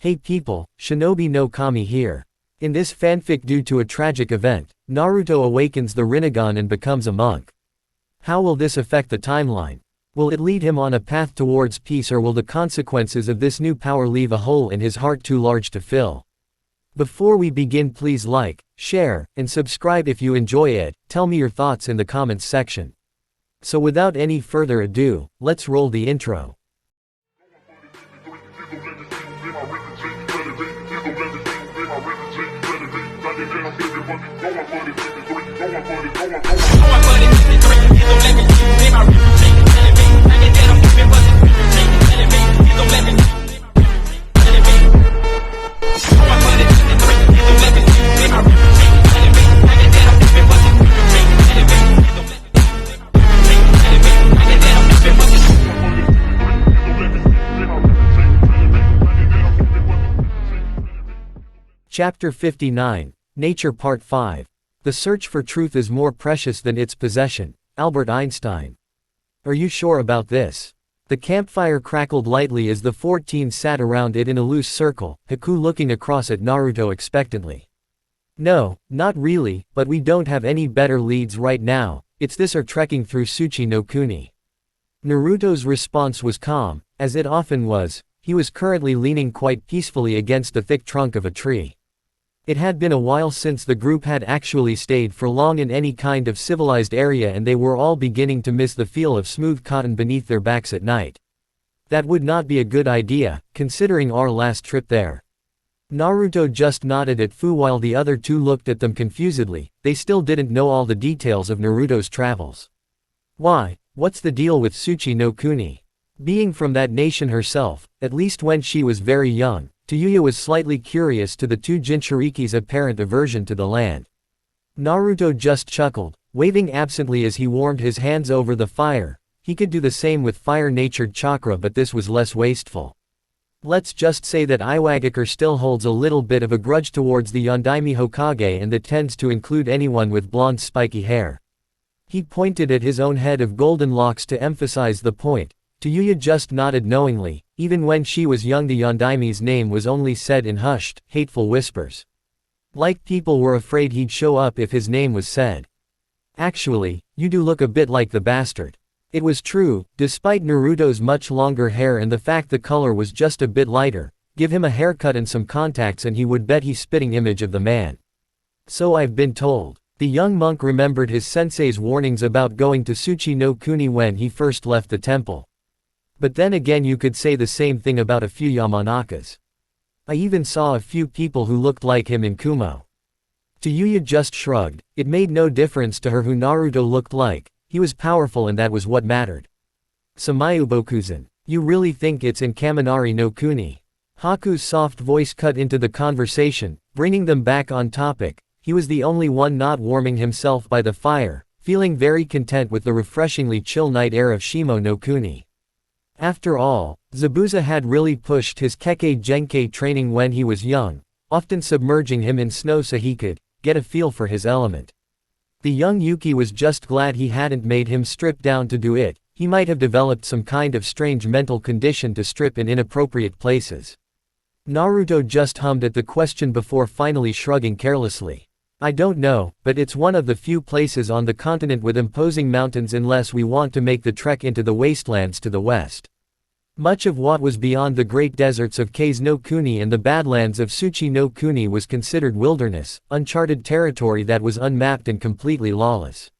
Hey people, Shinobi no Kami here. In this fanfic, due to a tragic event, Naruto awakens the Rinnegan and becomes a monk. How will this affect the timeline? Will it lead him on a path towards peace, or will the consequences of this new power leave a hole in his heart too large to fill? Before we begin, please like, share, and subscribe if you enjoy it. Tell me your thoughts in the comments section. So without any further ado, let's roll the intro. Chapter 59, Nature Part 5. The search for truth is more precious than its possession. Albert Einstein. Are you sure about this? The campfire crackled lightly as the 14 sat around it in a loose circle, Haku looking across at Naruto expectantly. No, not really, but we don't have any better leads right now. It's this or trekking through Tsuchi no Kuni. Naruto's response was calm, as it often was. He was currently leaning quite peacefully against the thick trunk of a tree. It had been a while since the group had actually stayed for long in any kind of civilized area, and they were all beginning to miss the feel of smooth cotton beneath their backs at night. That would not be a good idea, considering our last trip there. Naruto just nodded at Fu while the other two looked at them confusedly. They still didn't know all the details of Naruto's travels. Why, what's the deal with Tsuchi no Kuni? Being from that nation herself, at least when she was very young, Tayuya was slightly curious to the two Jinchuriki's apparent aversion to the land. Naruto just chuckled, waving absently as he warmed his hands over the fire. He could do the same with fire-natured chakra, but this was less wasteful. Let's just say that Iwagakure still holds a little bit of a grudge towards the Yondaime Hokage, and that tends to include anyone with blonde spiky hair. He pointed at his own head of golden locks to emphasize the point. Tayuya just nodded knowingly. Even when she was young, the Yondaime's name was only said in hushed, hateful whispers. Like people were afraid he'd show up if his name was said. Actually, you do look a bit like the bastard. It was true, despite Naruto's much longer hair and the fact the color was just a bit lighter. Give him a haircut and some contacts and he would bet he's spitting image of the man. So I've been told. The young monk remembered his sensei's warnings about going to Tsuchi no Kuni when he first left the temple. But then again, you could say the same thing about a few Yamanakas. I even saw a few people who looked like him in Kumo. Tayuya just shrugged. It made no difference to her who Naruto looked like. He was powerful and that was what mattered. Samayubokuzan. You really think it's in Kaminari no Kuni? Haku's soft voice cut into the conversation, bringing them back on topic. He was the only one not warming himself by the fire, feeling very content with the refreshingly chill night air of Shimo no Kuni. After all, Zabuza had really pushed his Kage Genkai training when he was young, often submerging him in snow so he could get a feel for his element. The young Yuki was just glad he hadn't made him strip down to do it. He might have developed some kind of strange mental condition to strip in inappropriate places. Naruto just hummed at the question before finally shrugging carelessly. I don't know, but it's one of the few places on the continent with imposing mountains unless we want to make the trek into the wastelands to the west. Much of what was beyond the great deserts of Kage no Kuni and the badlands of Tsuchi no Kuni was considered wilderness, uncharted territory that was unmapped and completely lawless.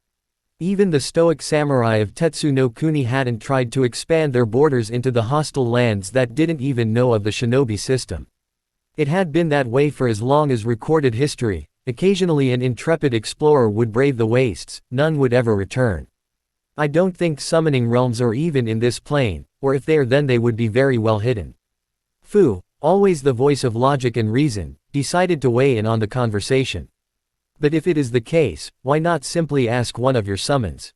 Even the stoic samurai of Tetsu no Kuni hadn't tried to expand their borders into the hostile lands that didn't even know of the shinobi system. It had been that way for as long as recorded history. Occasionally an intrepid explorer would brave the wastes, none would ever return. I don't think summoning realms are even in this plane, or if they are then they would be very well hidden. Fu, always the voice of logic and reason, decided to weigh in on the conversation. But if it is the case, why not simply ask one of your summons?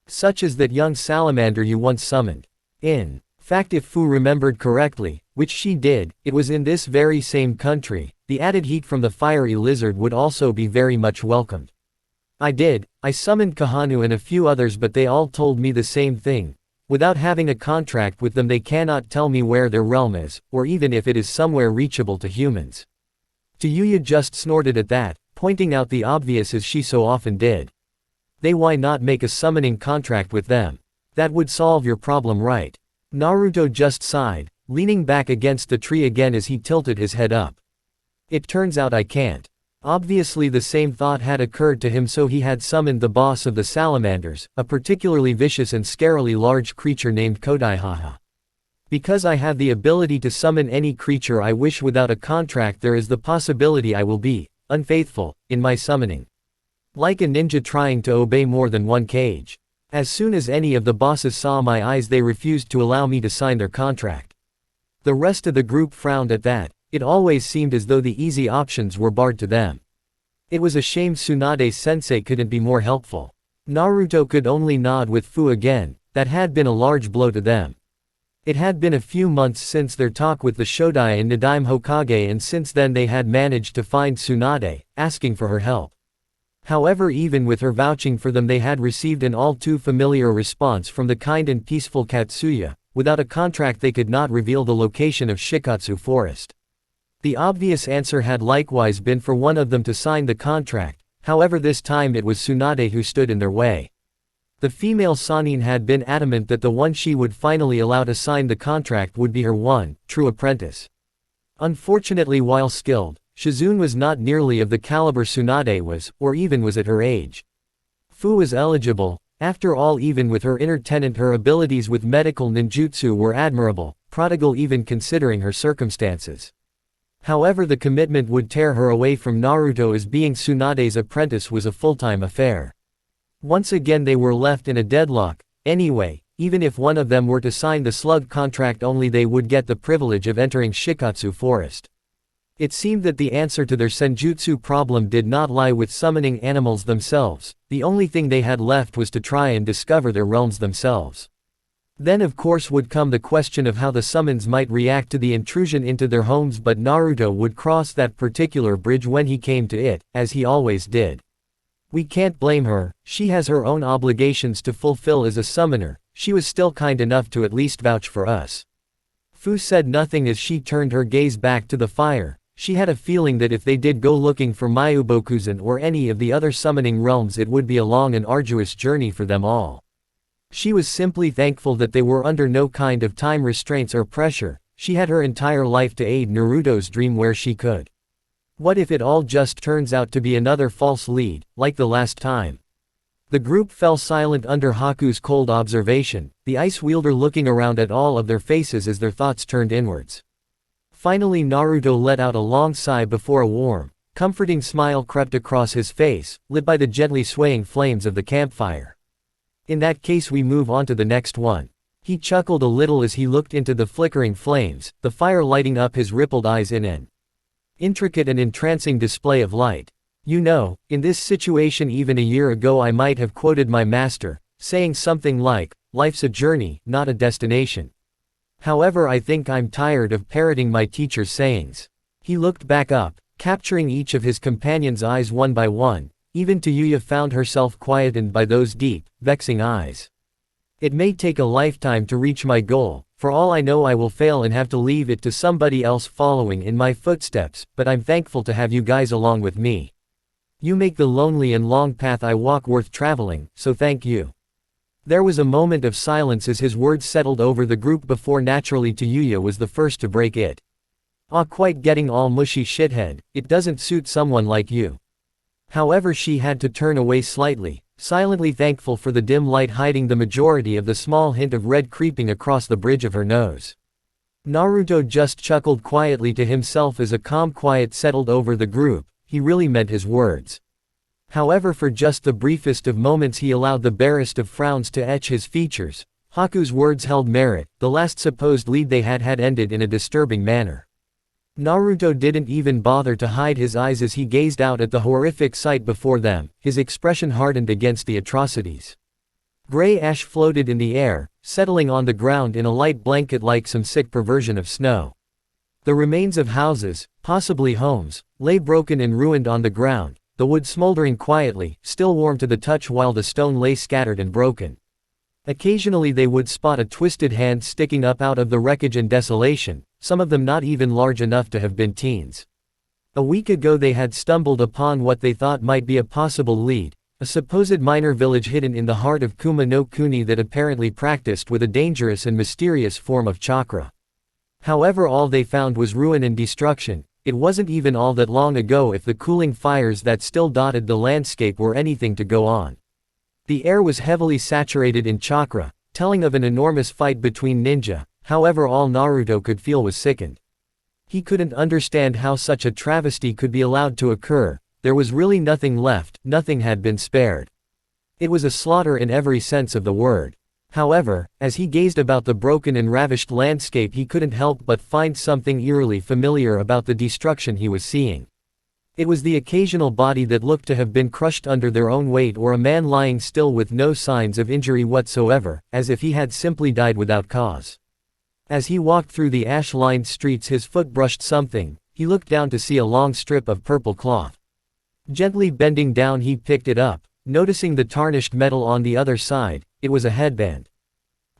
Such as that young salamander you once summoned. In fact, if Fu remembered correctly, which she did, it was in this very same country. The added heat from the fiery lizard would also be very much welcomed. I summoned Kahanu and a few others, but they all told me the same thing. Without having a contract with them they cannot tell me where their realm is, or even if it is somewhere reachable to humans. Yuya just snorted at that, pointing out the obvious as she so often did. Why not make a summoning contract with them? That would solve your problem, right? Naruto just sighed, leaning back against the tree again as he tilted his head up. It turns out I can't. Obviously the same thought had occurred to him, so he had summoned the boss of the salamanders, a particularly vicious and scarily large creature named Kodaihaha. Because I have the ability to summon any creature I wish without a contract, there is the possibility I will be unfaithful in my summoning. Like a ninja trying to obey more than one cage. As soon as any of the bosses saw my eyes they refused to allow me to sign their contract. The rest of the group frowned at that. It always seemed as though the easy options were barred to them. It was a shame Tsunade-sensei couldn't be more helpful. Naruto could only nod with Fu again. That had been a large blow to them. It had been a few months since their talk with the Shodai and Nidaime Hokage, and since then they had managed to find Tsunade, asking for her help. However, even with her vouching for them they had received an all too familiar response from the kind and peaceful Katsuya. Without a contract they could not reveal the location of Shikatsu Forest. The obvious answer had likewise been for one of them to sign the contract, however this time it was Tsunade who stood in their way. The female Sannin had been adamant that the one she would finally allow to sign the contract would be her one, true apprentice. Unfortunately, while skilled, Shizune was not nearly of the caliber Tsunade was, or even was at her age. Fu was eligible. After all, even with her inner tenant her abilities with medical ninjutsu were admirable, prodigal even considering her circumstances. However, the commitment would tear her away from Naruto, as being Tsunade's apprentice was a full-time affair. Once again they were left in a deadlock. Anyway, even if one of them were to sign the slug contract only they would get the privilege of entering Shikatsu Forest. It seemed that the answer to their senjutsu problem did not lie with summoning animals themselves. The only thing they had left was to try and discover their realms themselves. Then of course would come the question of how the summons might react to the intrusion into their homes, but Naruto would cross that particular bridge when he came to it, as he always did. We can't blame her, she has her own obligations to fulfill as a summoner. She was still kind enough to at least vouch for us. Fu said nothing as she turned her gaze back to the fire. She had a feeling that if they did go looking for Mayubokuzan or any of the other summoning realms it would be a long and arduous journey for them all. She was simply thankful that they were under no kind of time restraints or pressure. She had her entire life to aid Naruto's dream where she could. What if it all just turns out to be another false lead, like the last time? The group fell silent under Haku's cold observation, the ice wielder looking around at all of their faces as their thoughts turned inwards. Finally Naruto let out a long sigh before a warm, comforting smile crept across his face, lit by the gently swaying flames of the campfire. In that case we move on to the next one. He chuckled a little as he looked into the flickering flames, the fire lighting up his rippled eyes in an intricate and entrancing display of light. You know, in this situation even a year ago I might have quoted my master, saying something like, "Life's a journey, not a destination." However, I think I'm tired of parroting my teacher's sayings. He looked back up, capturing each of his companions' eyes one by one. Even Yuya found herself quietened by those deep, vexing eyes. It may take a lifetime to reach my goal. For all I know I will fail and have to leave it to somebody else following in my footsteps, but I'm thankful to have you guys along with me. You make the lonely and long path I walk worth traveling, so thank you. There was a moment of silence as his words settled over the group before naturally Yuya was the first to break it. Quite getting all mushy shithead, it doesn't suit someone like you. However, she had to turn away slightly, silently thankful for the dim light hiding the majority of the small hint of red creeping across the bridge of her nose. Naruto just chuckled quietly to himself as a calm quiet settled over the group. He really meant his words. However, for just the briefest of moments he allowed the barest of frowns to etch his features. Haku's words held merit. The last supposed lead they had ended in a disturbing manner. Naruto didn't even bother to hide his eyes as he gazed out at the horrific sight before them, his expression hardened against the atrocities. Gray ash floated in the air, settling on the ground in a light blanket like some sick perversion of snow. The remains of houses, possibly homes, lay broken and ruined on the ground, the wood smoldering quietly, still warm to the touch while the stone lay scattered and broken. Occasionally they would spot a twisted hand sticking up out of the wreckage and desolation, some of them not even large enough to have been teens. A week ago they had stumbled upon what they thought might be a possible lead, a supposed minor village hidden in the heart of Kuma no Kuni that apparently practiced with a dangerous and mysterious form of chakra. However, all they found was ruin and destruction. It wasn't even all that long ago if the cooling fires that still dotted the landscape were anything to go on. The air was heavily saturated in chakra, telling of an enormous fight between ninja. However, all Naruto could feel was sickened. He couldn't understand how such a travesty could be allowed to occur. There was really nothing left, nothing had been spared. It was a slaughter in every sense of the word. However, as he gazed about the broken and ravished landscape, he couldn't help but find something eerily familiar about the destruction he was seeing. It was the occasional body that looked to have been crushed under their own weight, or a man lying still with no signs of injury whatsoever, as if he had simply died without cause. As he walked through the ash-lined streets, his foot brushed something. He looked down to see a long strip of purple cloth. Gently bending down, he picked it up, noticing the tarnished metal on the other side. It was a headband.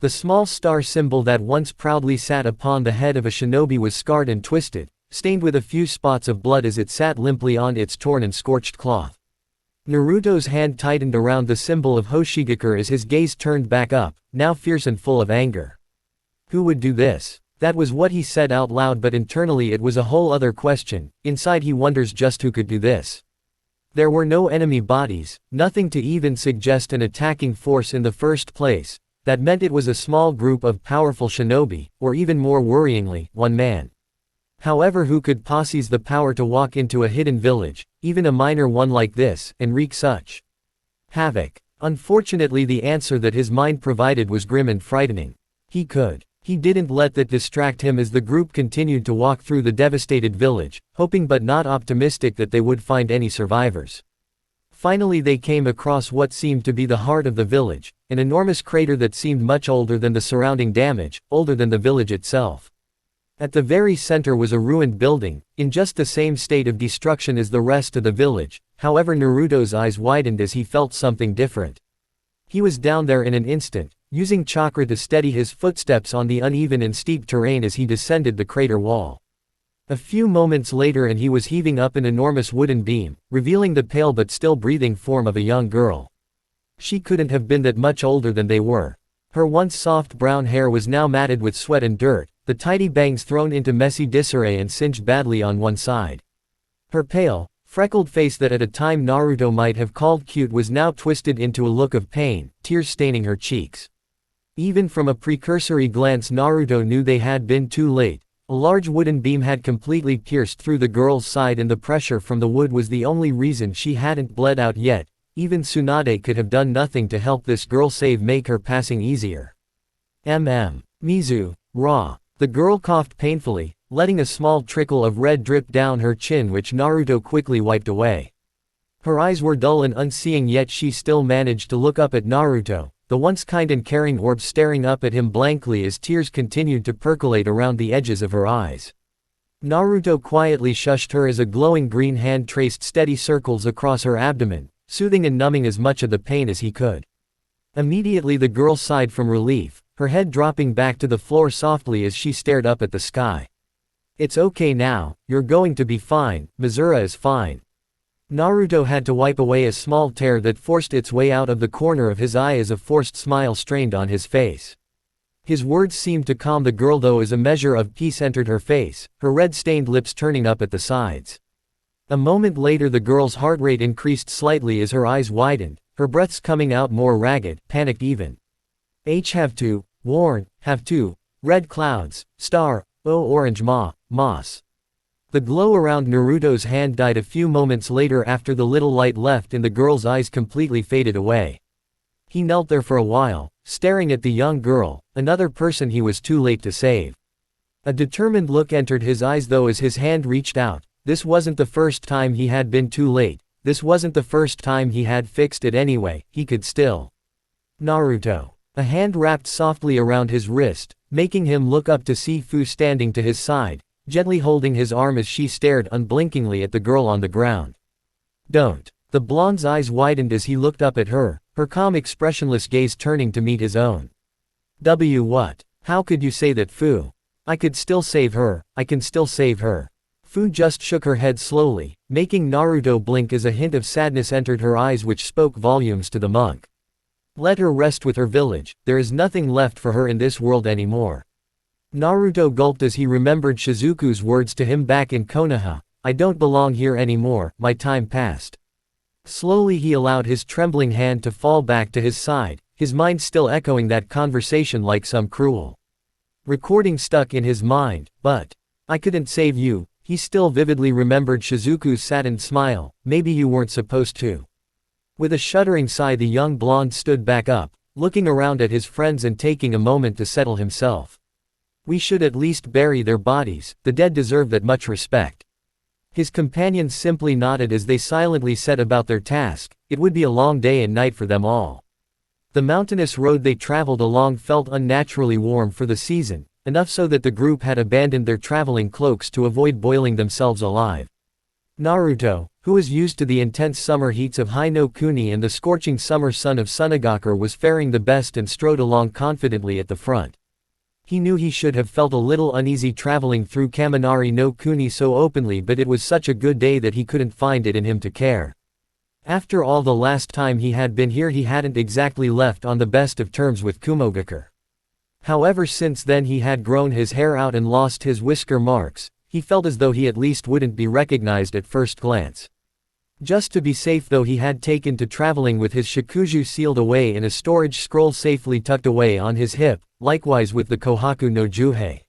The small star symbol that once proudly sat upon the head of a shinobi was scarred and twisted, stained with a few spots of blood as it sat limply on its torn and scorched cloth. Naruto's hand tightened around the symbol of Hoshigakure as his gaze turned back up, now fierce and full of anger. Who would do this? That was what he said out loud, but internally it was a whole other question. Inside he wonders just who could do this. There were no enemy bodies, nothing to even suggest an attacking force in the first place. That meant it was a small group of powerful shinobi, or even more worryingly, one man. However, who could possess the power to walk into a hidden village, even a minor one like this, and wreak such havoc? Unfortunately, the answer that his mind provided was grim and frightening. He didn't let that distract him as the group continued to walk through the devastated village, hoping but not optimistic that they would find any survivors. Finally they came across what seemed to be the heart of the village, an enormous crater that seemed much older than the surrounding damage, older than the village itself. At the very center was a ruined building, in just the same state of destruction as the rest of the village. However, Naruto's eyes widened as he felt something different. He was down there in an instant, using chakra to steady his footsteps on the uneven and steep terrain as he descended the crater wall. A few moments later and he was heaving up an enormous wooden beam, revealing the pale but still breathing form of a young girl. She couldn't have been that much older than they were. Her once soft brown hair was now matted with sweat and dirt, the tidy bangs thrown into messy disarray and singed badly on one side. Her pale, freckled face that at a time Naruto might have called cute was now twisted into a look of pain, tears staining her cheeks. Even from a precursory glance Naruto knew they had been too late. A large wooden beam had completely pierced through the girl's side, and the pressure from the wood was the only reason she hadn't bled out yet. Even Tsunade could have done nothing to help this girl save make her passing easier. Mizu, raw. The girl coughed painfully, letting a small trickle of red drip down her chin, which Naruto quickly wiped away. Her eyes were dull and unseeing, yet she still managed to look up at Naruto, the once kind and caring orb staring up at him blankly as tears continued to percolate around the edges of her eyes. Naruto quietly shushed her as a glowing green hand traced steady circles across her abdomen, soothing and numbing as much of the pain as he could. Immediately the girl sighed from relief, her head dropping back to the floor softly as she stared up at the sky. "It's okay now, you're going to be fine, Mizura is fine." Naruto had to wipe away a small tear that forced its way out of the corner of his eye as a forced smile strained on his face. His words seemed to calm the girl, though, as a measure of peace entered her face, her red-stained lips turning up at the sides. A moment later the girl's heart rate increased slightly as her eyes widened, her breaths coming out more ragged, panicked even. Have to, warn, have to, red clouds, star, orange moss. The glow around Naruto's hand died a few moments later after the little light left in the girl's eyes completely faded away. He knelt there for a while, staring at the young girl, another person he was too late to save. A determined look entered his eyes, though, as his hand reached out. This wasn't the first time he had been too late, this wasn't the first time he had fixed it anyway, he could still. Naruto. A hand wrapped softly around his wrist, making him look up to see Fu standing to his side, gently holding his arm as she stared unblinkingly at the girl on the ground. "Don't." The The blonde's eyes widened as he looked up at her, her calm expressionless gaze turning to meet his own. What? How could you say that, Fu? I could still save her, I can still save her. Fu just shook her head slowly, making Naruto blink as a hint of sadness entered her eyes which spoke volumes to the monk. Let her rest with her village, there is nothing left for her in this world anymore. Naruto gulped as he remembered Shizuku's words to him back in Konoha, I don't belong here anymore, my time passed. Slowly he allowed his trembling hand to fall back to his side, his mind still echoing that conversation like some cruel recording stuck in his mind, but I couldn't save you. He still vividly remembered Shizuku's saddened smile, maybe you weren't supposed to. With a shuddering sigh the young blonde stood back up, looking around at his friends and taking a moment to settle himself. We should at least bury their bodies, the dead deserve that much respect. His companions simply nodded as they silently set about their task, it would be a long day and night for them all. The mountainous road they traveled along felt unnaturally warm for the season, enough so that the group had abandoned their traveling cloaks to avoid boiling themselves alive. Naruto, who was used to the intense summer heats of High no Kuni and the scorching summer sun of Sunagakure, was faring the best and strode along confidently at the front. He knew he should have felt a little uneasy traveling through Kaminari no Kuni so openly, but it was such a good day that he couldn't find it in him to care. After all, the last time he had been here he hadn't exactly left on the best of terms with Kumogakure. However, since then he had grown his hair out and lost his whisker marks, he felt as though he at least wouldn't be recognized at first glance. Just to be safe though, he had taken to traveling with his shikuju sealed away in a storage scroll safely tucked away on his hip, likewise with the Kohaku no Juhei.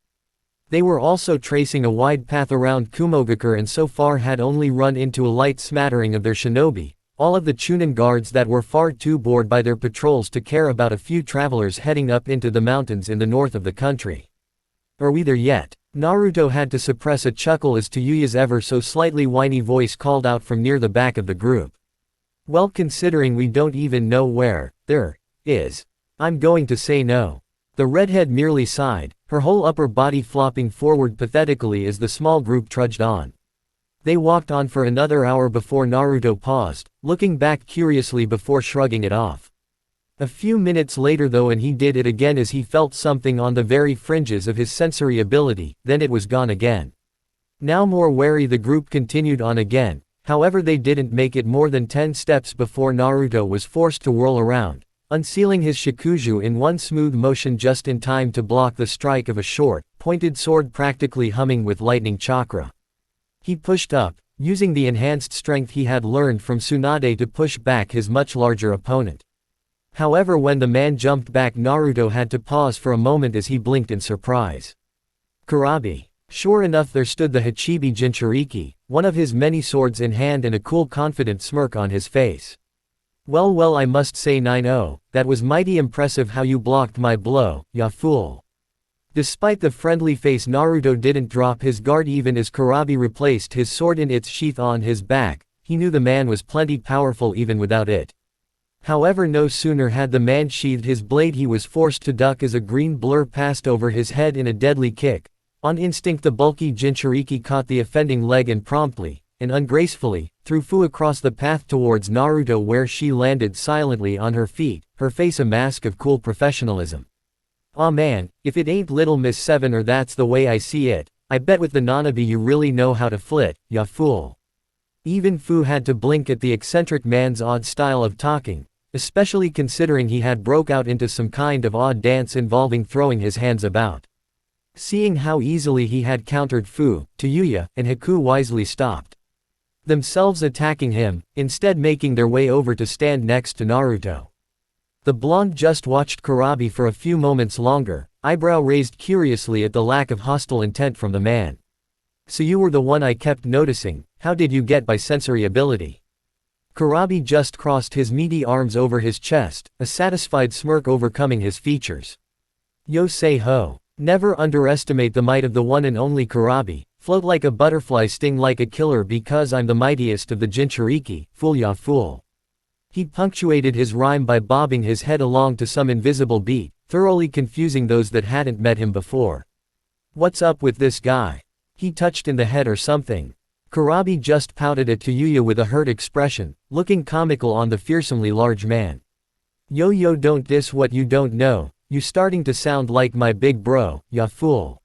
They were also tracing a wide path around Kumogakure and so far had only run into a light smattering of their shinobi, all of the Chunin guards that were far too bored by their patrols to care about a few travelers heading up into the mountains in the north of the country. Are we there yet? Naruto had to suppress a chuckle as Yuya's ever so slightly whiny voice called out from near the back of the group. Well, considering we don't even know where there is, I'm going to say no. The redhead merely sighed, her whole upper body flopping forward pathetically as the small group trudged on. They walked on for another hour before Naruto paused, looking back curiously before shrugging it off. A few minutes later though, and he did it again as he felt something on the very fringes of his sensory ability, then it was gone again. Now more wary the group continued on again, however they didn't make it more than 10 steps before Naruto was forced to whirl around, unsealing his shikuju in one smooth motion just in time to block the strike of a short, pointed sword practically humming with lightning chakra. He pushed up, using the enhanced strength he had learned from Tsunade to push back his much larger opponent. However, when the man jumped back, Naruto had to pause for a moment as he blinked in surprise. Kurabi. Sure enough, there stood the Hachibi Jinchuriki, one of his many swords in hand and a cool confident smirk on his face. Well, I must say 9-0, that was mighty impressive how you blocked my blow, ya fool. Despite the friendly face, Naruto didn't drop his guard even as Kurabi replaced his sword in its sheath on his back. He knew the man was plenty powerful even without it. However, no sooner had the man sheathed his blade he was forced to duck as a green blur passed over his head in a deadly kick. On instinct the bulky Jinchuriki caught the offending leg and promptly, and ungracefully, threw Fu across the path towards Naruto, where she landed silently on her feet, her face a mask of cool professionalism. Aw man, if it ain't Little Miss 7 or that's the way I see it, I bet with the Nanabi you really know how to flit, ya fool. Even Fu had to blink at the eccentric man's odd style of talking, especially considering he had broke out into some kind of odd dance involving throwing his hands about. Seeing how easily he had countered Fu, Yuya and Haku wisely stopped themselves attacking him, instead making their way over to stand next to Naruto. The blonde just watched Kurabi for a few moments longer, eyebrow raised curiously at the lack of hostile intent from the man. So you were the one I kept noticing, how did you get by sensory ability? Kurabi just crossed his meaty arms over his chest, a satisfied smirk overcoming his features. Yo say ho. Never underestimate the might of the one and only Kurabi, float like a butterfly, sting like a killer, because I'm the mightiest of the Jinchuriki, fool ya fool. He punctuated his rhyme by bobbing his head along to some invisible beat, thoroughly confusing those that hadn't met him before. What's up with this guy? He touched in the head or something? Kurabi just pouted at Yuya with a hurt expression, looking comical on the fearsomely large man. Yo, don't diss what you don't know, you starting to sound like my big bro, ya fool.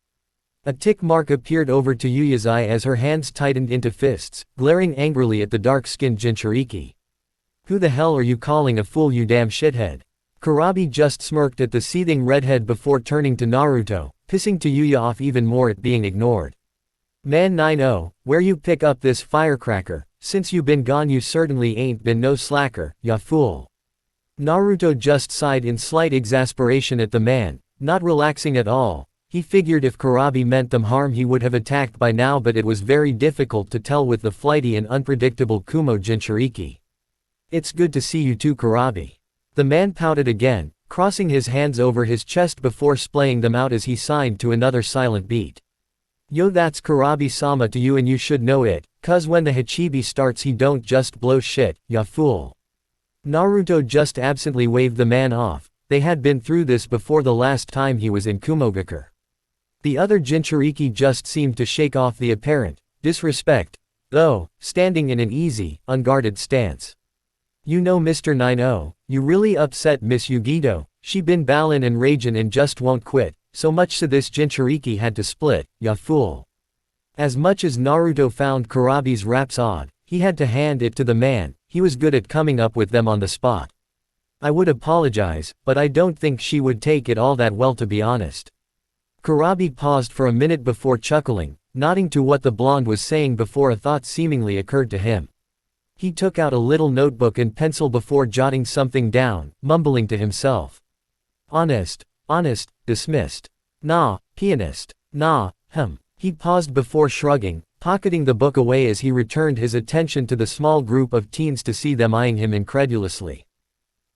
A tick mark appeared over to Yuya's eye as her hands tightened into fists, glaring angrily at the dark-skinned Jinchuriki. Who the hell are you calling a fool, you damn shithead? Kurabi just smirked at the seething redhead before turning to Naruto, pissing to Yuya off even more at being ignored. Man 9-0, where you pick up this firecracker? Since you been gone you certainly ain't been no slacker, ya fool. Naruto just sighed in slight exasperation at the man, not relaxing at all. He figured if Kurabi meant them harm he would have attacked by now, but it was very difficult to tell with the flighty and unpredictable Kumo Jinchuriki. It's good to see you too, Kurabi. The man pouted again, crossing his hands over his chest before splaying them out as he signed to another silent beat. Yo, that's Kurabi-sama to you and you should know it, cuz when the Hachibi starts he don't just blow shit, ya fool. Naruto just absently waved the man off. They had been through this before the last time he was in Kumogakure. The other Jinchuriki just seemed to shake off the apparent disrespect, though, standing in an easy, unguarded stance. You know Mr. 9-0, you really upset Miss Yugito, she been ballin' and ragin' and just won't quit, so much so this Jinchuriki had to split, ya fool. As much as Naruto found Kurabi's raps odd, he had to hand it to the man, he was good at coming up with them on the spot. I would apologize, but I don't think she would take it all that well, to be honest. Kurabi paused for a minute before chuckling, nodding to what the blonde was saying before a thought seemingly occurred to him. He took out a little notebook and pencil before jotting something down, mumbling to himself. Honest, dismissed. Nah, pianist. Nah, He paused before shrugging, pocketing the book away as he returned his attention to the small group of teens to see them eyeing him incredulously.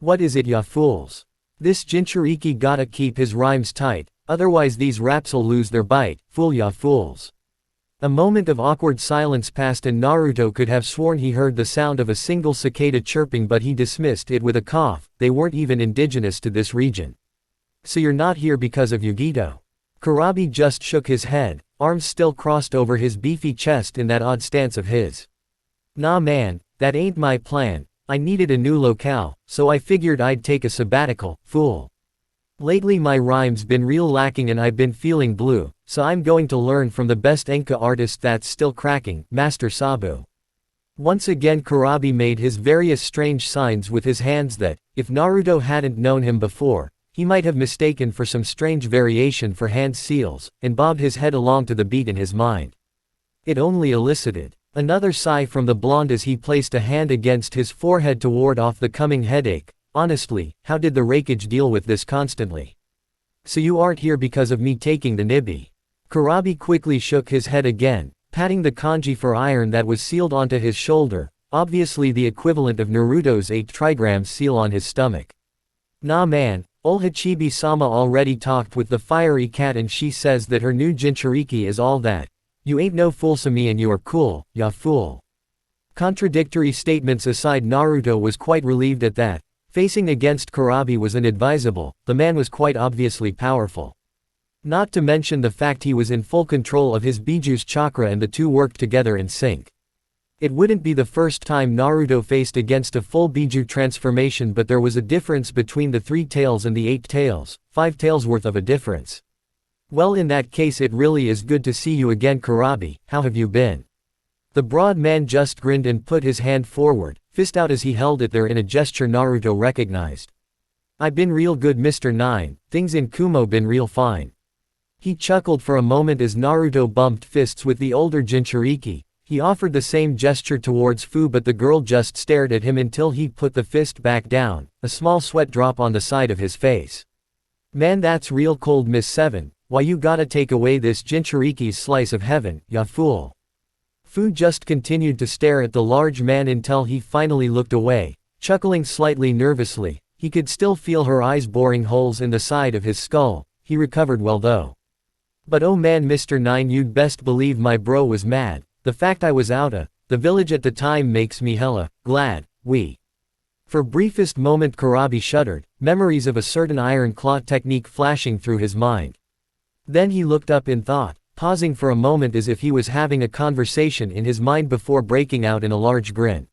What is it, ya fools? This Jinchuriki gotta keep his rhymes tight, otherwise these raps'll lose their bite, fool ya fools. A moment of awkward silence passed and Naruto could have sworn he heard the sound of a single cicada chirping, but he dismissed it with a cough. They weren't even indigenous to this region. So you're not here because of Yugito? Kurabi just shook his head, arms still crossed over his beefy chest in that odd stance of his. Nah man, that ain't my plan. I needed a new locale, so I figured I'd take a sabbatical, fool. Lately my rhymes been real lacking and I've been feeling blue, so I'm going to learn from the best Enka artist that's still cracking, Master Sabu. Once again Kurabi made his various strange signs with his hands that, if Naruto hadn't known him before, he might have mistaken for some strange variation for hand seals, and bobbed his head along to the beat in his mind. It only elicited another sigh from the blonde as he placed a hand against his forehead to ward off the coming headache. Honestly, how did the Rakage deal with this constantly? So you aren't here because of me taking the Nibi? Kurabi quickly shook his head again, patting the kanji for iron that was sealed onto his shoulder, obviously the equivalent of Naruto's 8 trigrams seal on his stomach. Nah man, ol Hachibi-sama already talked with the fiery cat and she says that her new Jinchuriki is all that. You ain't no fool, so me and you are cool, ya fool. Contradictory statements aside, Naruto was quite relieved at that. Facing against Kurabi was inadvisable, the man was quite obviously powerful. Not to mention the fact he was in full control of his Biju's chakra and the two worked together in sync. It wouldn't be the first time Naruto faced against a full Biju transformation, but there was a difference between the 3 tails and the 8 tails, 5 tails worth of a difference. Well, in that case it really is good to see you again, Kurabi. How have you been? The broad man just grinned and put his hand forward, fist out as he held it there in a gesture Naruto recognized. I been real good, Mr. 9, things in Kumo been real fine. He chuckled for a moment as Naruto bumped fists with the older Jinchuriki. He offered the same gesture towards Fu, but the girl just stared at him until he put the fist back down, a small sweat drop on the side of his face. Man, that's real cold, Miss 7, why you gotta take away this Jinchuriki's slice of heaven, ya fool. Fu just continued to stare at the large man until he finally looked away, chuckling slightly nervously. He could still feel her eyes boring holes in the side of his skull. He recovered well though. But oh man, Mr. 9, you'd best believe my bro was mad. The fact I was outta the village at the time makes me hella glad. For briefest moment Kurabi shuddered, memories of a certain iron claw technique flashing through his mind. Then he looked up in thought. pausing for a moment as if he was having a conversation in his mind before breaking out in a large grin.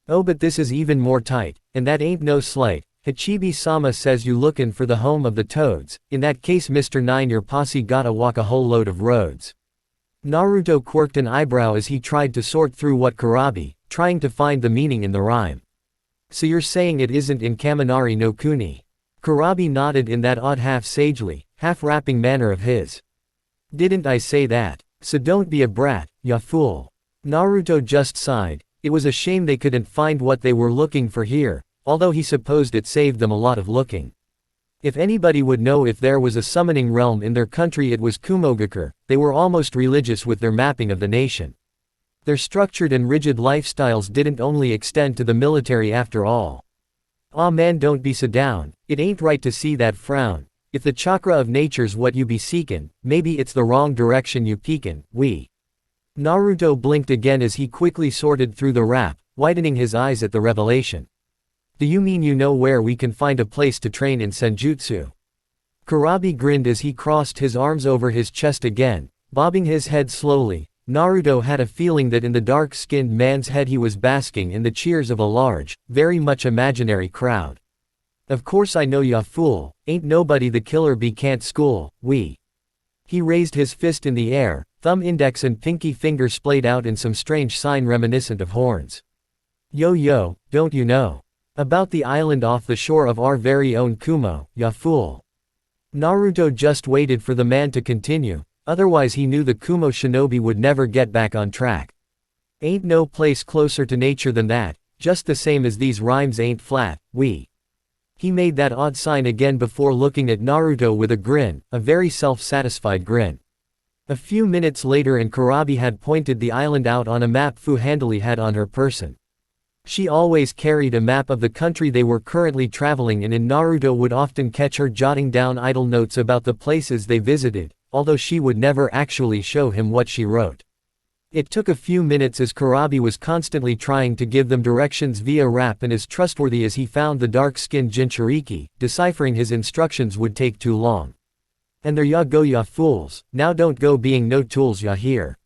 "Oh, but this is even more tight, and that ain't no slight. Hachibi-sama says you lookin' for the home of the toads. In that case, Mr. 9, your posse gotta walk a whole load of roads." Naruto quirked an eyebrow as he tried to sort through what Kurabi, trying to find the meaning in the rhyme. "So you're saying it isn't in Kaminari no Kuni?" Kurabi nodded in that odd half-sagely, half-rapping manner of his. "Didn't I say that? So don't be a brat, ya fool." Naruto just sighed. It was a shame they couldn't find what they were looking for here, although he supposed it saved them a lot of looking. If anybody would know if there was a summoning realm in their country, it was Kumogakure. They were almost religious with their mapping of the nation. Their structured and rigid lifestyles didn't only extend to the military after all. "Aw man, don't be so down, it ain't right to see that frown. If the chakra of nature's what you be seekin', maybe it's the wrong direction you peekin', we." Naruto blinked again as he quickly sorted through the rap, widening his eyes at the revelation. "Do you mean you know where we can find a place to train in senjutsu?" Kurabi grinned as he crossed his arms over his chest again, bobbing his head slowly. Naruto had a feeling that in the dark-skinned man's head he was basking in the cheers of a large, very much imaginary crowd. "Of course I know ya fool, ain't nobody the killer bee can't school, we." He raised his fist in the air, thumb, index and pinky finger splayed out in some strange sign reminiscent of horns. "Yo, don't you know about the island off the shore of our very own Kumo, ya fool?" Naruto just waited for the man to continue, otherwise he knew the Kumo shinobi would never get back on track. "Ain't no place closer to nature than that, just the same as these rhymes ain't flat, we." He made that odd sign again before looking at Naruto with a grin, a very self-satisfied grin. A few minutes later and Kurabi had pointed the island out on a map Fu handily had on her person. She always carried a map of the country they were currently traveling in, and Naruto would often catch her jotting down idle notes about the places they visited, although she would never actually show him what she wrote. It took a few minutes as Kurabi was constantly trying to give them directions via rap, and as trustworthy as he found the dark-skinned Jinchuriki, deciphering his instructions would take too long. "And there ya go ya fools, now don't go being no tools ya hear.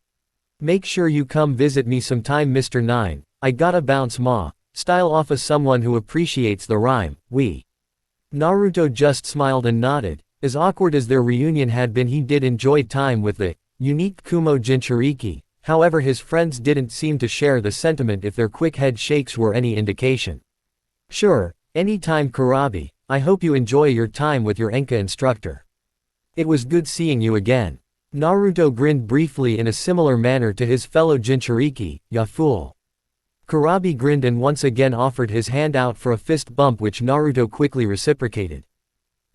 Make sure you come visit me sometime Mr. 9, I gotta bounce ma, style off of someone who appreciates the rhyme, we." Naruto just smiled and nodded. As awkward as their reunion had been, he did enjoy time with the unique Kumo Jinchuriki. However, his friends didn't seem to share the sentiment, if their quick head shakes were any indication. "Sure, anytime Kurabi, I hope you enjoy your time with your Enka instructor. It was good seeing you again." Naruto grinned briefly in a similar manner to his fellow Jinchuriki, "Ya fool." Kurabi grinned and once again offered his hand out for a fist bump, which Naruto quickly reciprocated.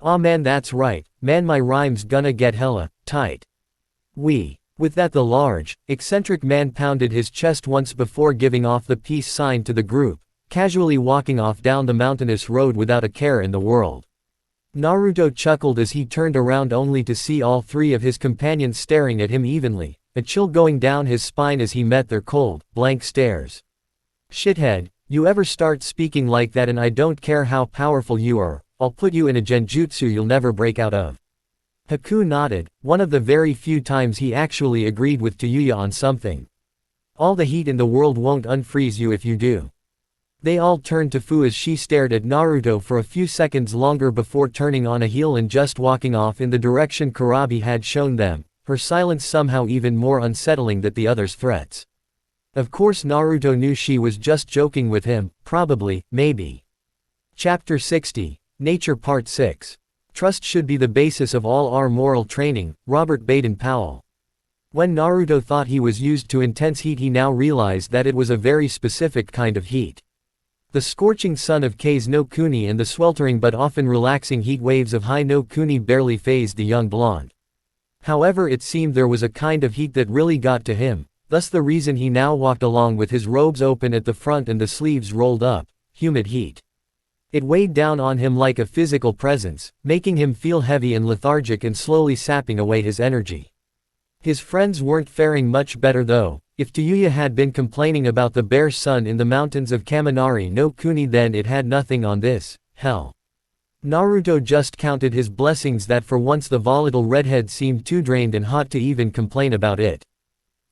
"Aw man, that's right, man, my rhyme's gonna get hella tight, we." With that, the large, eccentric man pounded his chest once before giving off the peace sign to the group, casually walking off down the mountainous road without a care in the world. Naruto chuckled as he turned around only to see all three of his companions staring at him evenly, a chill going down his spine as he met their cold, blank stares. "Shithead, you ever start speaking like that and I don't care how powerful you are, I'll put you in a genjutsu you'll never break out of." Haku nodded, one of the very few times he actually agreed with Tayuya on something. "All the heat in the world won't unfreeze you if you do." They all turned to Fu as she stared at Naruto for a few seconds longer before turning on a heel and just walking off in the direction Kurabi had shown them, her silence somehow even more unsettling than the others' threats. Of course Naruto knew she was just joking with him, probably, maybe. Chapter 60, Nature Part 6. Trust should be the basis of all our moral training, Robert Baden-Powell. When Naruto thought he was used to intense heat, he now realized that it was a very specific kind of heat. The scorching sun of Kage no Kuni and the sweltering but often relaxing heat waves of Hai no Kuni barely fazed the young blonde. However, it seemed there was a kind of heat that really got to him, thus the reason he now walked along with his robes open at the front and the sleeves rolled up, humid heat. It weighed down on him like a physical presence, making him feel heavy and lethargic and slowly sapping away his energy. His friends weren't faring much better though. If Tayuya had been complaining about the bare sun in the mountains of Kaminari no Kuni, then it had nothing on this, hell. Naruto just counted his blessings that for once the volatile redhead seemed too drained and hot to even complain about it.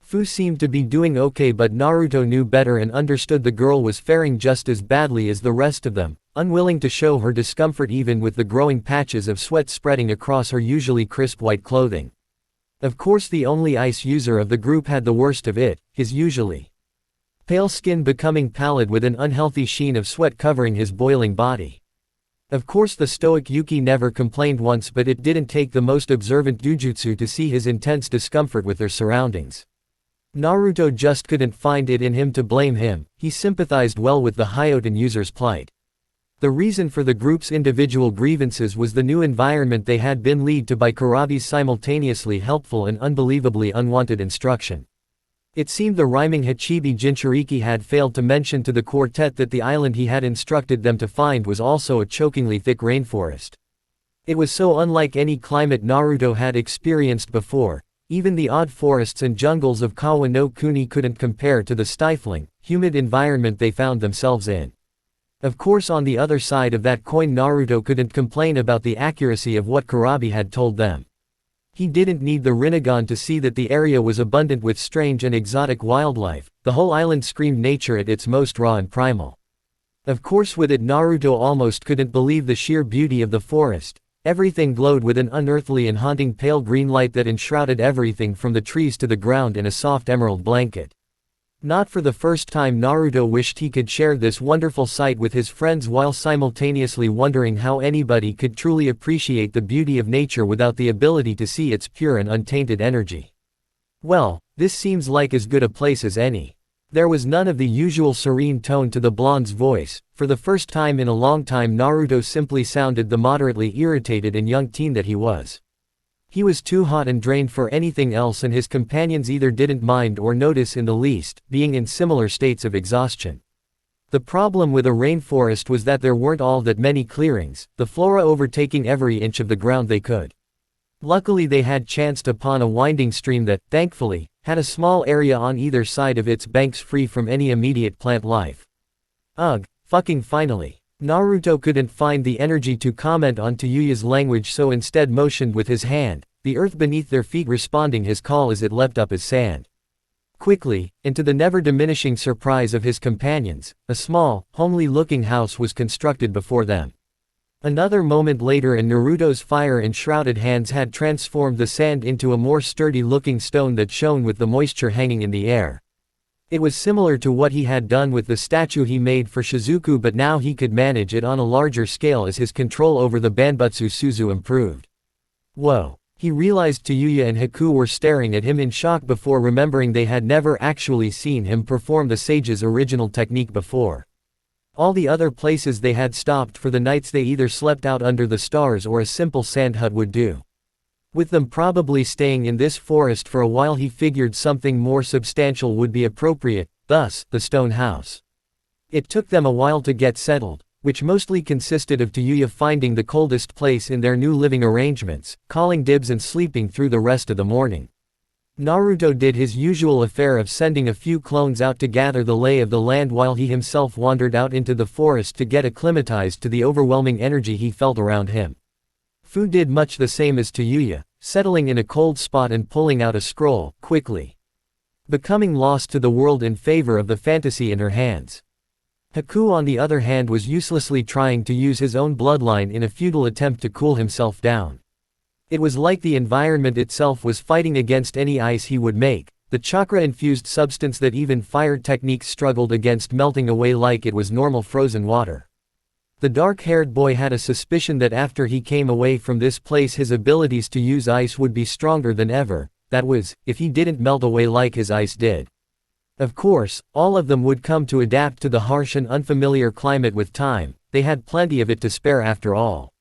Fu seemed to be doing okay, but Naruto knew better and understood the girl was faring just as badly as the rest of them, unwilling to show her discomfort even with the growing patches of sweat spreading across her usually crisp white clothing. Of course the only ice user of the group had the worst of it, his usually pale skin becoming pallid with an unhealthy sheen of sweat covering his boiling body. Of course the stoic Yuki never complained once, but it didn't take the most observant Jujutsu to see his intense discomfort with their surroundings. Naruto just couldn't find it in him to blame him, he sympathized well with the Hyoten user's plight. The reason for the group's individual grievances was the new environment they had been led to by Kurabi's simultaneously helpful and unbelievably unwanted instruction. It seemed the rhyming Hachibi Jinchuriki had failed to mention to the quartet that the island he had instructed them to find was also a chokingly thick rainforest. It was so unlike any climate Naruto had experienced before, even the odd forests and jungles of Kawa no Kuni couldn't compare to the stifling, humid environment they found themselves in. Of course, on the other side of that coin, Naruto couldn't complain about the accuracy of what Kurabi had told them. He didn't need the Rinnegan to see that the area was abundant with strange and exotic wildlife. The whole island screamed nature at its most raw and primal. Of course, with it Naruto almost couldn't believe the sheer beauty of the forest. Everything glowed with an unearthly and haunting pale green light that enshrouded everything from the trees to the ground in a soft emerald blanket. Not for the first time Naruto wished he could share this wonderful sight with his friends, while simultaneously wondering how anybody could truly appreciate the beauty of nature without the ability to see its pure and untainted energy. Well, this seems like as good a place as any. There was none of the usual serene tone to the blonde's voice. For the first time in a long time Naruto simply sounded the moderately irritated and young teen that he was. He was too hot and drained for anything else, and his companions either didn't mind or notice in the least, being in similar states of exhaustion. The problem with a rainforest was that there weren't all that many clearings, the flora overtaking every inch of the ground they could. Luckily they had chanced upon a winding stream that, thankfully, had a small area on either side of its banks free from any immediate plant life. Ugh, fucking finally. Naruto couldn't find the energy to comment on Tayuya's language, so instead motioned with his hand, the earth beneath their feet responding his call as it leapt up as sand. Quickly, and to the never-diminishing surprise of his companions, a small, homely-looking house was constructed before them. Another moment later and Naruto's fire-enshrouded hands had transformed the sand into a more sturdy-looking stone that shone with the moisture hanging in the air. It was similar to what he had done with the statue he made for Shizuku, but now he could manage it on a larger scale as his control over the Banbutsu Suzu improved. Whoa. He realized Tayuya and Haku were staring at him in shock before remembering they had never actually seen him perform the sage's original technique before. All the other places they had stopped for the nights they either slept out under the stars or a simple sand hut would do. With them probably staying in this forest for a while, he figured something more substantial would be appropriate, thus, the stone house. It took them a while to get settled, which mostly consisted of Tayuya finding the coldest place in their new living arrangements, calling dibs and sleeping through the rest of the morning. Naruto did his usual affair of sending a few clones out to gather the lay of the land, while he himself wandered out into the forest to get acclimatized to the overwhelming energy he felt around him. Fu did much the same as Tayuya, settling in a cold spot and pulling out a scroll, quickly becoming lost to the world in favor of the fantasy in her hands. Haku on the other hand was uselessly trying to use his own bloodline in a futile attempt to cool himself down. It was like the environment itself was fighting against any ice he would make, the chakra-infused substance that even fire techniques struggled against melting away like it was normal frozen water. The dark-haired boy had a suspicion that after he came away from this place his abilities to use ice would be stronger than ever, that was, if he didn't melt away like his ice did. Of course, all of them would come to adapt to the harsh and unfamiliar climate with time, they had plenty of it to spare after all.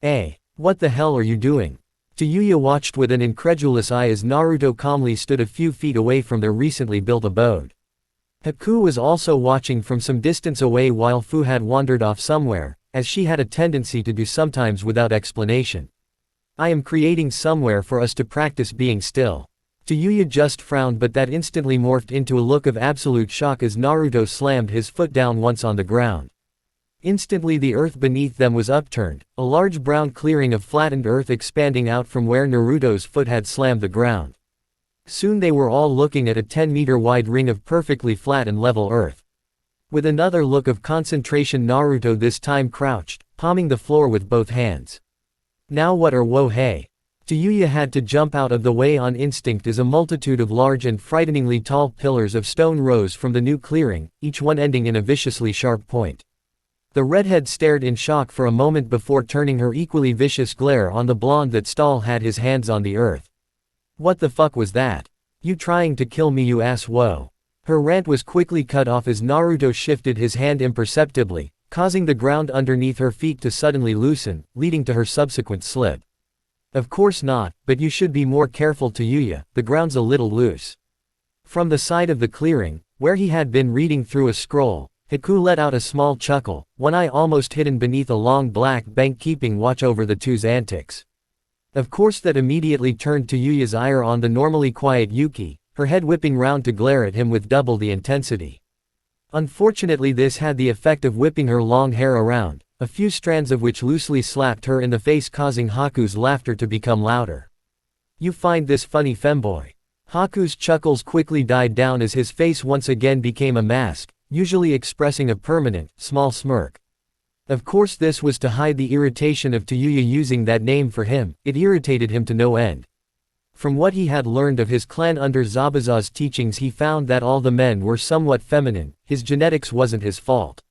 "Hey, what the hell are you doing?" Tayuya watched with an incredulous eye as Naruto calmly stood a few feet away from their recently built abode. Haku was also watching from some distance away while Fu had wandered off somewhere, as she had a tendency to do sometimes without explanation. "I am creating somewhere for us to practice being still." Tayuya just frowned, but that instantly morphed into a look of absolute shock as Naruto slammed his foot down once on the ground. Instantly the earth beneath them was upturned, a large brown clearing of flattened earth expanding out from where Naruto's foot had slammed the ground. Soon they were all looking at a 10-meter wide ring of perfectly flat and level earth. With another look of concentration, Naruto this time crouched, palming the floor with both hands. Now what or woe hey? Yuya had to jump out of the way on instinct as a multitude of large and frighteningly tall pillars of stone rose from the new clearing, each one ending in a viciously sharp point. The redhead stared in shock for a moment before turning her equally vicious glare on the blonde that still had his hands on the earth. What the fuck was that? You trying to kill me, you ass? Whoa. Her rant was quickly cut off as Naruto shifted his hand imperceptibly, causing the ground underneath her feet to suddenly loosen, leading to her subsequent slip. Of course not, but you should be more careful, Yuya, the ground's a little loose. From the side of the clearing, where he had been reading through a scroll, Haku let out a small chuckle, one eye almost hidden beneath a long black bank keeping watch over the two's antics. Of course that immediately turned Yuya's ire on the normally quiet Yuki, her head whipping round to glare at him with double the intensity. Unfortunately this had the effect of whipping her long hair around, a few strands of which loosely slapped her in the face, causing Haku's laughter to become louder. You find this funny, femboy? Haku's chuckles quickly died down as his face once again became a mask, usually expressing a permanent, small smirk. Of course this was to hide the irritation of Yuya using that name for him. It irritated him to no end. From what he had learned of his clan under Zabuza's teachings, he found that all the men were somewhat feminine. His genetics wasn't his fault.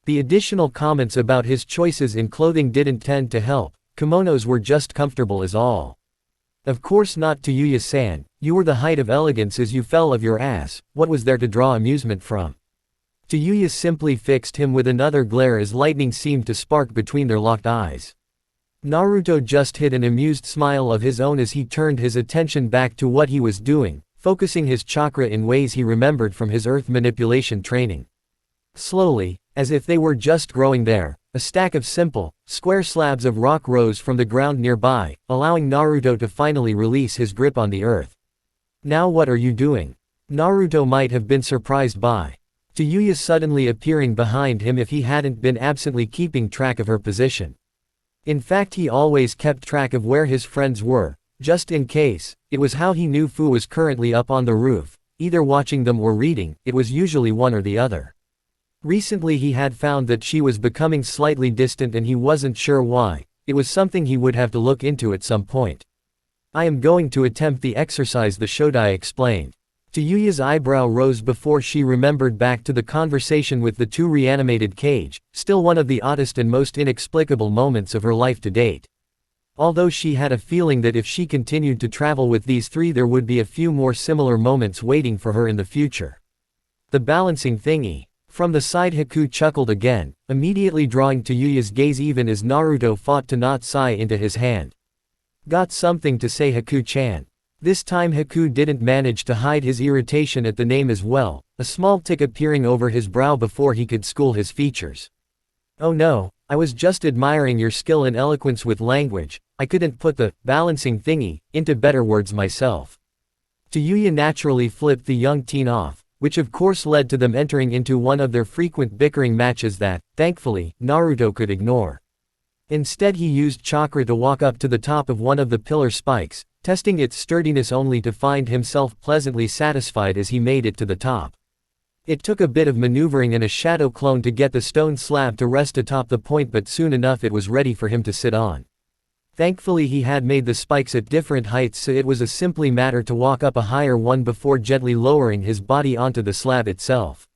The additional comments about his choices in clothing didn't tend to help. Kimonos were just comfortable as all. Of course not, Yuya-san, you were the height of elegance as you fell of your ass. What was there to draw amusement from? Yuya simply fixed him with another glare as lightning seemed to spark between their locked eyes. Naruto just hid an amused smile of his own as he turned his attention back to what he was doing, focusing his chakra in ways he remembered from his earth manipulation training. Slowly, as if they were just growing there, a stack of simple, square slabs of rock rose from the ground nearby, allowing Naruto to finally release his grip on the earth. Now what are you doing? Naruto might have been surprised by Yuya suddenly appearing behind him if he hadn't been absently keeping track of her position. In fact, he always kept track of where his friends were, just in case. It was how he knew Fu was currently up on the roof, either watching them or reading. It was usually one or the other. Recently he had found that she was becoming slightly distant and he wasn't sure why. It was something he would have to look into at some point. I am going to attempt the exercise, the Shodai explained. Yuya's eyebrow rose before she remembered back to the conversation with the two reanimated Kage, still one of the oddest and most inexplicable moments of her life to date. Although she had a feeling that if she continued to travel with these three there would be a few more similar moments waiting for her in the future. The balancing thingy. From the side, Haku chuckled again, immediately drawing Yuya's gaze even as Naruto fought to not sigh into his hand. Got something to say, Haku-chan? This time Haku didn't manage to hide his irritation at the name as well, a small tick appearing over his brow before he could school his features. Oh no, I was just admiring your skill in eloquence with language. I couldn't put the balancing thingy into better words myself. Yuya naturally flipped the young teen off, which of course led to them entering into one of their frequent bickering matches that, thankfully, Naruto could ignore. Instead he used chakra to walk up to the top of one of the pillar spikes, testing its sturdiness only to find himself pleasantly satisfied as he made it to the top. It took a bit of maneuvering and a shadow clone to get the stone slab to rest atop the point, but soon enough it was ready for him to sit on. Thankfully he had made the spikes at different heights, so it was a simply matter to walk up a higher one before gently lowering his body onto the slab itself.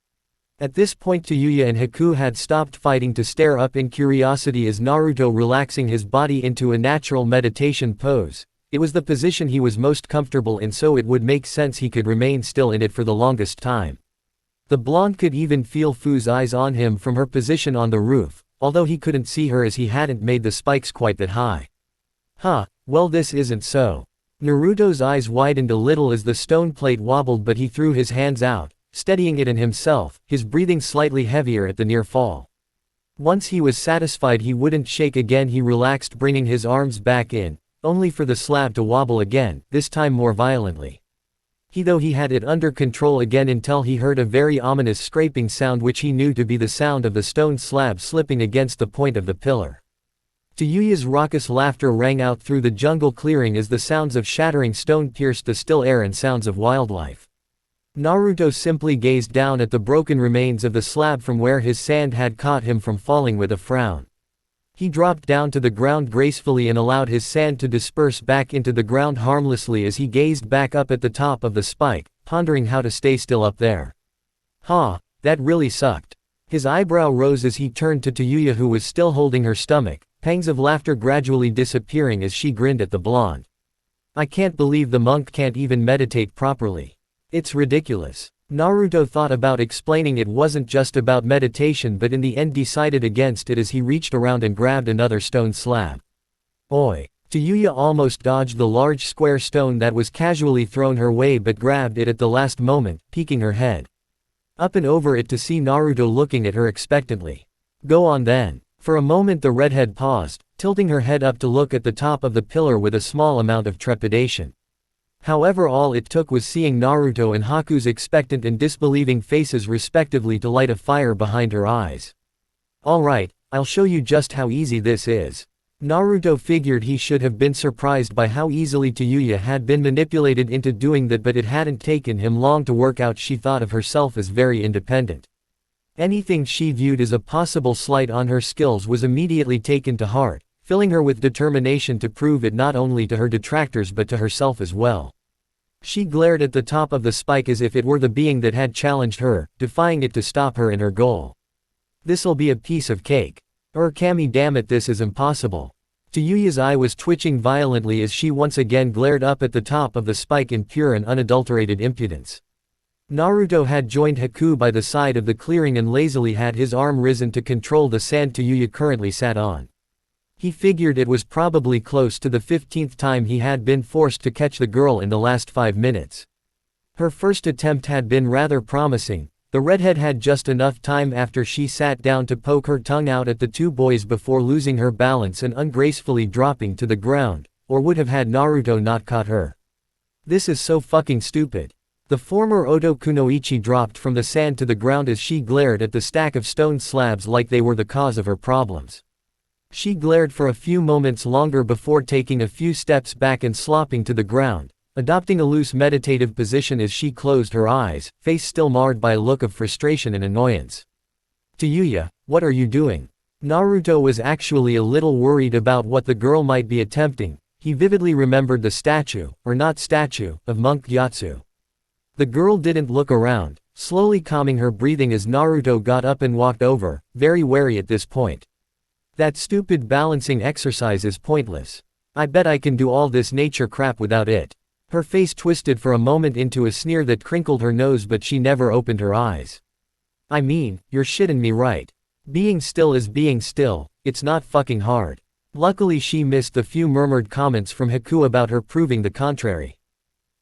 At this point Yuya and Haku had stopped fighting to stare up in curiosity as Naruto relaxing his body into a natural meditation pose. It was the position he was most comfortable in, so it would make sense he could remain still in it for the longest time. The blonde could even feel Fu's eyes on him from her position on the roof, although he couldn't see her as he hadn't made the spikes quite that high. Huh, well this isn't so. Naruto's eyes widened a little as the stone plate wobbled, but he threw his hands out, steadying it and himself, his breathing slightly heavier at the near fall. Once he was satisfied he wouldn't shake again, he relaxed, bringing his arms back in, only for the slab to wobble again, this time more violently. Though he had it under control again until he heard a very ominous scraping sound which he knew to be the sound of the stone slab slipping against the point of the pillar. Tayuya's raucous laughter rang out through the jungle clearing as the sounds of shattering stone pierced the still air and sounds of wildlife. Naruto simply gazed down at the broken remains of the slab from where his sand had caught him from falling with a frown. He dropped down to the ground gracefully and allowed his sand to disperse back into the ground harmlessly as he gazed back up at the top of the spike, pondering how to stay still up there. That really sucked. His eyebrow rose as he turned to Tayuya, who was still holding her stomach, pangs of laughter gradually disappearing as she grinned at the blonde. I can't believe the monk can't even meditate properly. It's ridiculous. Naruto thought about explaining it wasn't just about meditation, but in the end decided against it as he reached around and grabbed another stone slab. Oi! Tayuya almost dodged the large square stone that was casually thrown her way but grabbed it at the last moment, peeking her head up and over it to see Naruto looking at her expectantly. Go on then. For a moment the redhead paused, tilting her head up to look at the top of the pillar with a small amount of trepidation. However, all it took was seeing Naruto and Haku's expectant and disbelieving faces respectively to light a fire behind her eyes. Alright, I'll show you just how easy this is. Naruto figured he should have been surprised by how easily Tayuya had been manipulated into doing that, but it hadn't taken him long to work out she thought of herself as very independent. Anything she viewed as a possible slight on her skills was immediately taken to heart, filling her with determination to prove it not only to her detractors but to herself as well. She glared at the top of the spike as if it were the being that had challenged her, defying it to stop her in her goal. This'll be a piece of cake. Kami, damn it, this is impossible. Tayuya's eye was twitching violently as she once again glared up at the top of the spike in pure and unadulterated impudence. Naruto had joined Haku by the side of the clearing and lazily had his arm risen to control the sand Tayuya currently sat on. He figured it was probably close to the 15th time he had been forced to catch the girl in the last 5 minutes. Her first attempt had been rather promising. The redhead had just enough time after she sat down to poke her tongue out at the two boys before losing her balance and ungracefully dropping to the ground, or would have had Naruto not caught her. This is so fucking stupid. The former Oto Kunoichi dropped from the sand to the ground as she glared at the stack of stone slabs like they were the cause of her problems. She glared for a few moments longer before taking a few steps back and slopping to the ground, adopting a loose meditative position as she closed her eyes, face still marred by a look of frustration and annoyance. Tayuya, what are you doing? Naruto was actually a little worried about what the girl might be attempting. He vividly remembered the statue, or not statue, of Monk Gyatso. The girl didn't look around, slowly calming her breathing as Naruto got up and walked over, very wary at this point. That stupid balancing exercise is pointless. I bet I can do all this nature crap without it. Her face twisted for a moment into a sneer that crinkled her nose, but she never opened her eyes. I mean, you're shitting me, right? Being still is being still, it's not fucking hard. Luckily she missed the few murmured comments from Haku about her proving the contrary.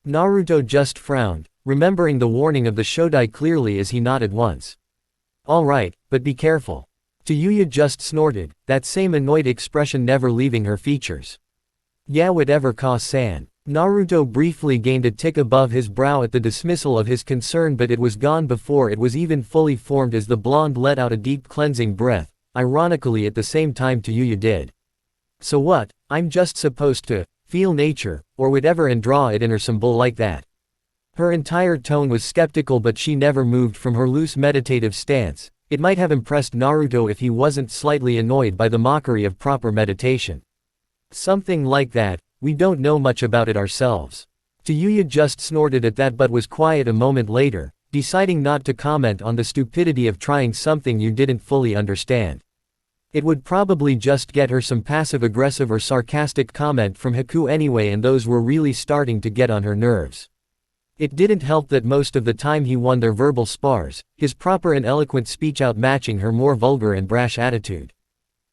Naruto just frowned, remembering the warning of the Shodai clearly as he nodded once. Alright, but be careful. Tayuya just snorted, that same annoyed expression never leaving her features. Yeah, whatever, Ka-san. Naruto briefly gained a tick above his brow at the dismissal of his concern, but it was gone before it was even fully formed as the blonde let out a deep cleansing breath, ironically at the same time Tayuya did. So what, I'm just supposed to feel nature, or whatever, and draw it in or some bull like that. Her entire tone was skeptical, but she never moved from her loose meditative stance. It might have impressed Naruto if he wasn't slightly annoyed by the mockery of proper meditation. Something like that, we don't know much about it ourselves. Tayuya just snorted at that but was quiet a moment later, deciding not to comment on the stupidity of trying something you didn't fully understand. It would probably just get her some passive-aggressive or sarcastic comment from Haku anyway, and those were really starting to get on her nerves. It didn't help that most of the time he won their verbal spars, his proper and eloquent speech outmatching her more vulgar and brash attitude.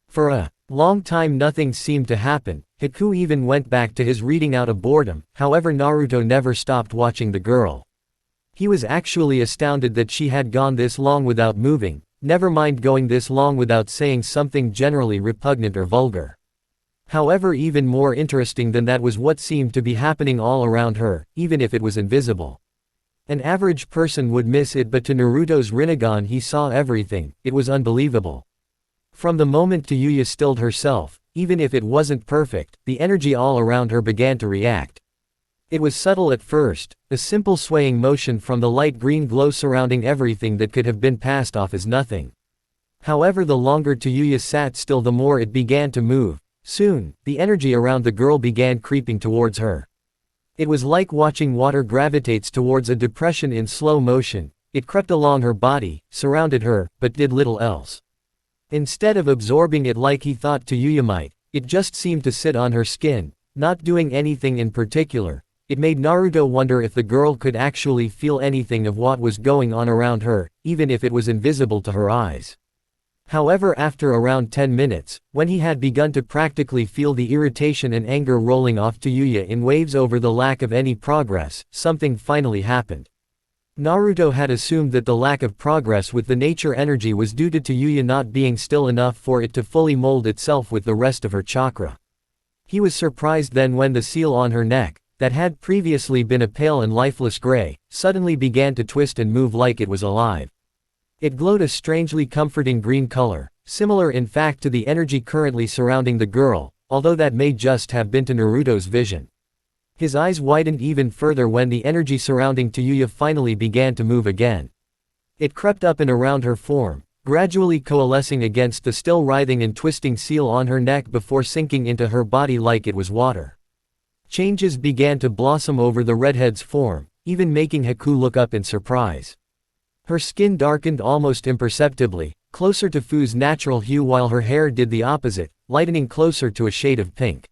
For a long time nothing seemed to happen. Haku even went back to his reading out of boredom. However, Naruto never stopped watching the girl. He was actually astounded that she had gone this long without moving, never mind going this long without saying something generally repugnant or vulgar. However, even more interesting than that was what seemed to be happening all around her, even if it was invisible. An average person would miss it, but to Naruto's Rinnegan he saw everything. It was unbelievable. From the moment Yuya stilled herself, even if it wasn't perfect, the energy all around her began to react. It was subtle at first, a simple swaying motion from the light green glow surrounding everything that could have been passed off as nothing. However, the longer Yuya sat still, the more it began to move. Soon, the energy around the girl began creeping towards her. It was like watching water gravitates towards a depression in slow motion. It crept along her body, surrounded her, but did little else. Instead of absorbing it like he thought Yuya might, it just seemed to sit on her skin, not doing anything in particular. It made Naruto wonder if the girl could actually feel anything of what was going on around her, even if it was invisible to her eyes. However, after around 10 minutes, when he had begun to practically feel the irritation and anger rolling off Yuya in waves over the lack of any progress, something finally happened. Naruto had assumed that the lack of progress with the nature energy was due to Yuya not being still enough for it to fully mold itself with the rest of her chakra. He was surprised then when the seal on her neck, that had previously been a pale and lifeless gray, suddenly began to twist and move like it was alive. It glowed a strangely comforting green color, similar in fact to the energy currently surrounding the girl, although that may just have been to Naruto's vision. His eyes widened even further when the energy surrounding Yuya finally began to move again. It crept up and around her form, gradually coalescing against the still writhing and twisting seal on her neck before sinking into her body like it was water. Changes began to blossom over the redhead's form, even making Haku look up in surprise. Her skin darkened almost imperceptibly, closer to Fu's natural hue, while her hair did the opposite, lightening closer to a shade of pink.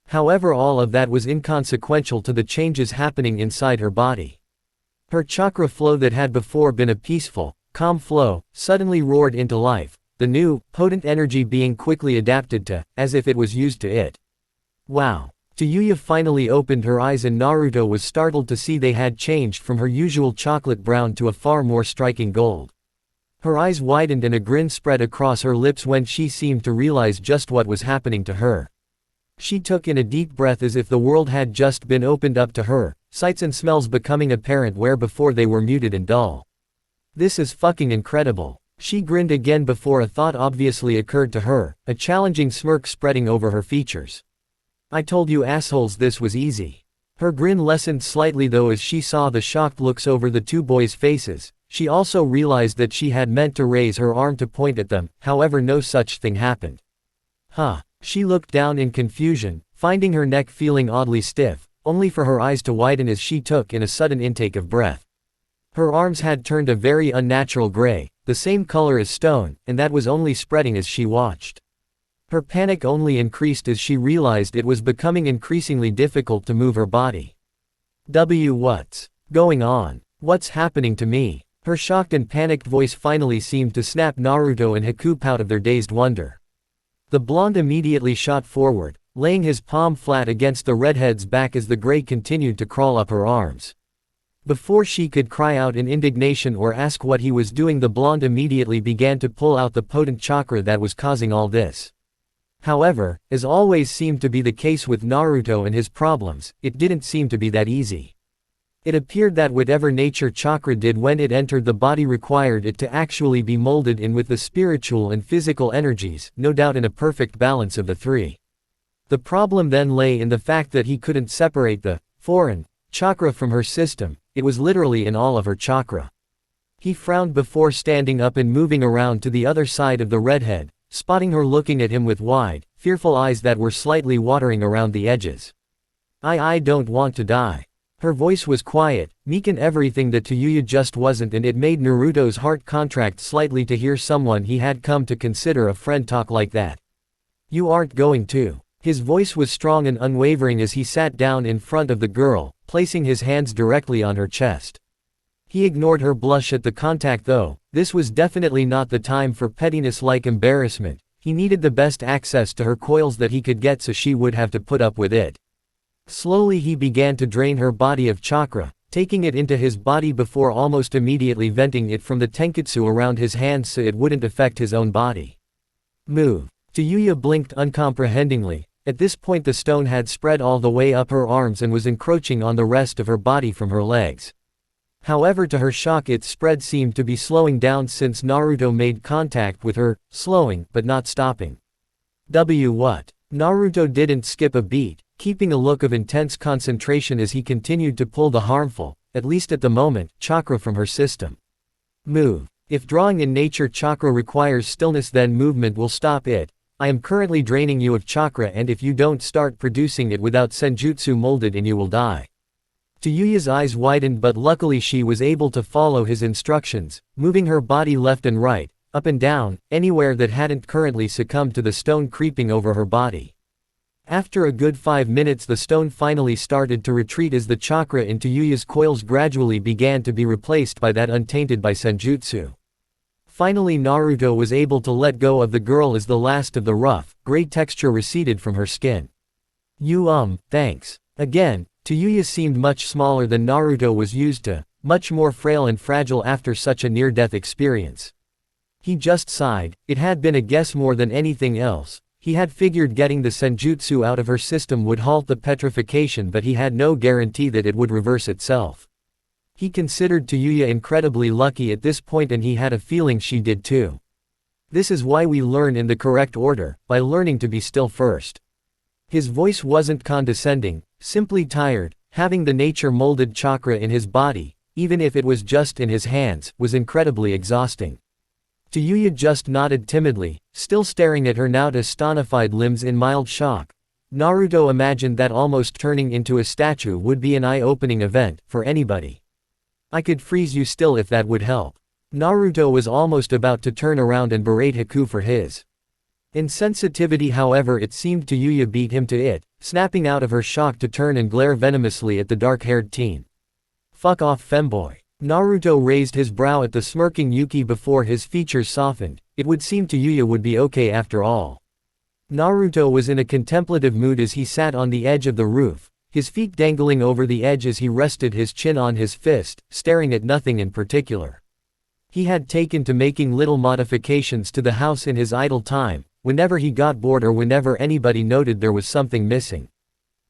However, all of that was inconsequential to the changes happening inside her body. Her chakra flow that had before been a peaceful, calm flow, suddenly roared into life, the new, potent energy being quickly adapted to, as if it was used to it. Wow! Yuya finally opened her eyes and Naruto was startled to see they had changed from her usual chocolate brown to a far more striking gold. Her eyes widened and a grin spread across her lips when she seemed to realize just what was happening to her. She took in a deep breath as if the world had just been opened up to her, sights and smells becoming apparent where before they were muted and dull. This is fucking incredible. She grinned again before a thought obviously occurred to her, a challenging smirk spreading over her features. I told you assholes this was easy. Her grin lessened slightly though as she saw the shocked looks over the two boys' faces. She also realized that she had meant to raise her arm to point at them, however no such thing happened. Huh. She looked down in confusion, finding her neck feeling oddly stiff, only for her eyes to widen as she took in a sudden intake of breath. Her arms had turned a very unnatural gray, the same color as stone, and that was only spreading as she watched. Her panic only increased as she realized it was becoming increasingly difficult to move her body. What's going on? What's happening to me? Her shocked and panicked voice finally seemed to snap Naruto and Haku out of their dazed wonder. The blonde immediately shot forward, laying his palm flat against the redhead's back as the gray continued to crawl up her arms. Before she could cry out in indignation or ask what he was doing, the blonde immediately began to pull out the potent chakra that was causing all this. However, as always seemed to be the case with Naruto and his problems, it didn't seem to be that easy. It appeared that whatever nature chakra did when it entered the body required it to actually be molded in with the spiritual and physical energies, no doubt in a perfect balance of the three. The problem then lay in the fact that he couldn't separate the foreign chakra from her system. It was literally in all of her chakra. He frowned before standing up and moving around to the other side of the redhead, spotting her looking at him with wide, fearful eyes that were slightly watering around the edges. I don't want to die. Her voice was quiet, meek and everything that Yuya just wasn't, and it made Naruto's heart contract slightly to hear someone he had come to consider a friend talk like that. You aren't going to. His voice was strong and unwavering as he sat down in front of the girl, placing his hands directly on her chest. He ignored her blush at the contact though. This was definitely not the time for pettiness like embarrassment. He needed the best access to her coils that he could get, so she would have to put up with it. Slowly he began to drain her body of chakra, taking it into his body before almost immediately venting it from the tenketsu around his hands so it wouldn't affect his own body. Move. Yuya blinked uncomprehendingly. At this point the stone had spread all the way up her arms and was encroaching on the rest of her body from her legs. However, to her shock, its spread seemed to be slowing down since Naruto made contact with her, slowing but not stopping. What? Naruto didn't skip a beat, keeping a look of intense concentration as he continued to pull the harmful, at least at the moment, chakra from her system. Move. If drawing in nature chakra requires stillness, then movement will stop it. I am currently draining you of chakra, and if you don't start producing it without senjutsu molded in, you will die. Yuya's eyes widened, but luckily she was able to follow his instructions, moving her body left and right, up and down, anywhere that hadn't currently succumbed to the stone creeping over her body. After a good 5 minutes, the stone finally started to retreat as the chakra into Yuya's coils gradually began to be replaced by that untainted by senjutsu. Finally, Naruto was able to let go of the girl as the last of the rough, gray texture receded from her skin. Thanks. Again, Yuya seemed much smaller than Naruto was used to, much more frail and fragile after such a near-death experience. He just sighed. It had been a guess more than anything else. He had figured getting the senjutsu out of her system would halt the petrification, but he had no guarantee that it would reverse itself. He considered Yuya incredibly lucky at this point, and he had a feeling she did too. This is why we learn in the correct order, by learning to be still first. His voice wasn't condescending, simply tired. Having the nature-molded chakra in his body, even if it was just in his hands, was incredibly exhausting. Yuya just nodded timidly, still staring at her now stonified limbs in mild shock. Naruto imagined that almost turning into a statue would be an eye-opening event, for anybody. I could freeze you still if that would help. Naruto was almost about to turn around and berate Haku for his insensitivity, however it seemed Yuya beat him to it, snapping out of her shock to turn and glare venomously at the dark-haired teen. Fuck off, femboy. Naruto raised his brow at the smirking Yuki before his features softened. It would seem Yuya would be okay after all. Naruto was in a contemplative mood as he sat on the edge of the roof, his feet dangling over the edge as he rested his chin on his fist, staring at nothing in particular. He had taken to making little modifications to the house in his idle time, whenever he got bored or whenever anybody noted there was something missing.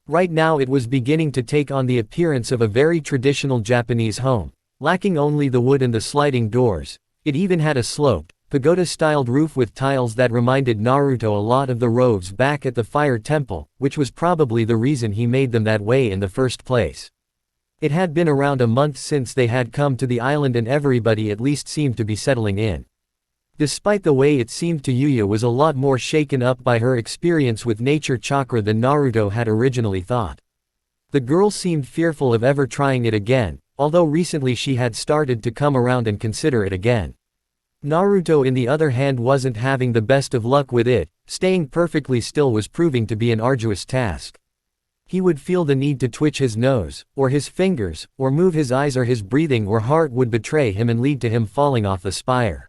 Right now it was beginning to take on the appearance of a very traditional Japanese home, lacking only the wood and the sliding doors. It even had a sloped, pagoda-styled roof with tiles that reminded Naruto a lot of the roofs back at the fire temple, which was probably the reason he made them that way in the first place. It had been around a month since they had come to the island, and everybody at least seemed to be settling in. Despite the way it seemed, Yuya was a lot more shaken up by her experience with nature chakra than Naruto had originally thought. The girl seemed fearful of ever trying it again, although recently she had started to come around and consider it again. Naruto, on the other hand, wasn't having the best of luck with it. Staying perfectly still was proving to be an arduous task. He would feel the need to twitch his nose, or his fingers, or move his eyes, or his breathing or heart would betray him and lead to him falling off the spire.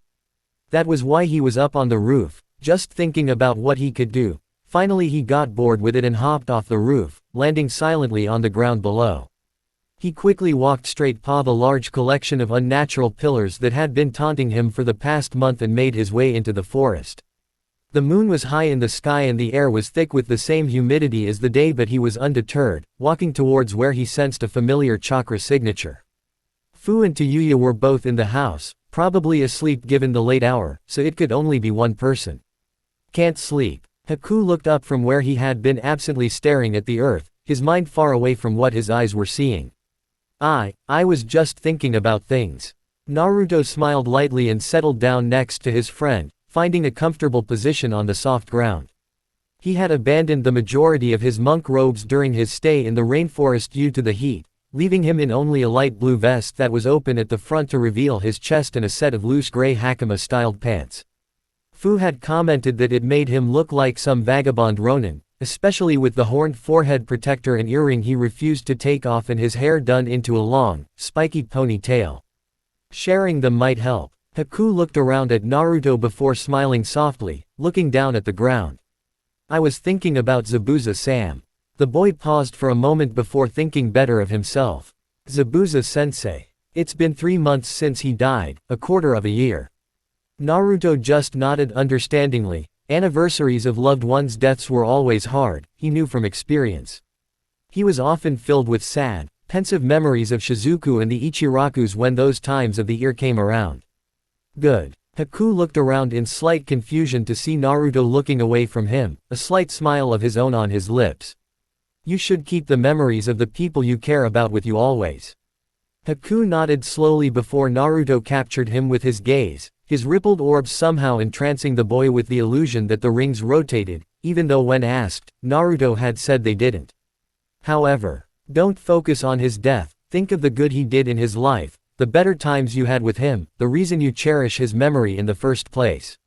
That was why he was up on the roof, just thinking about what he could do. Finally he got bored with it and hopped off the roof, landing silently on the ground below. He quickly walked straight past the large collection of unnatural pillars that had been taunting him for the past month and made his way into the forest. The moon was high in the sky and the air was thick with the same humidity as the day, but he was undeterred, walking towards where he sensed a familiar chakra signature. Fu and Yuya were both in the house, probably asleep given the late hour, so it could only be one person. Can't sleep. Haku looked up from where he had been absently staring at the earth, his mind far away from what his eyes were seeing. I was just thinking about things. Naruto smiled lightly and settled down next to his friend, finding a comfortable position on the soft ground. He had abandoned the majority of his monk robes during his stay in the rainforest due to the heat, leaving him in only a light blue vest that was open at the front to reveal his chest and a set of loose gray hakama-styled pants. Fu had commented that it made him look like some vagabond ronin, especially with the horned forehead protector and earring he refused to take off and his hair done into a long, spiky ponytail. Sharing them might help. Haku looked around at Naruto before smiling softly, looking down at the ground. I was thinking about Zabuza-san. The boy paused for a moment before thinking better of himself. Zabuza-sensei. It's been 3 months since he died, a quarter of a year. Naruto just nodded understandingly. Anniversaries of loved ones' deaths were always hard, he knew from experience. He was often filled with sad, pensive memories of Shizuku and the Ichirakus when those times of the year came around. Good. Haku looked around in slight confusion to see Naruto looking away from him, a slight smile of his own on his lips. You should keep the memories of the people you care about with you always. Haku nodded slowly before Naruto captured him with his gaze, his rippled orbs somehow entrancing the boy with the illusion that the rings rotated, even though when asked, Naruto had said they didn't. However, don't focus on his death, think of the good he did in his life, the better times you had with him, the reason you cherish his memory in the first place.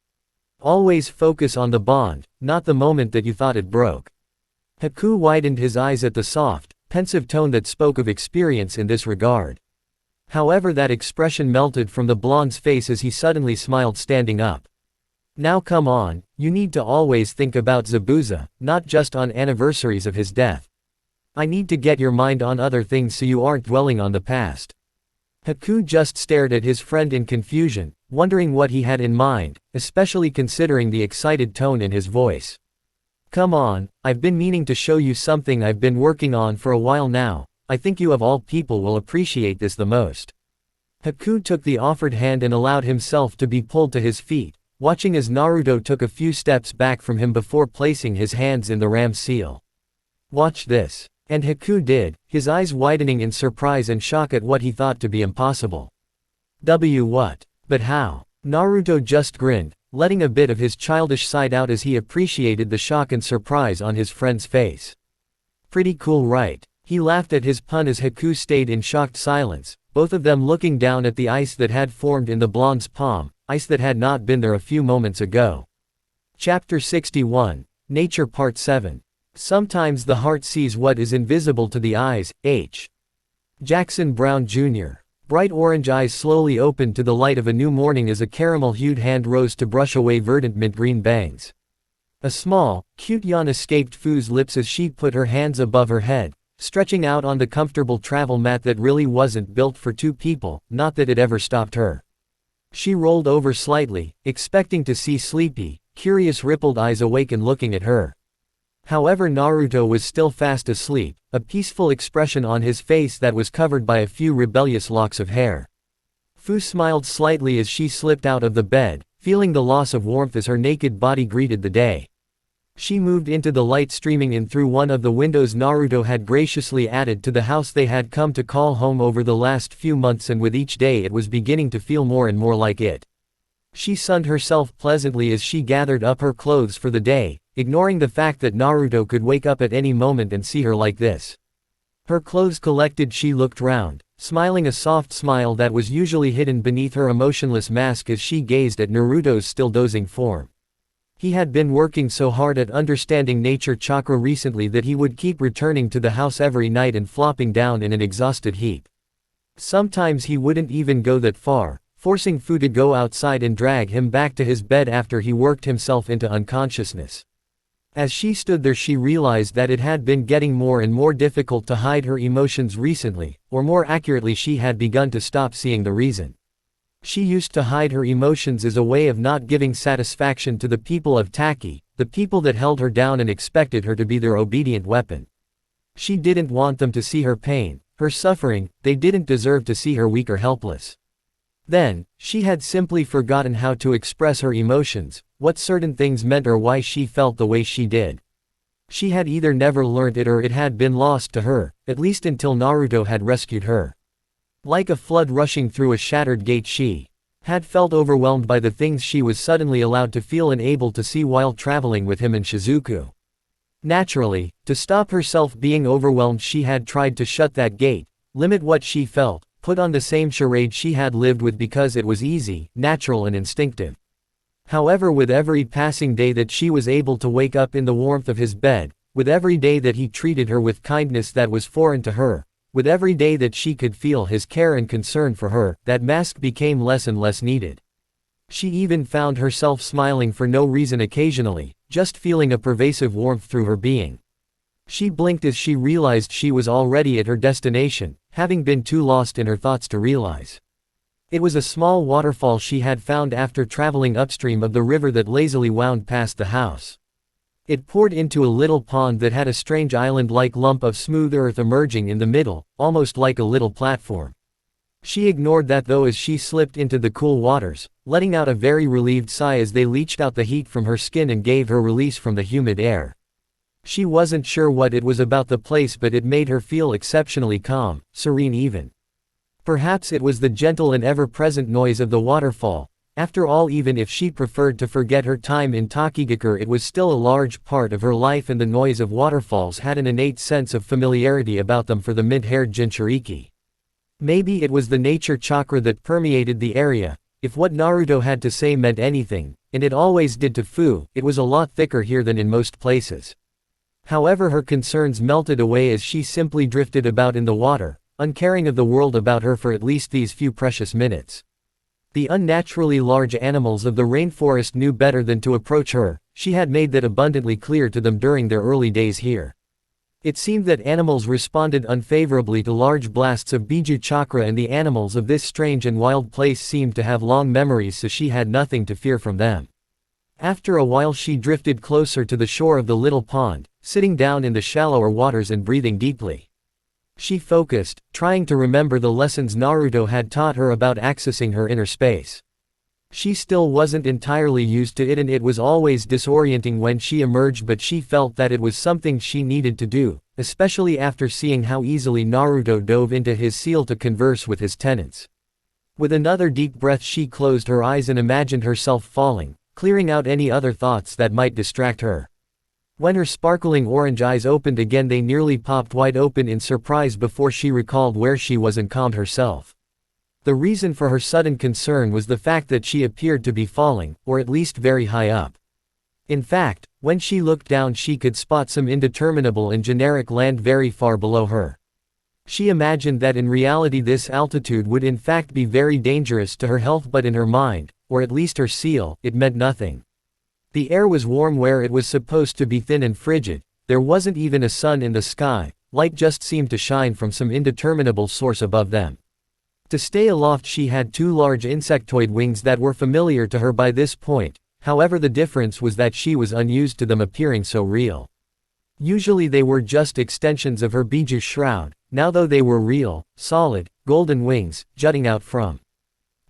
Always focus on the bond, not the moment that you thought it broke. Haku widened his eyes at the soft, pensive tone that spoke of experience in this regard. However, that expression melted from the blonde's face as he suddenly smiled, standing up. Now come on, you need to always think about Zabuza, not just on anniversaries of his death. I need to get your mind on other things so you aren't dwelling on the past. Haku just stared at his friend in confusion, wondering what he had in mind, especially considering the excited tone in his voice. Come on, I've been meaning to show you something I've been working on for a while now. I think you of all people will appreciate this the most. Haku took the offered hand and allowed himself to be pulled to his feet, watching as Naruto took a few steps back from him before placing his hands in the ram's seal. Watch this. And Haku did, his eyes widening in surprise and shock at what he thought to be impossible. What? But how? Naruto just grinned, letting a bit of his childish side out as he appreciated the shock and surprise on his friend's face. Pretty cool, right? He laughed at his pun as Haku stayed in shocked silence, both of them looking down at the ice that had formed in the blonde's palm, ice that had not been there a few moments ago. Chapter 61, Nature Part 7. Sometimes the heart sees what is invisible to the eyes. H. Jackson Brown Jr. Bright orange eyes slowly opened to the light of a new morning as a caramel-hued hand rose to brush away verdant mint-green bangs. A small, cute yawn escaped Fu's lips as she put her hands above her head, stretching out on the comfortable travel mat that really wasn't built for two people, not that it ever stopped her. She rolled over slightly, expecting to see sleepy, curious rippled eyes awake and looking at her. However, Naruto was still fast asleep, a peaceful expression on his face that was covered by a few rebellious locks of hair. Fu smiled slightly as she slipped out of the bed, feeling the loss of warmth as her naked body greeted the day. She moved into the light streaming in through one of the windows Naruto had graciously added to the house they had come to call home over the last few months, and with each day it was beginning to feel more and more like it. She sunned herself pleasantly as she gathered up her clothes for the day, ignoring the fact that Naruto could wake up at any moment and see her like this. Her clothes collected, she looked round, smiling a soft smile that was usually hidden beneath her emotionless mask as she gazed at Naruto's still dozing form. He had been working so hard at understanding nature chakra recently that he would keep returning to the house every night and flopping down in an exhausted heap. Sometimes he wouldn't even go that far, forcing Fu to go outside and drag him back to his bed after he worked himself into unconsciousness. As she stood there, she realized that it had been getting more and more difficult to hide her emotions recently, or more accurately, she had begun to stop seeing the reason. She used to hide her emotions as a way of not giving satisfaction to the people of Taki, the people that held her down and expected her to be their obedient weapon. She didn't want them to see her pain, her suffering, they didn't deserve to see her weak or helpless. Then, she had simply forgotten how to express her emotions, what certain things meant or why she felt the way she did. She had either never learned it or it had been lost to her, at least until Naruto had rescued her. Like a flood rushing through a shattered gate, she had felt overwhelmed by the things she was suddenly allowed to feel and able to see while traveling with him and Shizuku. Naturally, to stop herself being overwhelmed, she had tried to shut that gate, limit what she felt, put on the same charade she had lived with because it was easy, natural and instinctive. However, with every passing day that she was able to wake up in the warmth of his bed, with every day that he treated her with kindness that was foreign to her, with every day that she could feel his care and concern for her, that mask became less and less needed. She even found herself smiling for no reason occasionally, just feeling a pervasive warmth through her being. She blinked as she realized she was already at her destination, having been too lost in her thoughts to realize. It was a small waterfall she had found after traveling upstream of the river that lazily wound past the house. It poured into a little pond that had a strange island-like lump of smooth earth emerging in the middle, almost like a little platform. She ignored that though as she slipped into the cool waters, letting out a very relieved sigh as they leached out the heat from her skin and gave her release from the humid air. She wasn't sure what it was about the place, but it made her feel exceptionally calm, serene even. Perhaps it was the gentle and ever-present noise of the waterfall. After all, even if she preferred to forget her time in Takigakure, it was still a large part of her life, and the noise of waterfalls had an innate sense of familiarity about them for the mint-haired Jinchuriki. Maybe it was the nature chakra that permeated the area. If what Naruto had to say meant anything, and it always did to Fu, it was a lot thicker here than in most places. However, her concerns melted away as she simply drifted about in the water, uncaring of the world about her for at least these few precious minutes. The unnaturally large animals of the rainforest knew better than to approach her. She had made that abundantly clear to them during their early days here. It seemed that animals responded unfavorably to large blasts of Biju chakra, and the animals of this strange and wild place seemed to have long memories, so she had nothing to fear from them. After a while she drifted closer to the shore of the little pond, sitting down in the shallower waters and breathing deeply. She focused, trying to remember the lessons Naruto had taught her about accessing her inner space. She still wasn't entirely used to it, and it was always disorienting when she emerged, but she felt that it was something she needed to do, especially after seeing how easily Naruto dove into his seal to converse with his tenants. With another deep breath she closed her eyes and imagined herself falling, clearing out any other thoughts that might distract her. When her sparkling orange eyes opened again, they nearly popped wide open in surprise before she recalled where she was and calmed herself. The reason for her sudden concern was the fact that she appeared to be falling, or at least very high up. In fact, when she looked down she could spot some indeterminable and generic land very far below her. She imagined that in reality this altitude would in fact be very dangerous to her health, but in her mind, or at least her seal, it meant nothing. The air was warm where it was supposed to be thin and frigid. There wasn't even a sun in the sky, light just seemed to shine from some indeterminable source above them. To stay aloft she had two large insectoid wings that were familiar to her by this point, however the difference was that she was unused to them appearing so real. Usually they were just extensions of her Biju shroud, now though they were real, solid, golden wings, jutting out from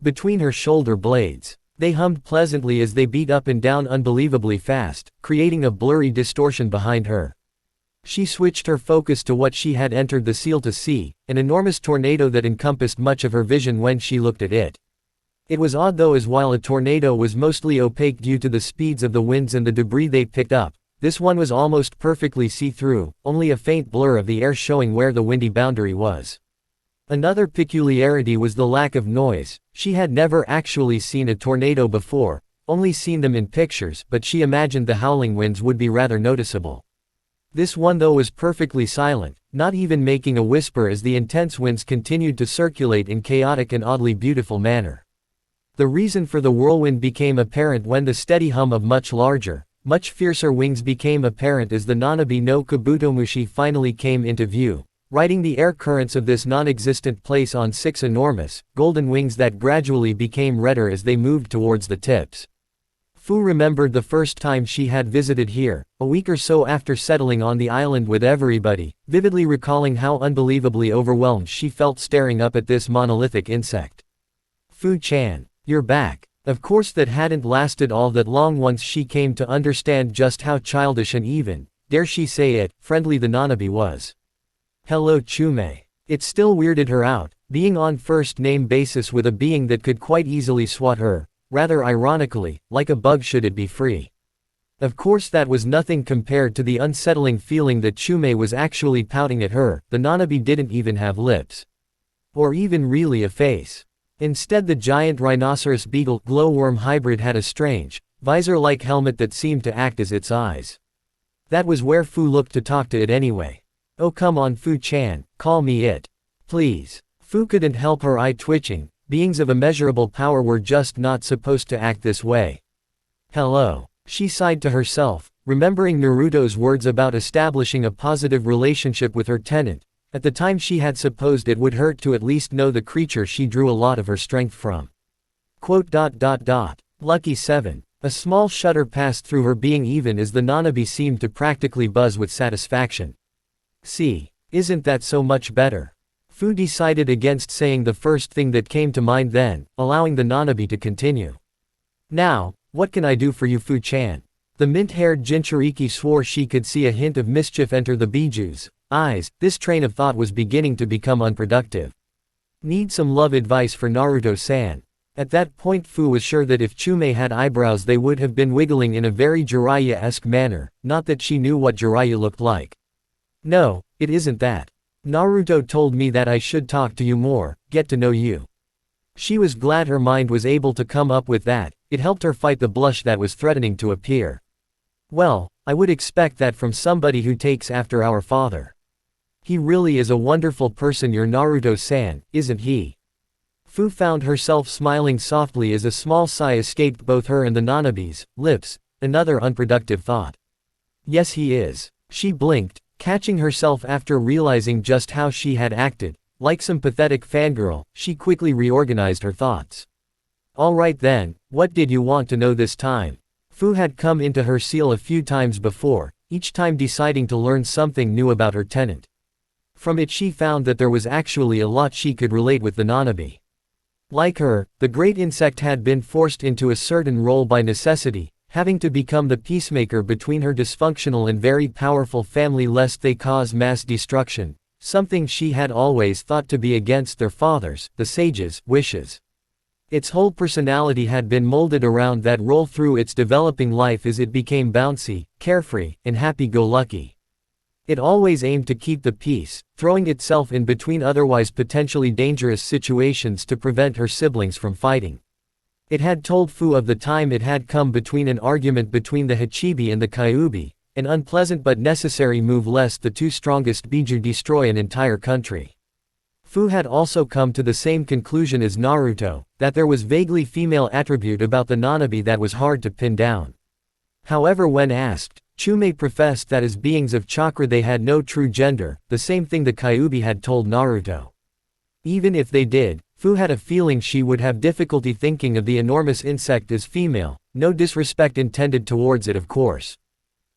between her shoulder blades. They hummed pleasantly as they beat up and down unbelievably fast, creating a blurry distortion behind her. She switched her focus to what she had entered the seal to see, an enormous tornado that encompassed much of her vision when she looked at it. It was odd though, as while a tornado was mostly opaque due to the speeds of the winds and the debris they picked up, this one was almost perfectly see-through, only a faint blur of the air showing where the windy boundary was. Another peculiarity was the lack of noise. She had never actually seen a tornado before, only seen them in pictures, but she imagined the howling winds would be rather noticeable. This one though was perfectly silent, not even making a whisper as the intense winds continued to circulate in chaotic and oddly beautiful manner. The reason for the whirlwind became apparent when the steady hum of much larger, much fiercer wings became apparent as the Nanabi no Kabutomushi finally came into view, riding the air currents of this non-existent place on 6 enormous, golden wings that gradually became redder as they moved towards the tips. Fu remembered the first time she had visited here, a week or so after settling on the island with everybody, vividly recalling how unbelievably overwhelmed she felt staring up at this monolithic insect. Fu-chan, you're back. Of course that hadn't lasted all that long once she came to understand just how childish and even, dare she say it, friendly the Nanabi was. Hello Chume. It still weirded her out, being on first-name basis with a being that could quite easily swat her, rather ironically, like a bug should it be free. Of course that was nothing compared to the unsettling feeling that Chume was actually pouting at her. The Nanabi didn't even have lips. Or even really a face. Instead the giant rhinoceros beetle glowworm hybrid had a strange, visor-like helmet that seemed to act as its eyes. That was where Fu looked to talk to it anyway. Oh come on Fu-chan, call me it. Please. Fu couldn't help her eye twitching. Beings of immeasurable power were just not supposed to act this way. Hello. She sighed to herself, remembering Naruto's words about establishing a positive relationship with her tenant. At the time she had supposed it would hurt to at least know the creature she drew a lot of her strength from. Lucky 7. A small shudder passed through her being even as the Nanabi seemed to practically buzz with satisfaction. See, isn't that so much better? Fu decided against saying the first thing that came to mind then, allowing the Nanabi to continue. Now, what can I do for you, Fu-chan? The mint-haired Jinchuriki swore she could see a hint of mischief enter the Biju's eyes. This train of thought was beginning to become unproductive. Need some love advice for Naruto-san. At that point Fu was sure that if Chumei had eyebrows they would have been wiggling in a very Jiraiya-esque manner, not that she knew what Jiraiya looked like. No, it isn't that. Naruto told me that I should talk to you more, get to know you. She was glad her mind was able to come up with that, it helped her fight the blush that was threatening to appear. Well, I would expect that from somebody who takes after our father. He really is a wonderful person, your Naruto-san, isn't he? Fu found herself smiling softly as a small sigh escaped both her and the Nanabi's lips, another unproductive thought. Yes, he is. She blinked, catching herself after realizing just how she had acted. Like some pathetic fangirl, she quickly reorganized her thoughts. All right then, what did you want to know this time? Fu had come into her seal a few times before, each time deciding to learn something new about her tenant. From it she found that there was actually a lot she could relate with the Nanabi. Like her, the great insect had been forced into a certain role by necessity, having to become the peacemaker between her dysfunctional and very powerful family lest they cause mass destruction, something she had always thought to be against their father's, the sage's, wishes. Its whole personality had been molded around that role through its developing life as it became bouncy, carefree, and happy-go-lucky. It always aimed to keep the peace, throwing itself in between otherwise potentially dangerous situations to prevent her siblings from fighting. It had told Fu of the time it had come between an argument between the Hachibi and the Kyuubi, an unpleasant but necessary move lest the two strongest Biju destroy an entire country. Fu had also come to the same conclusion as Naruto, that there was vaguely female attribute about the Nanabi that was hard to pin down. However, when asked, Chumei professed that as beings of chakra they had no true gender, the same thing the Kyuubi had told Naruto. Even if they did, Fu had a feeling she would have difficulty thinking of the enormous insect as female, no disrespect intended towards it of course.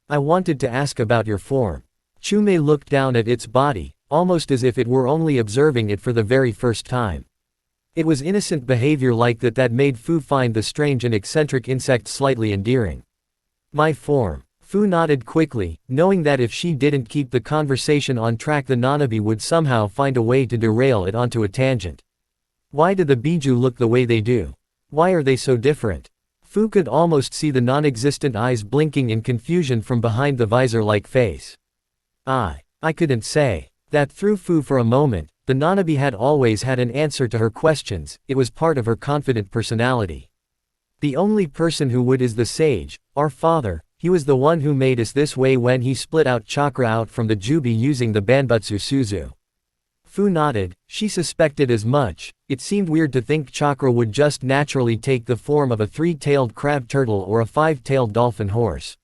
I wanted to ask about your form. Chumei looked down at its body, almost as if it were only observing it for the very first time. It was innocent behavior like that made Fu find the strange and eccentric insect slightly endearing. My form. Fu nodded quickly, knowing that if she didn't keep the conversation on track the Nanabi would somehow find a way to derail it onto a tangent. Why do the Biju look the way they do? Why are they so different? Fu could almost see the non-existent eyes blinking in confusion from behind the visor-like face. I couldn't say. That threw Fu for a moment. The Nanabi had always had an answer to her questions, it was part of her confident personality. The only person who would is the sage, our father. He was the one who made us this way when he split out chakra out from the Jubi using the Banbutsu Suzu. Fu nodded, she suspected as much. It seemed weird to think chakra would just naturally take the form of a three-tailed crab turtle or a five-tailed dolphin horse.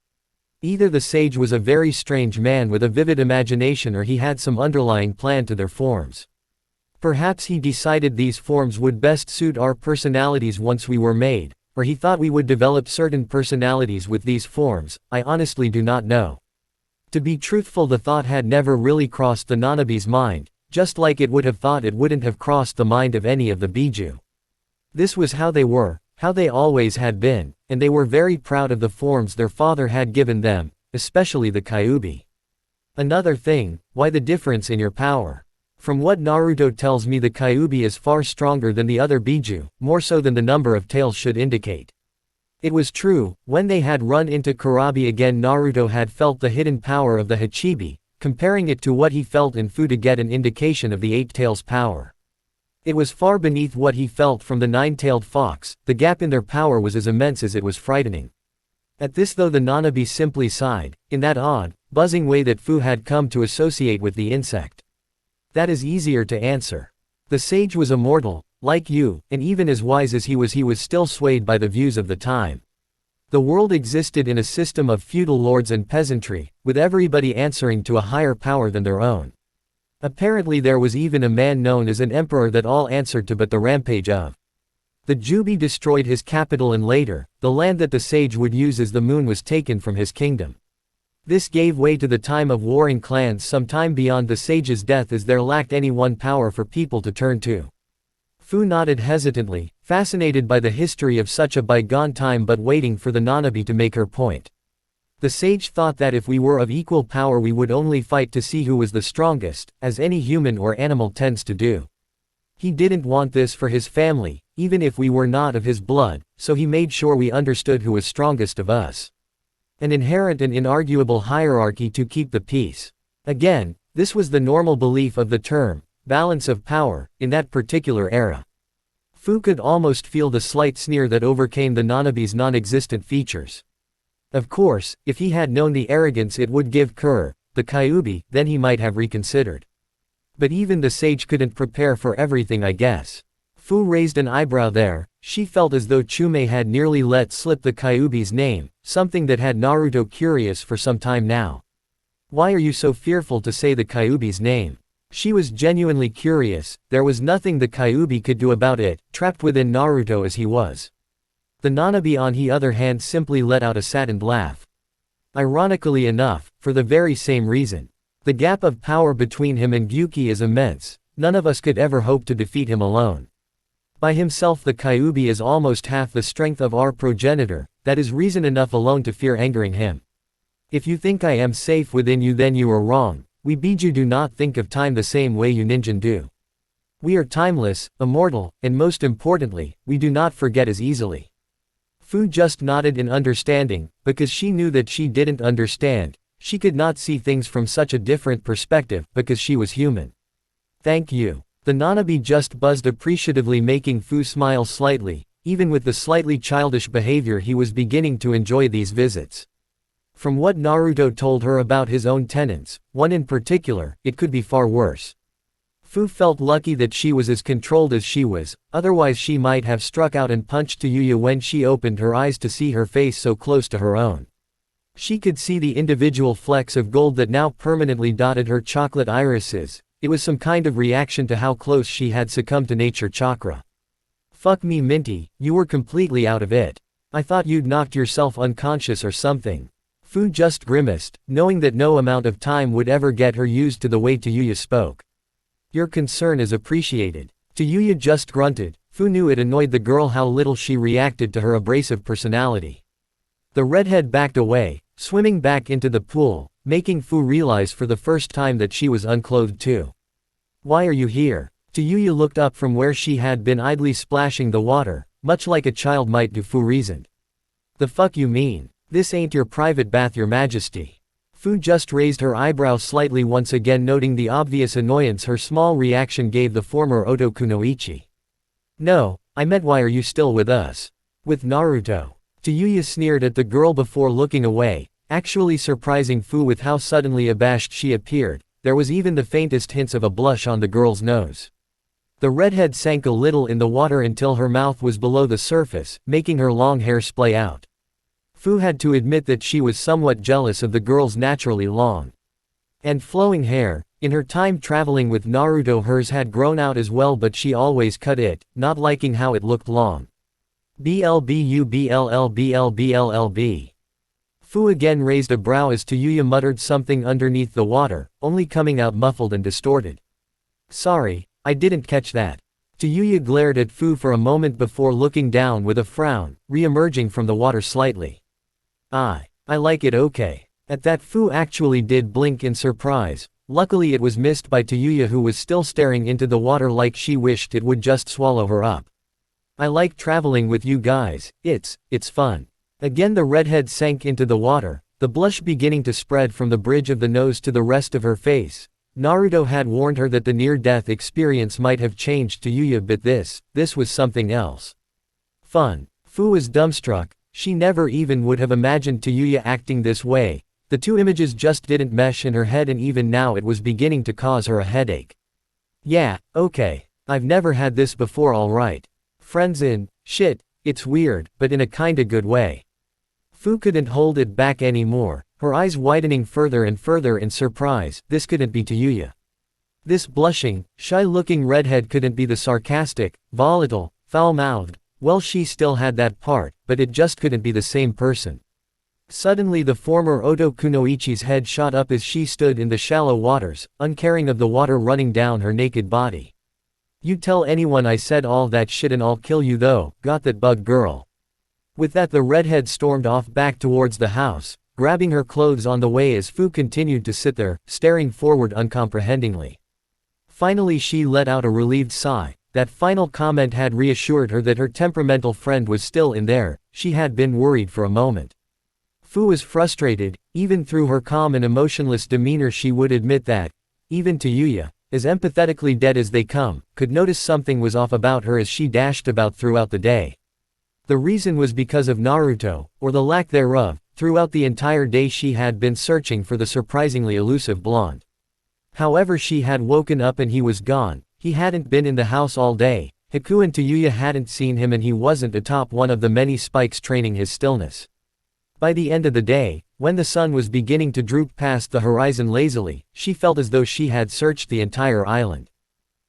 Either the sage was a very strange man with a vivid imagination or he had some underlying plan to their forms. Perhaps he decided these forms would best suit our personalities once we were made, or he thought we would develop certain personalities with these forms. I honestly do not know. To be truthful, the thought had never really crossed the Nanabi's mind, just like it would have thought it wouldn't have crossed the mind of any of the Biju. This was how they were, how they always had been, and they were very proud of the forms their father had given them, especially the Kyuubi. Another thing, why the difference in your power? From what Naruto tells me, the Kyuubi is far stronger than the other Biju, more so than the number of tails should indicate. It was true, when they had run into Kurabi again Naruto had felt the hidden power of the Hachibi, comparing it to what he felt in Fu to get an indication of the eight tails power. It was far beneath what he felt from the nine-tailed fox, the gap in their power was as immense as it was frightening. At this though the Nanabi simply sighed, in that odd, buzzing way that Fu had come to associate with the insect. That is easier to answer. The sage was immortal, like you, and even as wise as he was still swayed by the views of the time. The world existed in a system of feudal lords and peasantry, with everybody answering to a higher power than their own. Apparently there was even a man known as an emperor that all answered to but the rampage of. The Jubi destroyed his capital and later, the land that the sage would use as the moon was taken from his kingdom. This gave way to the time of warring clans some time beyond the sage's death as there lacked any one power for people to turn to. Fu nodded hesitantly, fascinated by the history of such a bygone time but waiting for the Nanabi to make her point. The sage thought that if we were of equal power we would only fight to see who was the strongest, as any human or animal tends to do. He didn't want this for his family, even if we were not of his blood, so he made sure we understood who was strongest of us. An inherent and inarguable hierarchy to keep the peace. Again, this was the normal belief of the term, balance of power, in that particular era. Fu could almost feel the slight sneer that overcame the Nanabi's non-existent features. Of course, if he had known the arrogance it would give the Kyuubi, then he might have reconsidered. But even the sage couldn't prepare for everything I guess. Fu raised an eyebrow there. She felt as though Chume had nearly let slip the Kyuubi's name, something that had Naruto curious for some time now. Why are you so fearful to say the Kyuubi's name? She was genuinely curious. There was nothing the Kyuubi could do about it, trapped within Naruto as he was. The Nanabi on the other hand simply let out a saddened laugh. Ironically enough, for the very same reason. The gap of power between him and Gyuki is immense. None of us could ever hope to defeat him alone. By himself the Kyuubi is almost half the strength of our progenitor, that is reason enough alone to fear angering him. If you think I am safe within you then you are wrong. We Biju do not think of time the same way you ninjan do. We are timeless, immortal, and most importantly, we do not forget as easily. Fu just nodded in understanding, because she knew that she didn't understand. She could not see things from such a different perspective, because she was human. Thank you. The Nanabi just buzzed appreciatively making Fu smile slightly. Even with the slightly childish behavior he was beginning to enjoy these visits. From what Naruto told her about his own tenants, one in particular, it could be far worse. Fu felt lucky that she was as controlled as she was, otherwise she might have struck out and punched Yuya when she opened her eyes to see her face so close to her own. She could see the individual flecks of gold that now permanently dotted her chocolate irises. It was some kind of reaction to how close she had succumbed to nature chakra. Fuck me Minty, you were completely out of it. I thought you'd knocked yourself unconscious or something. Fu just grimaced, knowing that no amount of time would ever get her used to the way Yuya spoke. Your concern is appreciated. Yuya just grunted. Fu knew it annoyed the girl how little she reacted to her abrasive personality. The redhead backed away, swimming back into the pool, making Fu realize for the first time that she was unclothed too. Why are you here? Yuya looked up from where she had been idly splashing the water, much like a child might do. Fu reasoned. The fuck you mean? This ain't your private bath, your majesty. Fu just raised her eyebrow slightly once again, noting the obvious annoyance her small reaction gave the former Oto Kunoichi. No, I meant why are you still with us? With Naruto. Yuya sneered at the girl before looking away, actually surprising Fu with how suddenly abashed she appeared. There was even the faintest hints of a blush on the girl's nose. The redhead sank a little in the water until her mouth was below the surface, making her long hair splay out. Fu had to admit that she was somewhat jealous of the girl's naturally long and flowing hair. In her time traveling with Naruto hers had grown out as well, but she always cut it, not liking how it looked long. BLBUBLLBLBLLB. Fu again raised a brow as Yuya muttered something underneath the water, only coming out muffled and distorted. Sorry, I didn't catch that. Yuya glared at Fu for a moment before looking down with a frown, re-emerging from the water slightly. I like it okay. At that Fu actually did blink in surprise. Luckily it was missed by Yuya, who was still staring into the water like she wished it would just swallow her up. I like traveling with you guys, it's fun. Again the redhead sank into the water, the blush beginning to spread from the bridge of the nose to the rest of her face. Naruto had warned her that the near-death experience might have changed Yuya, but this was something else. Fun. Fu was dumbstruck. She never even would have imagined Yuya acting this way. The two images just didn't mesh in her head, and even now it was beginning to cause her a headache. Yeah, okay. I've never had this before, alright. Friends in, shit, it's weird, but in a kinda good way. Fu couldn't hold it back anymore, her eyes widening further and further in surprise. This couldn't be Yuya. This blushing, shy-looking redhead couldn't be the sarcastic, volatile, foul-mouthed, Well, she still had that part, but it just couldn't be the same person. Suddenly the former Oto Kunoichi's head shot up as she stood in the shallow waters, uncaring of the water running down her naked body. You tell anyone I said all that shit and I'll kill you though, got that bug girl. With that the redhead stormed off back towards the house, grabbing her clothes on the way as Fu continued to sit there, staring forward uncomprehendingly. Finally she let out a relieved sigh. That final comment had reassured her that her temperamental friend was still in there. She had been worried for a moment. Fu was frustrated. Even through her calm and emotionless demeanor she would admit that, even to Yuya, as empathetically dead as they come, could notice something was off about her as she dashed about throughout the day. The reason was because of Naruto, or the lack thereof. Throughout the entire day she had been searching for the surprisingly elusive blonde. However, she had woken up and he was gone. He hadn't been in the house all day. Haku and Tayuya hadn't seen him and he wasn't atop one of the many spikes training his stillness. By the end of the day, when the sun was beginning to droop past the horizon lazily, she felt as though she had searched the entire island.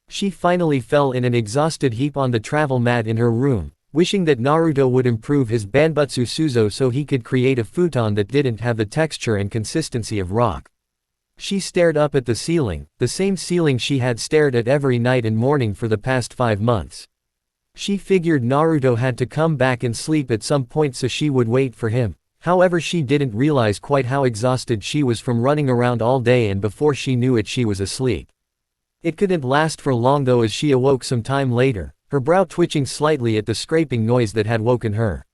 She finally fell in an exhausted heap on the travel mat in her room, wishing that Naruto would improve his Banbutsu Suzo so he could create a futon that didn't have the texture and consistency of rock. She stared up at the ceiling, the same ceiling she had stared at every night and morning for the past 5 months. She figured Naruto had to come back and sleep at some point so she would wait for him. However, she didn't realize quite how exhausted she was from running around all day, and before she knew it she was asleep. It couldn't last for long though, as she awoke some time later, her brow twitching slightly at the scraping noise that had woken her.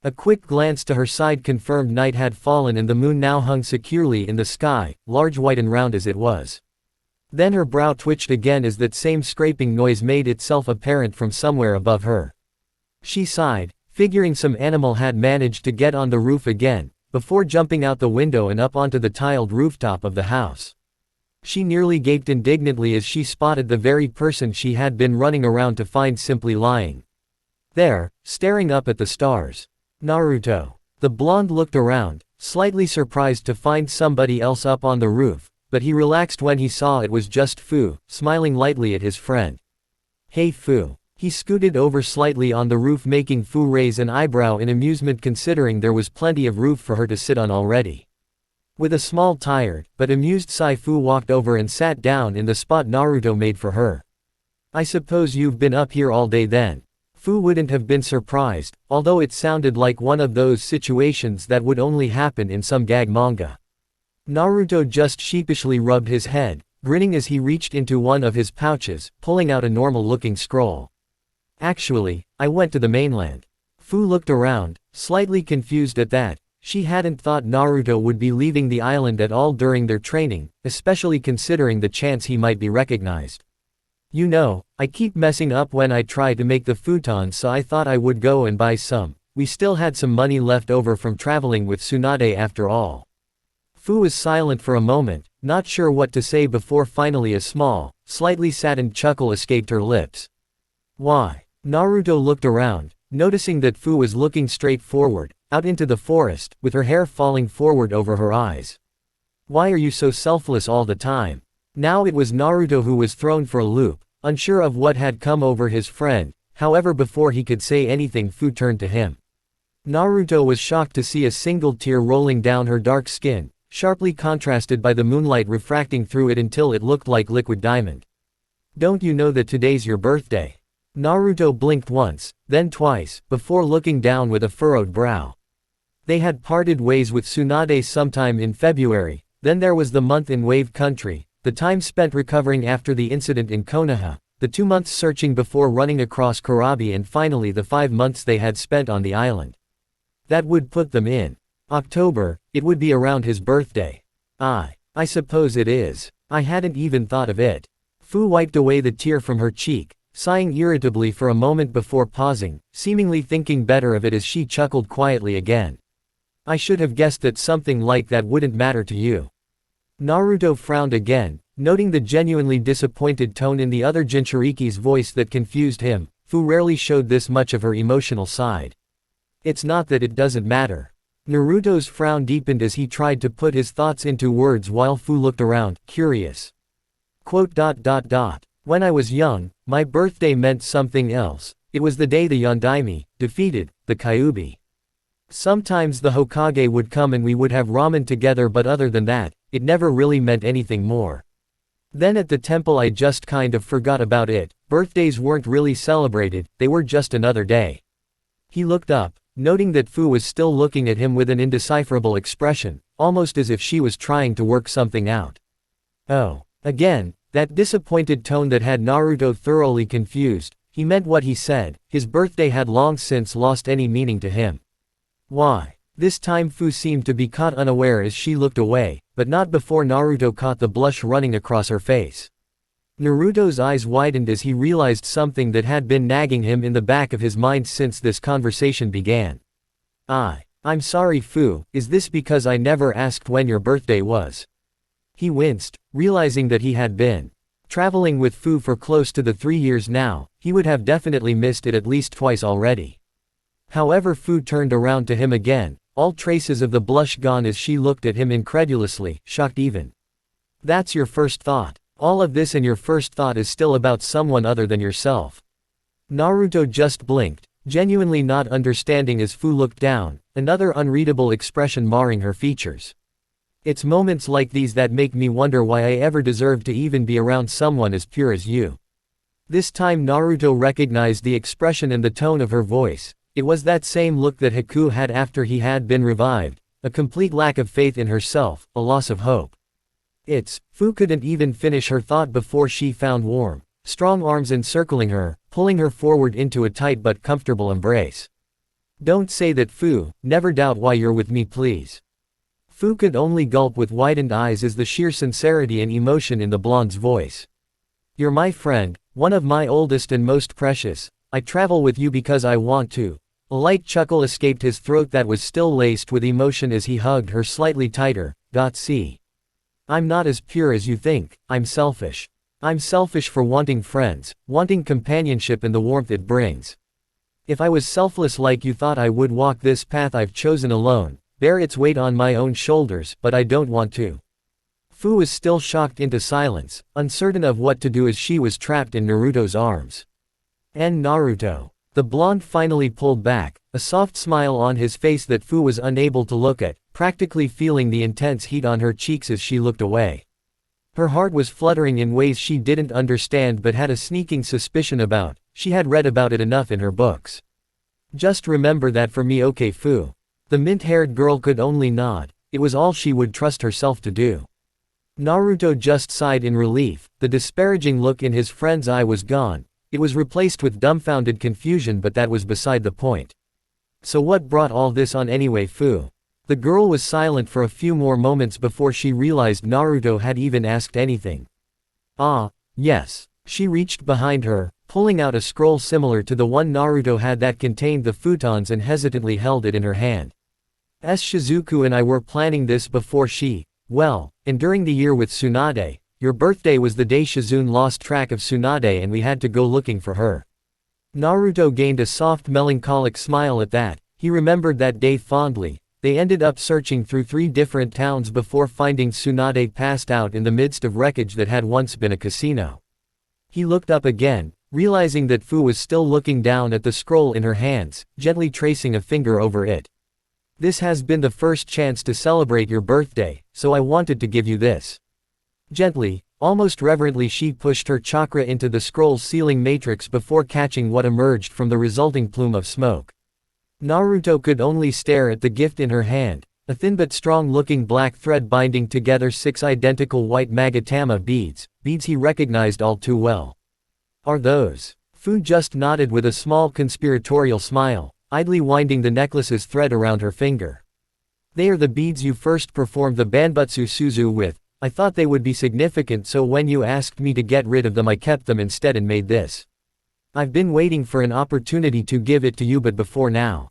A quick glance to her side confirmed night had fallen and the moon now hung securely in the sky, large, white and round as it was. Then her brow twitched again as that same scraping noise made itself apparent from somewhere above her. She sighed, figuring some animal had managed to get on the roof again, before jumping out the window and up onto the tiled rooftop of the house. She nearly gaped indignantly as she spotted the very person she had been running around to find simply lying there, staring up at the stars. Naruto. The blonde looked around, slightly surprised to find somebody else up on the roof, but he relaxed when he saw it was just Fu, smiling lightly at his friend. Hey Fu. He scooted over slightly on the roof, making Fu raise an eyebrow in amusement considering there was plenty of roof for her to sit on already. With a small tired, but amused sigh, Fu walked over and sat down in the spot Naruto made for her. I suppose you've been up here all day then. Fu wouldn't have been surprised, although it sounded like one of those situations that would only happen in some gag manga. Naruto just sheepishly rubbed his head, grinning as he reached into one of his pouches, pulling out a normal-looking scroll. Actually, I went to the mainland. Fu looked around, slightly confused at that. She hadn't thought Naruto would be leaving the island at all during their training, especially considering the chance he might be recognized. You know, I keep messing up when I try to make the futon, so I thought I would go and buy some. We still had some money left over from traveling with Tsunade after all. Fu was silent for a moment, not sure what to say before finally a small, slightly saddened chuckle escaped her lips. Why? Naruto looked around, noticing that Fu was looking straight forward, out into the forest, with her hair falling forward over her eyes. Why are you so selfless all the time? Now it was Naruto who was thrown for a loop, unsure of what had come over his friend. However, before he could say anything, Fu turned to him. Naruto was shocked to see a single tear rolling down her dark skin, sharply contrasted by the moonlight refracting through it until it looked like liquid diamond. Don't you know that today's your birthday? Naruto blinked once, then twice, before looking down with a furrowed brow. They had parted ways with Tsunade sometime in February, then there was the month in Wave Country, the time spent recovering after the incident in Konoha, the 2 months searching before running across Kurabi, and finally the 5 months they had spent on the island. That would put them in October. It would be around his birthday. I suppose it is. I hadn't even thought of it. Fu wiped away the tear from her cheek, sighing irritably for a moment before pausing, seemingly thinking better of it as she chuckled quietly again. I should have guessed that something like that wouldn't matter to you. Naruto frowned again, noting the genuinely disappointed tone in the other Jinchuriki's voice that confused him. Fu rarely showed this much of her emotional side. It's not that it doesn't matter. Naruto's frown deepened as he tried to put his thoughts into words while Fu looked around, curious. When I was young, my birthday meant something else. It was the day the Yondaime defeated the Kyuubi. Sometimes the Hokage would come and we would have ramen together, but other than that, it never really meant anything more. Then at the temple I just kind of forgot about it. Birthdays weren't really celebrated, they were just another day. He looked up, noting that Fu was still looking at him with an indecipherable expression, almost as if she was trying to work something out. Oh. Again, that disappointed tone that had Naruto thoroughly confused. He meant what he said, his birthday had long since lost any meaning to him. Why? This time Fu seemed to be caught unaware as she looked away, but not before Naruto caught the blush running across her face. Naruto's eyes widened as he realized something that had been nagging him in the back of his mind since this conversation began. I'm sorry Fu, is this because I never asked when your birthday was? He winced, realizing that he had been traveling with Fu for close to the 3 years now. He would have definitely missed it at least twice already. However, Fu turned around to him again, all traces of the blush gone as she looked at him incredulously, shocked even. That's your first thought. All of this and your first thought is still about someone other than yourself. Naruto just blinked, genuinely not understanding as Fu looked down, another unreadable expression marring her features. It's moments like these that make me wonder why I ever deserve to even be around someone as pure as you. This time Naruto recognized the expression and the tone of her voice. It was that same look that Haku had after he had been revived, a complete lack of faith in herself, a loss of hope. Fu couldn't even finish her thought before she found warm, strong arms encircling her, pulling her forward into a tight but comfortable embrace. Don't say that Fu, never doubt why you're with me please. Fu could only gulp with widened eyes as the sheer sincerity and emotion in the blonde's voice. You're my friend, one of my oldest and most precious. I travel with you because I want to. A light chuckle escaped his throat that was still laced with emotion as he hugged her slightly tighter. See. I'm not as pure as you think, I'm selfish. I'm selfish for wanting friends, wanting companionship and the warmth it brings. If I was selfless like you thought I would walk this path I've chosen alone, bear its weight on my own shoulders, but I don't want to. Fu was still shocked into silence, uncertain of what to do as she was trapped in Naruto's arms. And Naruto. The blonde finally pulled back, a soft smile on his face that Fu was unable to look at, practically feeling the intense heat on her cheeks as she looked away. Her heart was fluttering in ways she didn't understand but had a sneaking suspicion about. She had read about it enough in her books. Just remember that for me, okay Fu. The mint-haired girl could only nod. It was all she would trust herself to do. Naruto just sighed in relief. The disparaging look in his friend's eye was gone. It was replaced with dumbfounded confusion, but that was beside the point. So what brought all this on anyway Fu? The girl was silent for a few more moments before she realized Naruto had even asked anything. Yes. She reached behind her, pulling out a scroll similar to the one Naruto had that contained the futons and hesitantly held it in her hand. Shizuku and I were planning this before and during the year with Tsunade. Your birthday was the day Shizune lost track of Tsunade and we had to go looking for her. Naruto gained a soft melancholic smile at that. He remembered that day fondly. They ended up searching through 3 different towns before finding Tsunade passed out in the midst of wreckage that had once been a casino. He looked up again, realizing that Fu was still looking down at the scroll in her hands, gently tracing a finger over it. This has been the first chance to celebrate your birthday, so I wanted to give you this. Gently, almost reverently she pushed her chakra into the scroll's sealing matrix before catching what emerged from the resulting plume of smoke. Naruto could only stare at the gift in her hand, a thin but strong-looking black thread binding together 6 identical white Magatama beads he recognized all too well. Are those? Fu just nodded with a small conspiratorial smile, idly winding the necklace's thread around her finger. They are the beads you first performed the Banbutsu Suzu with. I thought they would be significant, so when you asked me to get rid of them I kept them instead and made this. I've been waiting for an opportunity to give it to you, but before now.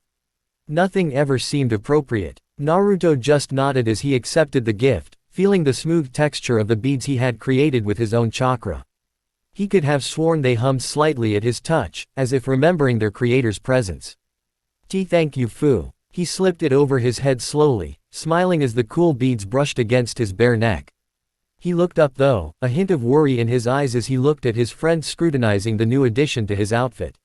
Nothing ever seemed appropriate. Naruto just nodded as he accepted the gift, feeling the smooth texture of the beads he had created with his own chakra. He could have sworn they hummed slightly at his touch, as if remembering their creator's presence. Thank you Fu. He slipped it over his head slowly, smiling as the cool beads brushed against his bare neck. He looked up though, a hint of worry in his eyes as he looked at his friend scrutinizing the new addition to his outfit.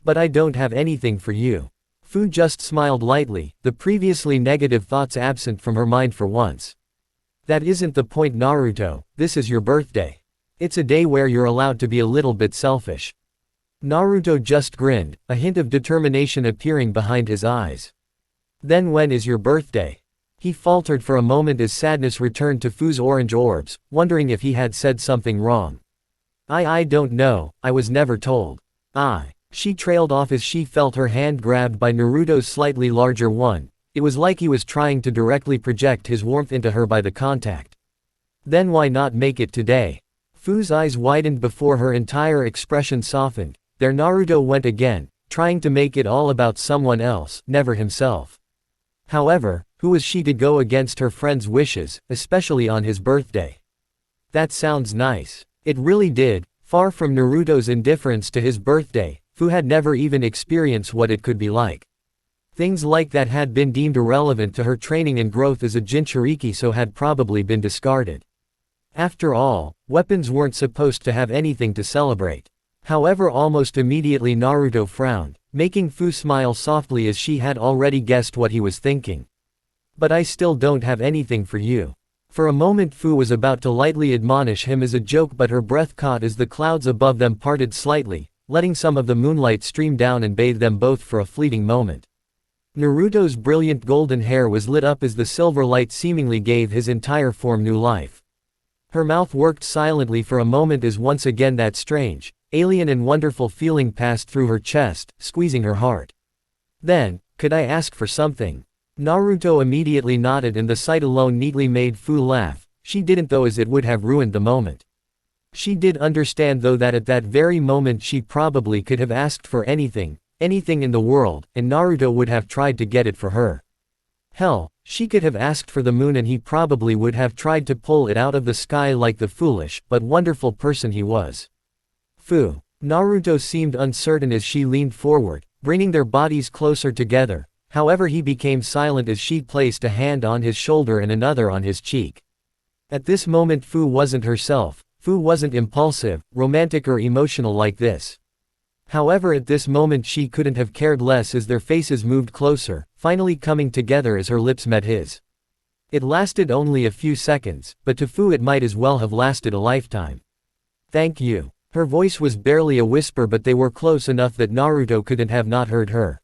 But I don't have anything for you. Fu just smiled lightly, the previously negative thoughts absent from her mind for once. That isn't the point, Naruto, this is your birthday. It's a day where you're allowed to be a little bit selfish. Naruto just grinned, a hint of determination appearing behind his eyes. Then when is your birthday? He faltered for a moment as sadness returned to Fu's orange orbs, wondering if he had said something wrong. I don't know, I was never told. She trailed off as she felt her hand grabbed by Naruto's slightly larger one. It was like he was trying to directly project his warmth into her by the contact. Then why not make it today? Fu's eyes widened before her entire expression softened. There Naruto went again, trying to make it all about someone else, never himself. However, who was she to go against her friend's wishes, especially on his birthday? That sounds nice. It really did. Far from Naruto's indifference to his birthday, Fu had never even experienced what it could be like. Things like that had been deemed irrelevant to her training and growth as a Jinchuriki, so had probably been discarded. After all, weapons weren't supposed to have anything to celebrate. However, almost immediately Naruto frowned, making Fu smile softly as she had already guessed what he was thinking. But I still don't have anything for you. For a moment Fu was about to lightly admonish him as a joke, but her breath caught as the clouds above them parted slightly, letting some of the moonlight stream down and bathe them both for a fleeting moment. Naruto's brilliant golden hair was lit up as the silver light seemingly gave his entire form new life. Her mouth worked silently for a moment as once again that strange, alien and wonderful feeling passed through her chest, squeezing her heart. Then, could I ask for something? Naruto immediately nodded, and the sight alone neatly made Fu laugh. She didn't though, as it would have ruined the moment. She did understand though that at that very moment she probably could have asked for anything in the world, and Naruto would have tried to get it for her. Hell, she could have asked for the moon and he probably would have tried to pull it out of the sky like the foolish, but wonderful person he was. Fu. Naruto seemed uncertain as she leaned forward, bringing their bodies closer together. However, he became silent as she placed a hand on his shoulder and another on his cheek. At this moment Fu wasn't herself. Fu wasn't impulsive, romantic or emotional like this. However, at this moment she couldn't have cared less as their faces moved closer, finally coming together as her lips met his. It lasted only a few seconds, but to Fu it might as well have lasted a lifetime. Thank you. Her voice was barely a whisper, but they were close enough that Naruto couldn't have not heard her.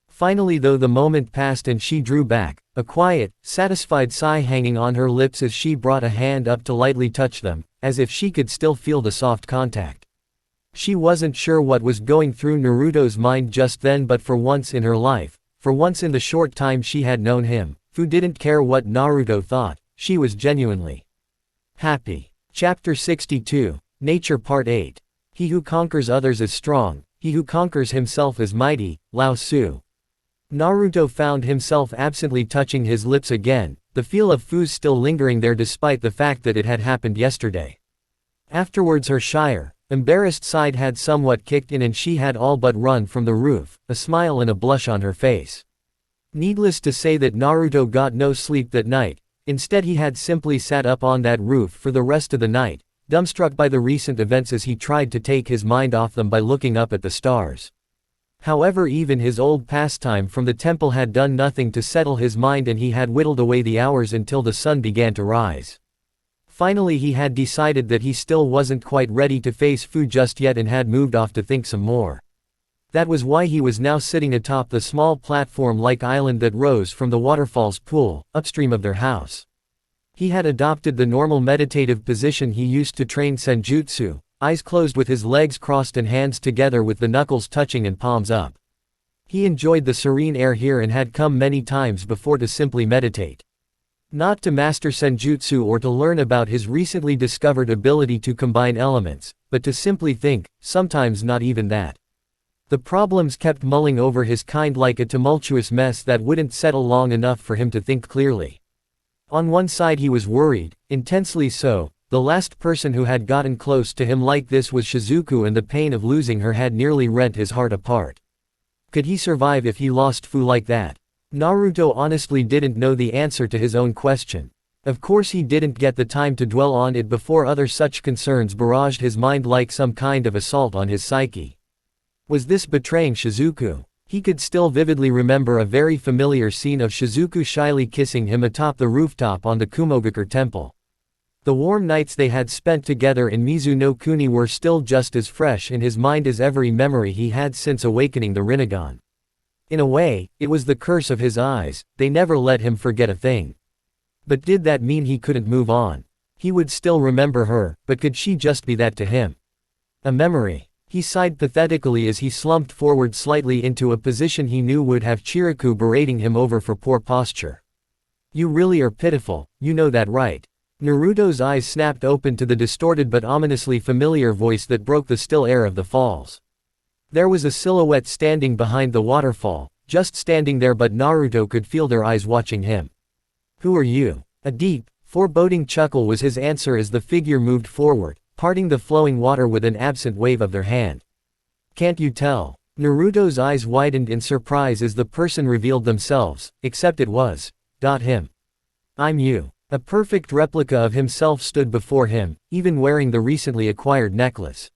Finally though the moment passed and she drew back, a quiet, satisfied sigh hanging on her lips as she brought a hand up to lightly touch them, as if she could still feel the soft contact. She wasn't sure what was going through Naruto's mind just then, but for once in her life, for once in the short time she had known him, Fu didn't care what Naruto thought. She was genuinely happy. Chapter 62, Nature Part 8. He who conquers others is strong, he who conquers himself is mighty, Lao Tzu. Naruto found himself absently touching his lips again, the feel of Fu's still lingering there despite the fact that it had happened yesterday. Afterwards her shyer, embarrassed side had somewhat kicked in and she had all but run from the roof, a smile and a blush on her face. Needless to say that Naruto got no sleep that night. Instead he had simply sat up on that roof for the rest of the night, dumbstruck by the recent events as he tried to take his mind off them by looking up at the stars. However, even his old pastime from the temple had done nothing to settle his mind, and he had whittled away the hours until the sun began to rise. Finally he had decided that he still wasn't quite ready to face Fu just yet and had moved off to think some more. That was why he was now sitting atop the small platform-like island that rose from the waterfall's pool, upstream of their house. He had adopted the normal meditative position he used to train senjutsu, eyes closed with his legs crossed and hands together with the knuckles touching and palms up. He enjoyed the serene air here and had come many times before to simply meditate. Not to master senjutsu or to learn about his recently discovered ability to combine elements, but to simply think, sometimes not even that. The problems kept mulling over his kind like a tumultuous mess that wouldn't settle long enough for him to think clearly. On one side he was worried, intensely so. The last person who had gotten close to him like this was Shizuku, and the pain of losing her had nearly rent his heart apart. Could he survive if he lost Fu like that? Naruto honestly didn't know the answer to his own question. Of course he didn't get the time to dwell on it before other such concerns barraged his mind like some kind of assault on his psyche. Was this betraying Shizuku? He could still vividly remember a very familiar scene of Shizuku shyly kissing him atop the rooftop on the Kumogakure temple. The warm nights they had spent together in Mizu no Kuni were still just as fresh in his mind as every memory he had since awakening the Rinnegan. In a way, it was the curse of his eyes, they never let him forget a thing. But did that mean he couldn't move on? He would still remember her, but could she just be that to him? A memory. He sighed pathetically as he slumped forward slightly into a position he knew would have Chiriku berating him over for poor posture. You really are pitiful, you know that right? Naruto's eyes snapped open to the distorted but ominously familiar voice that broke the still air of the falls. There was a silhouette standing behind the waterfall, just standing there, but Naruto could feel their eyes watching him. Who are you? A deep, foreboding chuckle was his answer as the figure moved forward, parting the flowing water with an absent wave of their hand. Can't you tell? Naruto's eyes widened in surprise as the person revealed themselves, except it was him. I'm you. A perfect replica of himself stood before him, even wearing the recently acquired necklace.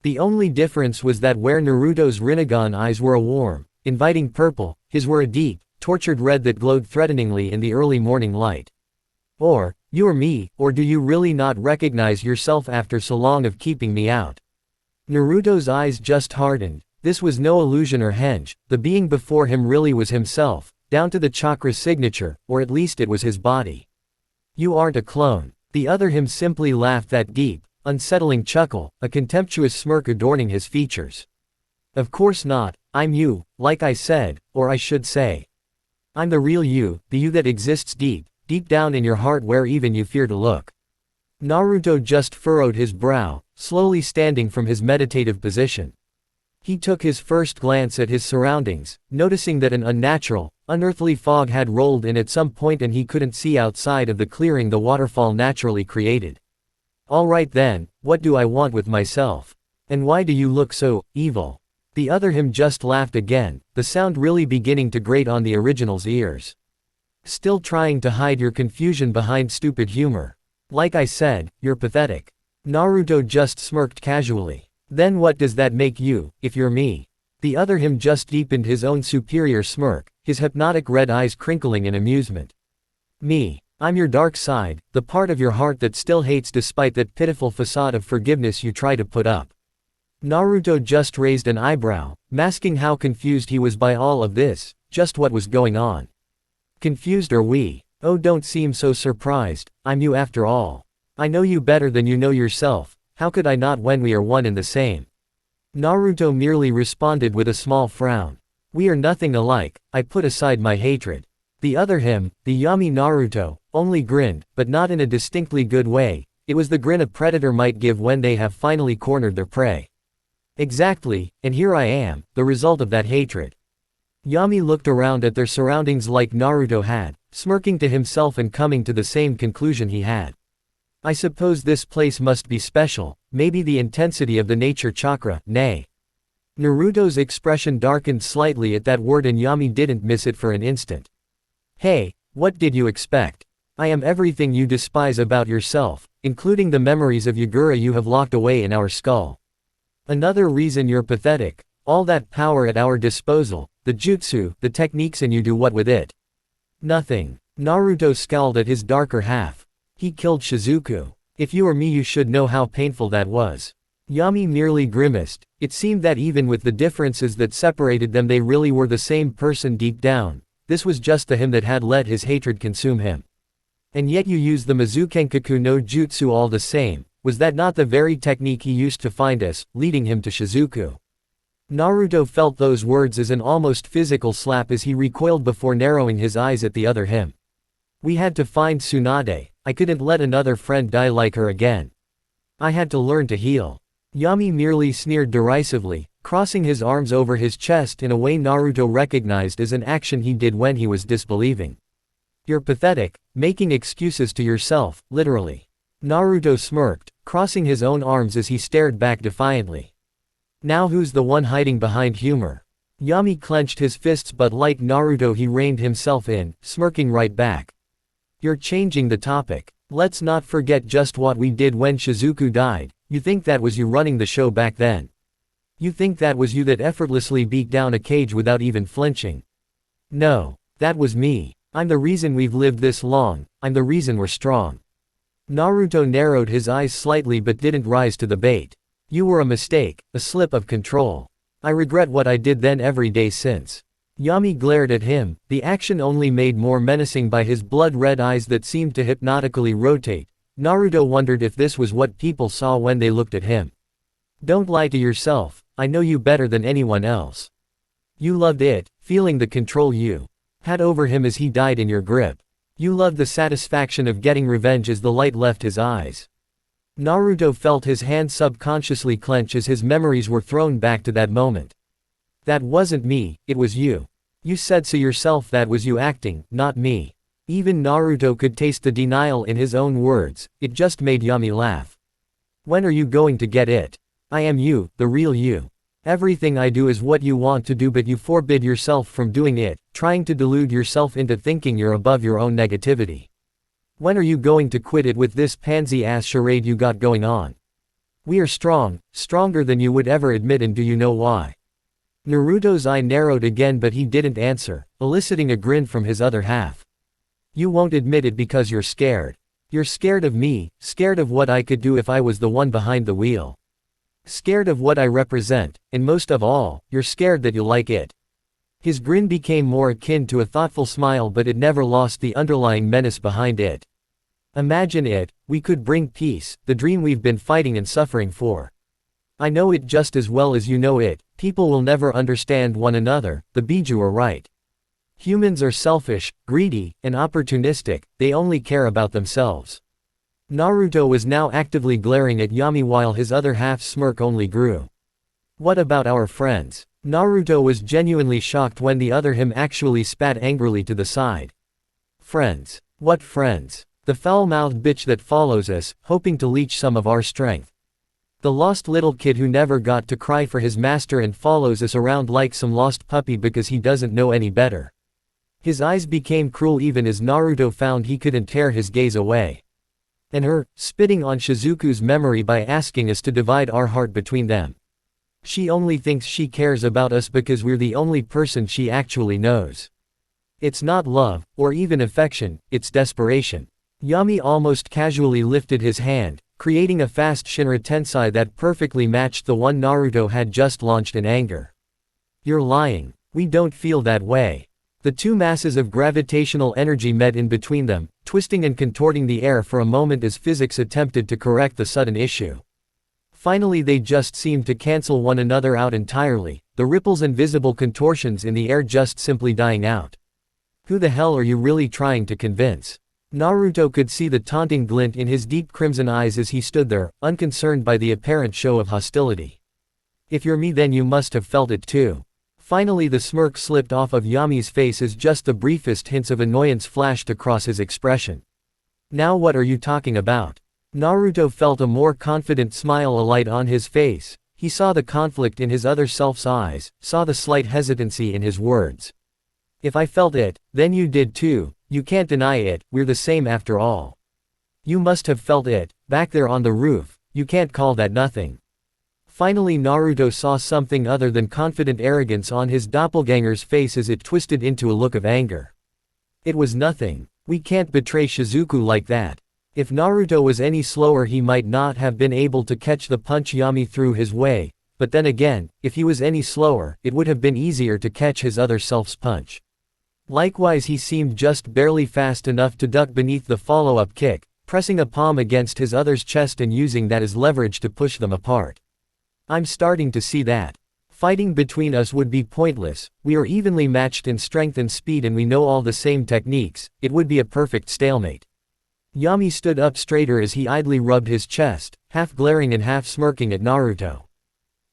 The only difference was that where Naruto's Rinnegan eyes were a warm, inviting purple, his were a deep, tortured red that glowed threateningly in the early morning light. Or, you are me, or do you really not recognize yourself after so long of keeping me out? Naruto's eyes just hardened. This was no illusion or henge, the being before him really was himself, down to the chakra signature, or at least it was his body. You aren't a clone. The other him simply laughed that deep, unsettling chuckle, a contemptuous smirk adorning his features. Of course not, I'm you, like I said, or I should say. I'm the real you, the you that exists deep down in your heart where even you fear to look. Naruto just furrowed his brow, slowly standing from his meditative position. He took his first glance at his surroundings, noticing that an unnatural, unearthly fog had rolled in at some point and he couldn't see outside of the clearing the waterfall naturally created. Alright then, what do I want with myself? And why do you look so evil? The other him just laughed again, the sound really beginning to grate on the original's ears. Still trying to hide your confusion behind stupid humor. Like I said, you're pathetic. Naruto just smirked casually. Then what does that make you, if you're me? The other him just deepened his own superior smirk, his hypnotic red eyes crinkling in amusement. Me. I'm your dark side, the part of your heart that still hates despite that pitiful facade of forgiveness you try to put up. Naruto just raised an eyebrow, masking how confused he was by all of this, just what was going on. Confused are we? Oh, don't seem so surprised, I'm you after all. I know you better than you know yourself, how could I not when we are one and the same? Naruto merely responded with a small frown. We are nothing alike, I put aside my hatred. The other him, the Yami Naruto, only grinned, but not in a distinctly good way. It was the grin a predator might give when they have finally cornered their prey. Exactly, and here I am, the result of that hatred. Yami looked around at their surroundings like Naruto had, smirking to himself and coming to the same conclusion he had. I suppose this place must be special, maybe the intensity of the nature chakra, nay. Naruto's expression darkened slightly at that word and Yami didn't miss it for an instant. Hey, what did you expect? I am everything you despise about yourself, including the memories of Yagura you have locked away in our skull. Another reason you're pathetic, all that power at our disposal, the jutsu, the techniques, and you do what with it? Nothing. Naruto scowled at his darker half. He killed Shizuku. If you were me you should know how painful that was. Yami merely grimaced. It seemed that even with the differences that separated them they really were the same person deep down. This was just the him that had let his hatred consume him. And yet you used the Mizukenkaku no Jutsu all the same. Was that not the very technique he used to find us, leading him to Shizuku? Naruto felt those words as an almost physical slap as he recoiled before narrowing his eyes at the other him. We had to find Tsunade. I couldn't let another friend die like her again. I had to learn to heal. Yami merely sneered derisively, crossing his arms over his chest in a way Naruto recognized as an action he did when he was disbelieving. You're pathetic, making excuses to yourself, literally. Naruto smirked, crossing his own arms as he stared back defiantly. Now who's the one hiding behind humor? Yami clenched his fists but like Naruto he reined himself in, smirking right back. You're changing the topic. Let's not forget just what we did when Shizuku died. You think that was you running the show back then? You think that was you that effortlessly beat down a Kage without even flinching. No. That was me. I'm the reason we've lived this long, I'm the reason we're strong. Naruto narrowed his eyes slightly but didn't rise to the bait. You were a mistake, a slip of control. I regret what I did then every day since. Yami glared at him, the action only made more menacing by his blood-red eyes that seemed to hypnotically rotate. Naruto wondered if this was what people saw when they looked at him. Don't lie to yourself, I know you better than anyone else. You loved it, feeling the control you had over him as he died in your grip. You loved the satisfaction of getting revenge as the light left his eyes. Naruto felt his hand subconsciously clench as his memories were thrown back to that moment. That wasn't me, it was you. You said so yourself, that was you acting, not me. Even Naruto could taste the denial in his own words, it just made Yami laugh. When are you going to get it? I am you, the real you. Everything I do is what you want to do but you forbid yourself from doing it, trying to delude yourself into thinking you're above your own negativity. When are you going to quit it with this pansy-ass charade you got going on? We are strong, stronger than you would ever admit, and do you know why? Naruto's eye narrowed again but he didn't answer, eliciting a grin from his other half. You won't admit it because you're scared. You're scared of me, scared of what I could do if I was the one behind the wheel. Scared of what I represent, and most of all, you're scared that you'll like it. His grin became more akin to a thoughtful smile but it never lost the underlying menace behind it. Imagine it, we could bring peace, the dream we've been fighting and suffering for. I know it just as well as you know it, people will never understand one another, the Biju are right. Humans are selfish, greedy, and opportunistic, they only care about themselves. Naruto was now actively glaring at Yami while his other half's smirk only grew. What about our friends? Naruto was genuinely shocked when the other him actually spat angrily to the side. Friends? What friends? The foul-mouthed bitch that follows us, hoping to leech some of our strength. The lost little kid who never got to cry for his master and follows us around like some lost puppy because he doesn't know any better. His eyes became cruel even as Naruto found he couldn't tear his gaze away. And her, spitting on Shizuku's memory by asking us to divide our heart between them. She only thinks she cares about us because we're the only person she actually knows. It's not love, or even affection, it's desperation. Yami almost casually lifted his hand, creating a fast Shinra Tensei that perfectly matched the one Naruto had just launched in anger. You're lying. We don't feel that way. The two masses of gravitational energy met in between them, twisting and contorting the air for a moment as physics attempted to correct the sudden issue. Finally they just seemed to cancel one another out entirely, the ripples and visible contortions in the air just simply dying out. Who the hell are you really trying to convince? Naruto could see the taunting glint in his deep crimson eyes as he stood there, unconcerned by the apparent show of hostility. If you're me then you must have felt it too. Finally the smirk slipped off of Yami's face as just the briefest hints of annoyance flashed across his expression. Now what are you talking about? Naruto felt a more confident smile alight on his face. He saw the conflict in his other self's eyes, saw the slight hesitancy in his words. If I felt it, then you did too, you can't deny it, we're the same after all. You must have felt it, back there on the roof, you can't call that nothing. Finally Naruto saw something other than confident arrogance on his doppelganger's face as it twisted into a look of anger. It was nothing. We can't betray Shizuku like that. If Naruto was any slower he might not have been able to catch the punch Yami threw his way, but then again, if he was any slower, it would have been easier to catch his other self's punch. Likewise he seemed just barely fast enough to duck beneath the follow-up kick, pressing a palm against his other's chest and using that as leverage to push them apart. I'm starting to see that. Fighting between us would be pointless, we are evenly matched in strength and speed and we know all the same techniques, it would be a perfect stalemate. Yami stood up straighter as he idly rubbed his chest, half glaring and half smirking at Naruto.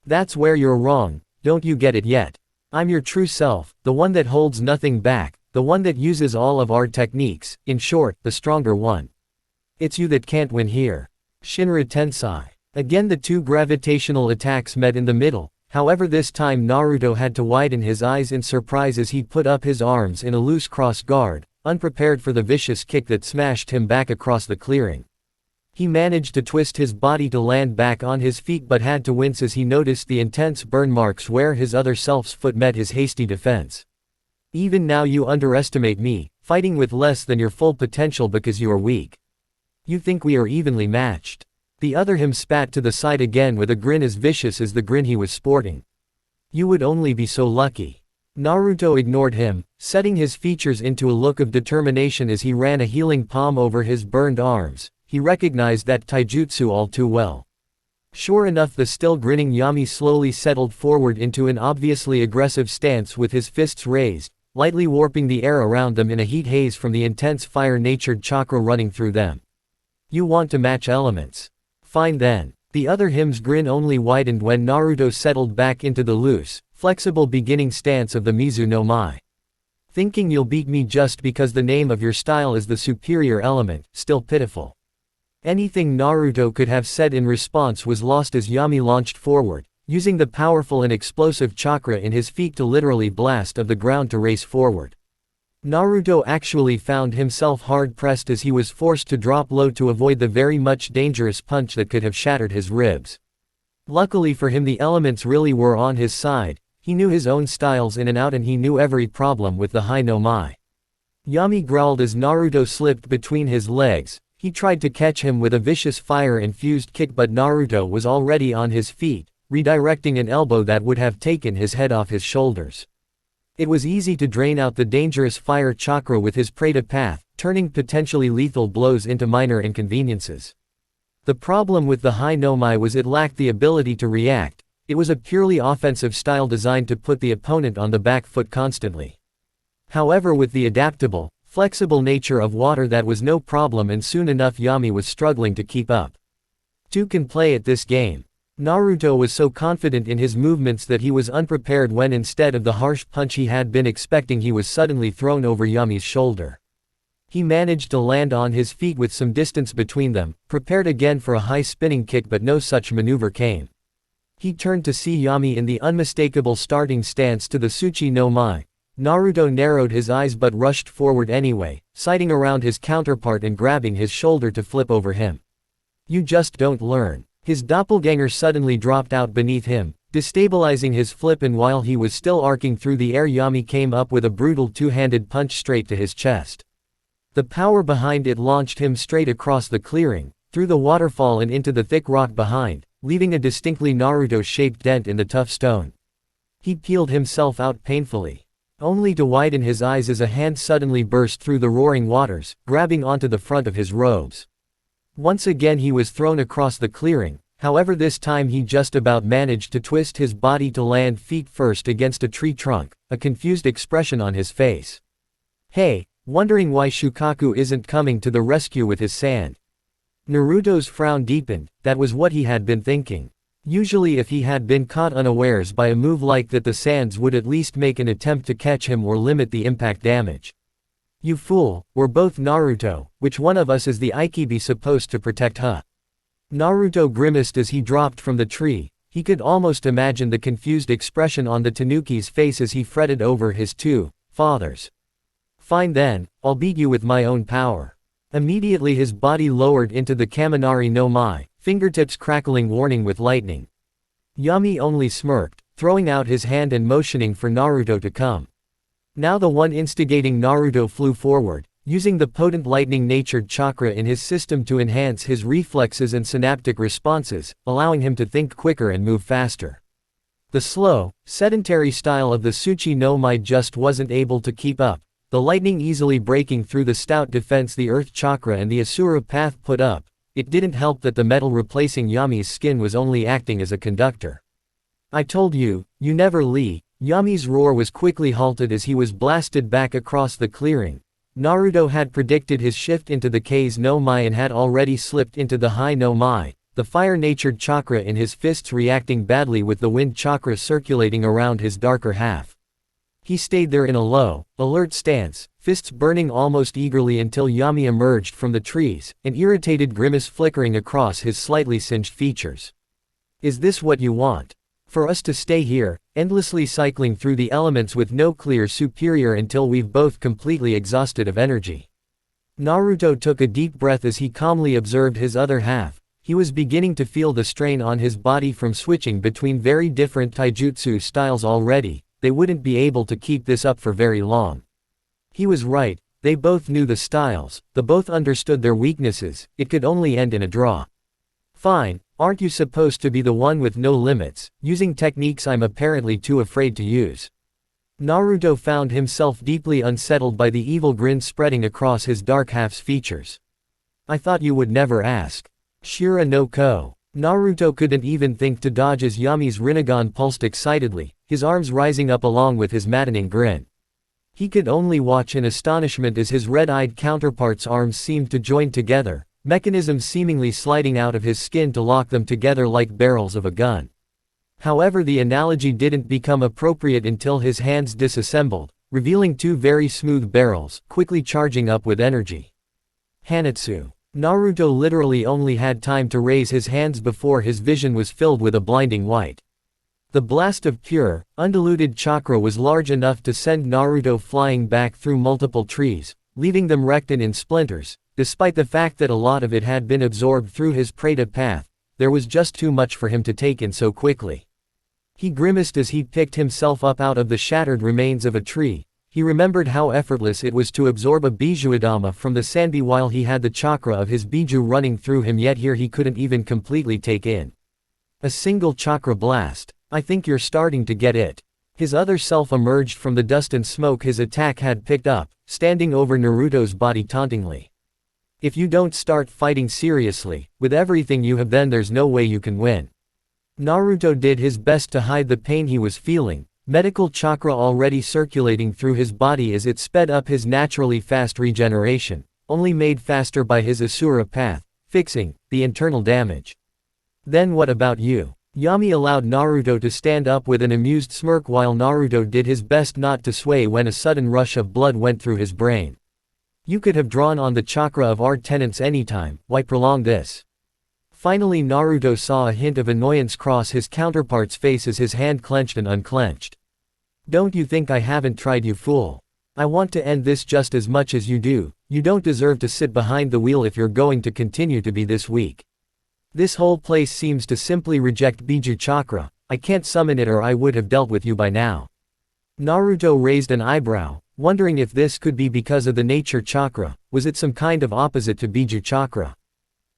That's where you're wrong, don't you get it yet? I'm your true self, the one that holds nothing back, the one that uses all of our techniques, in short, the stronger one. It's you that can't win here. Shinra Tensei. Again the two gravitational attacks met in the middle, however this time Naruto had to widen his eyes in surprise as he put up his arms in a loose cross guard, unprepared for the vicious kick that smashed him back across the clearing. He managed to twist his body to land back on his feet but had to wince as he noticed the intense burn marks where his other self's foot met his hasty defense. Even now you underestimate me, fighting with less than your full potential because you are weak. You think we are evenly matched. The other him spat to the side again with a grin as vicious as the grin he was sporting. You would only be so lucky. Naruto ignored him, setting his features into a look of determination as he ran a healing palm over his burned arms. He recognized that taijutsu all too well. Sure enough, the still grinning Yami slowly settled forward into an obviously aggressive stance with his fists raised, lightly warping the air around them in a heat haze from the intense fire-natured chakra running through them. You want to match elements. Fine then. The other him's grin only widened when Naruto settled back into the loose, flexible beginning stance of the Mizu no Mai. Thinking you'll beat me just because the name of your style is the superior element, still pitiful. Anything Naruto could have said in response was lost as Yami launched forward, using the powerful and explosive chakra in his feet to literally blast of the ground to race forward. Naruto actually found himself hard-pressed as he was forced to drop low to avoid the very much dangerous punch that could have shattered his ribs. Luckily for him, the elements really were on his side. He knew his own styles in and out and he knew every problem with the Hai no Mai. Yami growled as Naruto slipped between his legs. He tried to catch him with a vicious fire-infused kick but Naruto was already on his feet, redirecting an elbow that would have taken his head off his shoulders. It was easy to drain out the dangerous fire chakra with his prey to path, turning potentially lethal blows into minor inconveniences. The problem with the Hai no Mai was it lacked the ability to react. It was a purely offensive style designed to put the opponent on the back foot constantly. However, with the adaptable, flexible nature of water, that was no problem, and soon enough Yami was struggling to keep up. Two can play at this game. Naruto was so confident in his movements that he was unprepared when instead of the harsh punch he had been expecting he was suddenly thrown over Yami's shoulder. He managed to land on his feet with some distance between them, prepared again for a high spinning kick but no such maneuver came. He turned to see Yami in the unmistakable starting stance to the Tsuchi no Mai. Naruto narrowed his eyes but rushed forward anyway, sighting around his counterpart and grabbing his shoulder to flip over him. You just don't learn. His doppelganger suddenly dropped out beneath him, destabilizing his flip, and while he was still arcing through the air, Yami came up with a brutal two-handed punch straight to his chest. The power behind it launched him straight across the clearing, through the waterfall and into the thick rock behind, leaving a distinctly Naruto-shaped dent in the tough stone. He peeled himself out painfully, only to widen his eyes as a hand suddenly burst through the roaring waters, grabbing onto the front of his robes. Once again he was thrown across the clearing, however this time he just about managed to twist his body to land feet first against a tree trunk, a confused expression on his face. Hey, wondering why Shukaku isn't coming to the rescue with his sand. Naruto's frown deepened. That was what he had been thinking. Usually if he had been caught unawares by a move like that, the sands would at least make an attempt to catch him or limit the impact damage. You fool, we're both Naruto, which one of us is the Aikibi supposed to protect, huh? Naruto grimaced as he dropped from the tree. He could almost imagine the confused expression on the Tanuki's face as he fretted over his two fathers. Fine then, I'll beat you with my own power. Immediately his body lowered into the Kaminari no Mai, fingertips crackling warning with lightning. Yami only smirked, throwing out his hand and motioning for Naruto to come. Now the one instigating Naruto flew forward, using the potent lightning-natured chakra in his system to enhance his reflexes and synaptic responses, allowing him to think quicker and move faster. The slow, sedentary style of the Tsuchi no Mai just wasn't able to keep up, the lightning easily breaking through the stout defense the earth chakra and the Asura path put up. It didn't help that the metal replacing Yami's skin was only acting as a conductor. I told you, you never leave. Yami's roar was quickly halted as he was blasted back across the clearing. Naruto had predicted his shift into the Kage no Mai and had already slipped into the Hai no Mai, the fire-natured chakra in his fists reacting badly with the wind chakra circulating around his darker half. He stayed there in a low, alert stance, fists burning almost eagerly until Yami emerged from the trees, an irritated grimace flickering across his slightly singed features. Is this what you want? For us to stay here, endlessly cycling through the elements with no clear superior until we've both completely exhausted of energy? Naruto took a deep breath as he calmly observed his other half. He was beginning to feel the strain on his body from switching between very different taijutsu styles already. They wouldn't be able to keep this up for very long. He was right, they both knew the styles, they both understood their weaknesses, it could only end in a draw. Fine, aren't you supposed to be the one with no limits, using techniques I'm apparently too afraid to use? Naruto found himself deeply unsettled by the evil grin spreading across his dark half's features. I thought you would never ask. Shira no Ko. Naruto couldn't even think to dodge as Yami's Rinnegan pulsed excitedly, his arms rising up along with his maddening grin. He could only watch in astonishment as his red-eyed counterpart's arms seemed to join together, mechanisms seemingly sliding out of his skin to lock them together like barrels of a gun. However, the analogy didn't become appropriate until his hands disassembled, revealing two very smooth barrels, quickly charging up with energy. Hanetsu. Naruto literally only had time to raise his hands before his vision was filled with a blinding white. The blast of pure, undiluted chakra was large enough to send Naruto flying back through multiple trees, leaving them wrecked and in splinters. Despite the fact that a lot of it had been absorbed through his Preta path, there was just too much for him to take in so quickly. He grimaced as he picked himself up out of the shattered remains of a tree. He remembered how effortless it was to absorb a Bijuadama from the Sanbi while he had the chakra of his Biju running through him, yet here he couldn't even completely take in a single chakra blast. I think you're starting to get it. His other self emerged from the dust and smoke his attack had picked up, standing over Naruto's body tauntingly. If you don't start fighting seriously, with everything you have, then there's no way you can win. Naruto did his best to hide the pain he was feeling, medical chakra already circulating through his body as it sped up his naturally fast regeneration, only made faster by his Asura path, fixing the internal damage. Then what about you? Yami allowed Naruto to stand up with an amused smirk while Naruto did his best not to sway when a sudden rush of blood went through his brain. You could have drawn on the chakra of our tenants anytime, why prolong this? Finally Naruto saw a hint of annoyance cross his counterpart's face as his hand clenched and unclenched. Don't you think I haven't tried, you fool? I want to end this just as much as you do. You don't deserve to sit behind the wheel if you're going to continue to be this weak. This whole place seems to simply reject Biju chakra. I can't summon it or I would have dealt with you by now. Naruto raised an eyebrow, wondering if this could be because of the nature chakra. Was it some kind of opposite to Biju chakra?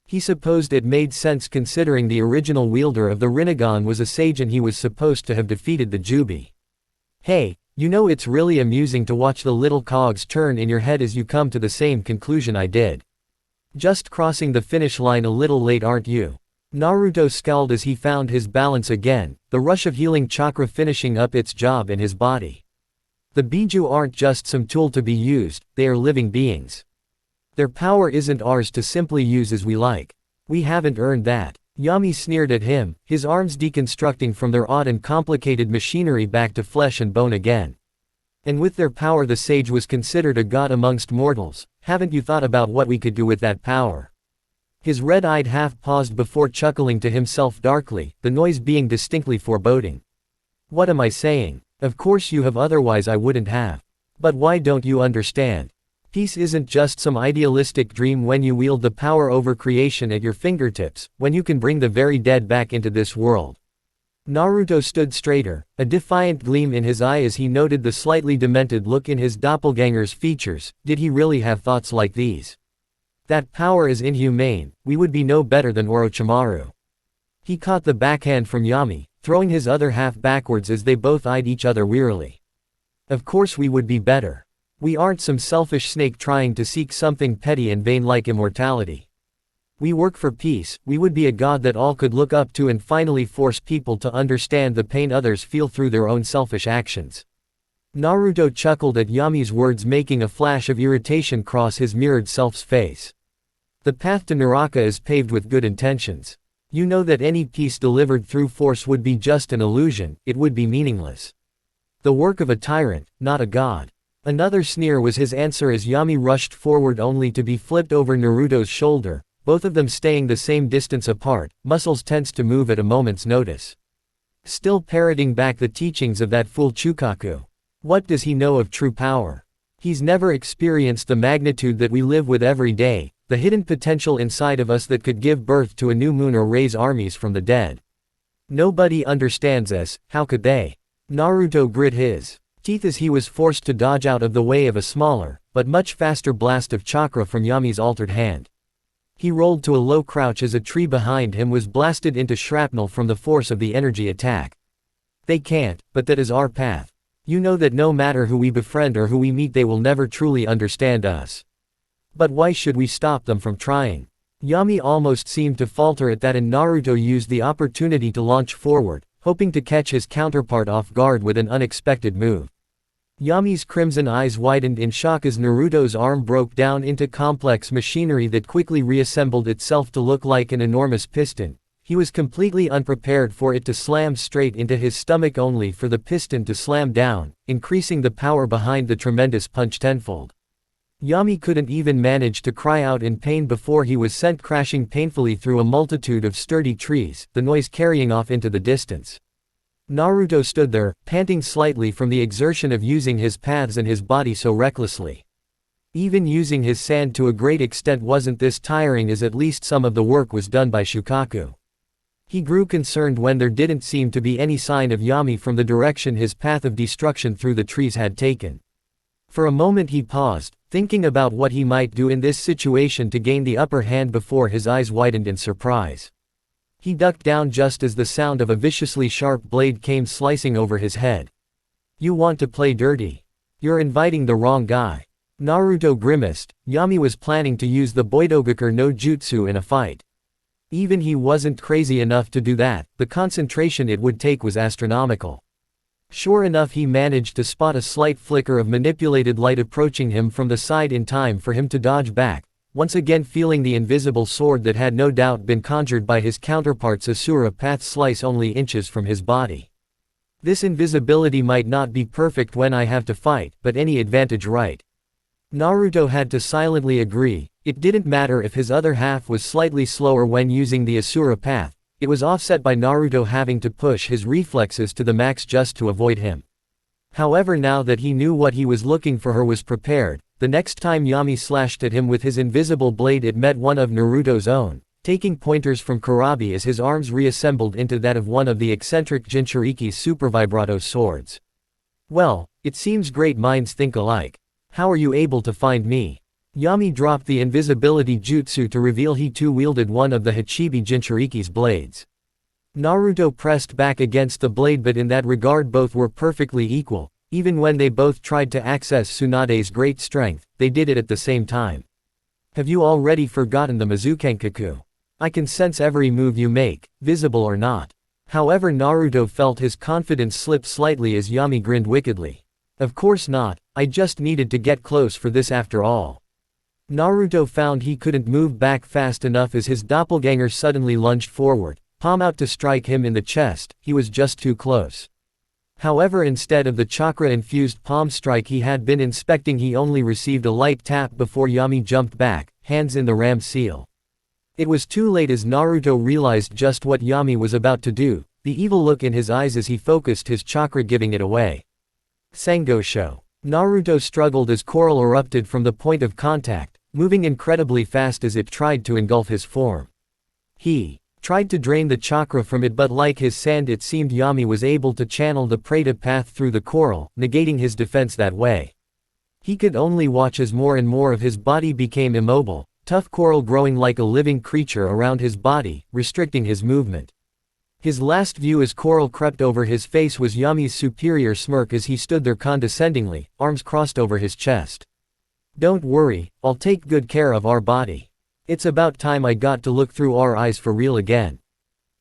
He supposed it made sense considering the original wielder of the Rinnegan was a sage and he was supposed to have defeated the Jubi. Hey, you know, it's really amusing to watch the little cogs turn in your head as you come to the same conclusion I did. Just crossing the finish line a little late, aren't you? Naruto scowled as he found his balance again, the rush of healing chakra finishing up its job in his body. The Biju aren't just some tool to be used, they are living beings. Their power isn't ours to simply use as we like. We haven't earned that. Yami sneered at him, his arms deconstructing from their odd and complicated machinery back to flesh and bone again. And with their power the sage was considered a god amongst mortals. Haven't you thought about what we could do with that power? His red-eyed half paused before chuckling to himself darkly, the noise being distinctly foreboding. What am I saying? Of course you have, otherwise I wouldn't have. But why don't you understand? Peace isn't just some idealistic dream when you wield the power over creation at your fingertips, when you can bring the very dead back into this world. Naruto stood straighter, a defiant gleam in his eye as he noted the slightly demented look in his doppelganger's features. Did he really have thoughts like these? That power is inhumane, we would be no better than Orochimaru. He caught the backhand from Yami, throwing his other half backwards as they both eyed each other wearily. Of course we would be better. We aren't some selfish snake trying to seek something petty and vain like immortality. We work for peace. We would be a god that all could look up to and finally force people to understand the pain others feel through their own selfish actions. Naruto chuckled at Yami's words, making a flash of irritation cross his mirrored self's face. The path to Naraka is paved with good intentions. You know that any peace delivered through force would be just an illusion, it would be meaningless. The work of a tyrant, not a god. Another sneer was his answer as Yami rushed forward only to be flipped over Naruto's shoulder, both of them staying the same distance apart, muscles tensed to move at a moment's notice. Still parroting back the teachings of that fool Chukaku. What does he know of true power? He's never experienced the magnitude that we live with every day, the hidden potential inside of us that could give birth to a new moon or raise armies from the dead. Nobody understands us, how could they? Naruto grit his teeth as he was forced to dodge out of the way of a smaller, but much faster blast of chakra from Yami's altered hand. He rolled to a low crouch as a tree behind him was blasted into shrapnel from the force of the energy attack. They can't, but that is our path. You know that no matter who we befriend or who we meet, they will never truly understand us. But why should we stop them from trying? Yami almost seemed to falter at that, and Naruto used the opportunity to launch forward, hoping to catch his counterpart off guard with an unexpected move. Yami's crimson eyes widened in shock as Naruto's arm broke down into complex machinery that quickly reassembled itself to look like an enormous piston. He was completely unprepared for it to slam straight into his stomach, only for the piston to slam down, increasing the power behind the tremendous punch tenfold. Yami couldn't even manage to cry out in pain before he was sent crashing painfully through a multitude of sturdy trees, the noise carrying off into the distance. Naruto stood there, panting slightly from the exertion of using his paths and his body so recklessly. Even using his sand to a great extent wasn't this tiring, as at least some of the work was done by Shukaku. He grew concerned when there didn't seem to be any sign of Yami from the direction his path of destruction through the trees had taken. For a moment he paused, thinking about what he might do in this situation to gain the upper hand before his eyes widened in surprise. He ducked down just as the sound of a viciously sharp blade came slicing over his head. You want to play dirty? You're inviting the wrong guy. Naruto grimaced. Yami was planning to use the Boidogakur no Jutsu in a fight. Even he wasn't crazy enough to do that, the concentration it would take was astronomical. Sure enough, he managed to spot a slight flicker of manipulated light approaching him from the side in time for him to dodge back, once again feeling the invisible sword that had no doubt been conjured by his counterpart's Asura path slice only inches from his body. This invisibility might not be perfect when I have to fight, but any advantage right. Naruto had to silently agree. It didn't matter if his other half was slightly slower when using the Asura path, it was offset by Naruto having to push his reflexes to the max just to avoid him. However, now that he knew what he was looking for, he was prepared. The next time Yami slashed at him with his invisible blade, it met one of Naruto's own, taking pointers from Kurabi as his arms reassembled into that of one of the eccentric Jinchuriki's super vibrato swords. Well, it seems great minds think alike. How are you able to find me? Yami dropped the invisibility jutsu to reveal he too wielded one of the Hachibi Jinchuriki's blades. Naruto pressed back against the blade, but in that regard both were perfectly equal. Even when they both tried to access Tsunade's great strength, they did it at the same time. Have you already forgotten the Mizukenkaku? I can sense every move you make, visible or not. However, Naruto felt his confidence slip slightly as Yami grinned wickedly. Of course not, I just needed to get close for this after all. Naruto found he couldn't move back fast enough as his doppelganger suddenly lunged forward, palm out to strike him in the chest. He was just too close. However, instead of the chakra-infused palm strike he had been inspecting, he only received a light tap before Yami jumped back, hands in the ram seal. It was too late as Naruto realized just what Yami was about to do, the evil look in his eyes as he focused his chakra, giving it away. Sangosho. Naruto struggled as coral erupted from the point of contact, moving incredibly fast as it tried to engulf his form. He tried to drain the chakra from it, but like his sand, it seemed Yami was able to channel the Preta path through the coral, negating his defense that way. He could only watch as more and more of his body became immobile, tough coral growing like a living creature around his body, restricting his movement. His last view as coral crept over his face was Yami's superior smirk as he stood there condescendingly, arms crossed over his chest. Don't worry, I'll take good care of our body. It's about time I got to look through our eyes for real again.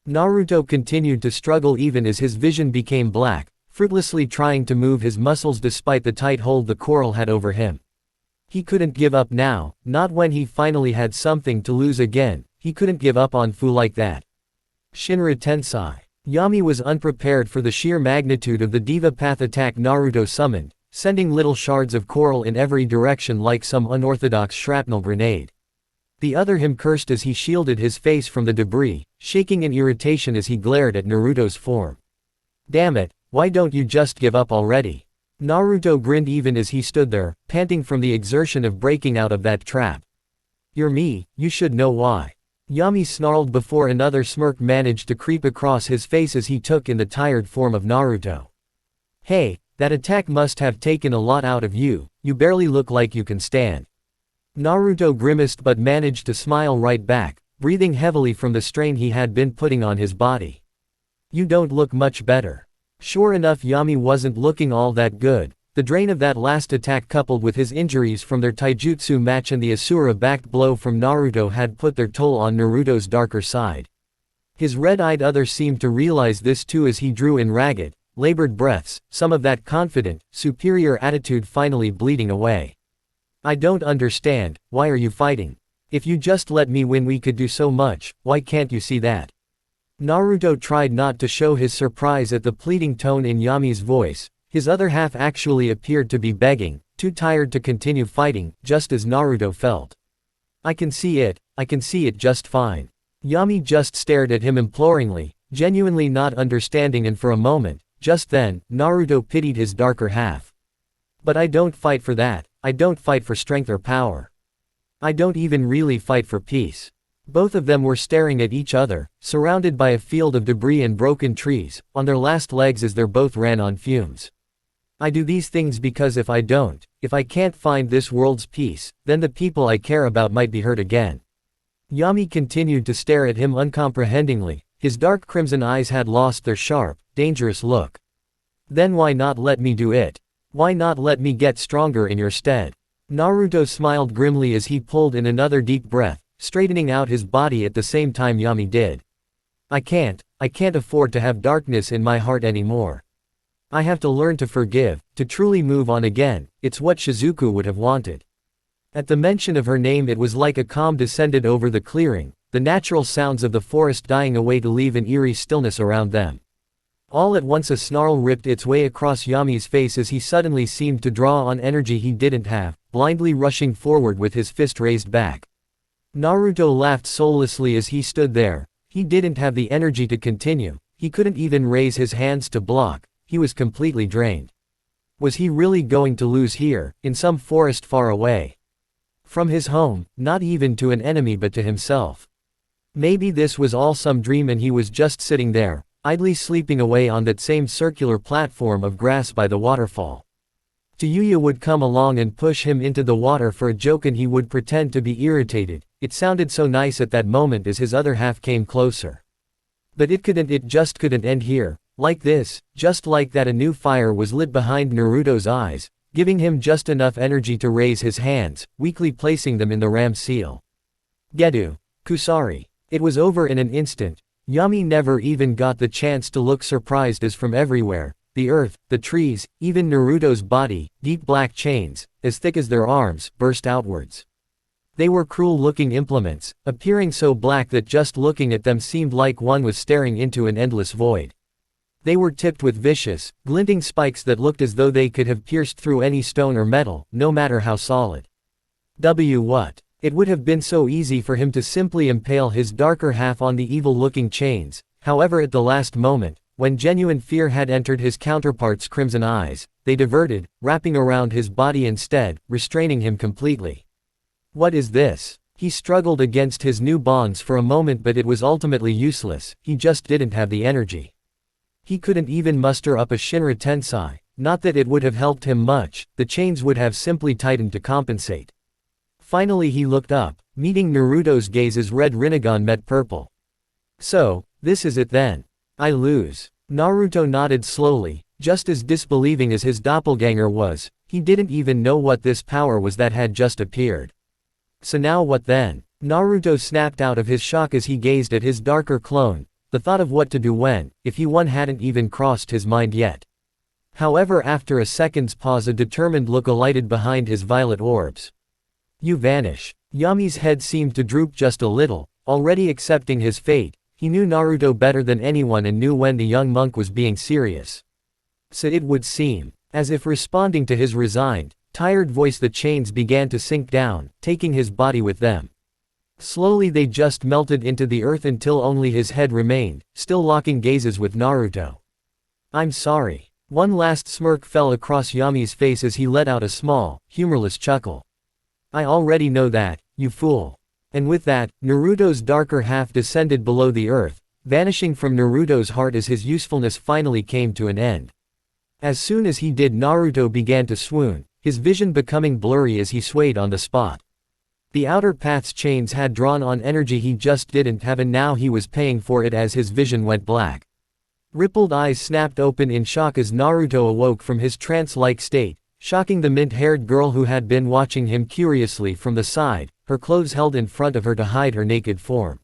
Naruto continued to struggle even as his vision became black, fruitlessly trying to move his muscles despite the tight hold the coral had over him. He couldn't give up now, not when he finally had something to lose again. He couldn't give up on Fu like that. Shinra Tensai. Yami was unprepared for the sheer magnitude of the Diva Path attack Naruto summoned, sending little shards of coral in every direction like some unorthodox shrapnel grenade. The other him cursed as he shielded his face from the debris, shaking in irritation as he glared at Naruto's form. Damn it, why don't you just give up already? Naruto grinned even as he stood there, panting from the exertion of breaking out of that trap. You're me, you should know why. Yami snarled before another smirk managed to creep across his face as he took in the tired form of Naruto. Hey, that attack must have taken a lot out of you, you barely look like you can stand. Naruto grimaced but managed to smile right back, breathing heavily from the strain he had been putting on his body. You don't look much better. Sure enough, Yami wasn't looking all that good. The drain of that last attack coupled with his injuries from their taijutsu match and the Asura-backed blow from Naruto had put their toll on Naruto's darker side. His red-eyed other seemed to realize this too as he drew in ragged, labored breaths, some of that confident, superior attitude finally bleeding away. I don't understand, why are you fighting? If you just let me win we could do so much, why can't you see that? Naruto tried not to show his surprise at the pleading tone in Yami's voice. His other half actually appeared to be begging, too tired to continue fighting, just as Naruto felt. I can see it just fine. Yami just stared at him imploringly, genuinely not understanding, and for a moment, just then, Naruto pitied his darker half. But I don't fight for that, I don't fight for strength or power. I don't even really fight for peace. Both of them were staring at each other, surrounded by a field of debris and broken trees, on their last legs as they both ran on fumes. I do these things because if I can't find this world's peace, then the people I care about might be hurt again. Yami continued to stare at him uncomprehendingly, his dark crimson eyes had lost their sharp, dangerous look. Then why not let me do it? Why not let me get stronger in your stead? Naruto smiled grimly as he pulled in another deep breath, straightening out his body at the same time Yami did. I can't afford to have darkness in my heart anymore. I have to learn to forgive, to truly move on again, it's what Shizuku would have wanted. At the mention of her name it was like a calm descended over the clearing, the natural sounds of the forest dying away to leave an eerie stillness around them. All at once a snarl ripped its way across Yami's face as he suddenly seemed to draw on energy he didn't have, blindly rushing forward with his fist raised back. Naruto laughed soullessly as he stood there. He didn't have the energy to continue, he couldn't even raise his hands to block, he was completely drained. Was he really going to lose here, in some forest far away? From his home, not even to an enemy but to himself. Maybe this was all some dream and he was just sitting there, idly sleeping away on that same circular platform of grass by the waterfall. Tayuya would come along and push him into the water for a joke and he would pretend to be irritated. It sounded so nice at that moment as his other half came closer. But it just couldn't end here, like this, just like that. A new fire was lit behind Naruto's eyes, giving him just enough energy to raise his hands, weakly placing them in the ram seal. Gedu. Kusari. It was over in an instant. Yami never even got the chance to look surprised as from everywhere, the earth, the trees, even Naruto's body, deep black chains, as thick as their arms, burst outwards. They were cruel-looking implements, appearing so black that just looking at them seemed like one was staring into an endless void. They were tipped with vicious, glinting spikes that looked as though they could have pierced through any stone or metal, no matter how solid. What? It would have been so easy for him to simply impale his darker half on the evil-looking chains, however at the last moment, when genuine fear had entered his counterpart's crimson eyes, they diverted, wrapping around his body instead, restraining him completely. What is this? He struggled against his new bonds for a moment but it was ultimately useless, he just didn't have the energy. He couldn't even muster up a Shinra Tensei, not that it would have helped him much, the chains would have simply tightened to compensate. Finally he looked up, meeting Naruto's gaze as red Rinnegan met purple. So, this is it then. I lose. Naruto nodded slowly, just as disbelieving as his doppelganger was, he didn't even know what this power was that had just appeared. So now what then? Naruto snapped out of his shock as he gazed at his darker clone, the thought of what to do when, if he won hadn't even crossed his mind yet. However, after a second's pause a determined look alighted behind his violet orbs. You vanish. Yami's head seemed to droop just a little, already accepting his fate. He knew Naruto better than anyone and knew when the young monk was being serious. So it would seem, as if responding to his resigned, tired voice, the chains began to sink down, taking his body with them. Slowly they just melted into the earth until only his head remained, still locking gazes with Naruto. I'm sorry. One last smirk fell across Yami's face as he let out a small, humorless chuckle. I already know that, you fool. And with that, Naruto's darker half descended below the earth, vanishing from Naruto's heart as his usefulness finally came to an end. As soon as he did, Naruto began to swoon, his vision becoming blurry as he swayed on the spot. The outer path's chains had drawn on energy he just didn't have, and now he was paying for it as his vision went black. Rippled eyes snapped open in shock as Naruto awoke from his trance-like state, shocking the mint-haired girl who had been watching him curiously from the side, her clothes held in front of her to hide her naked form.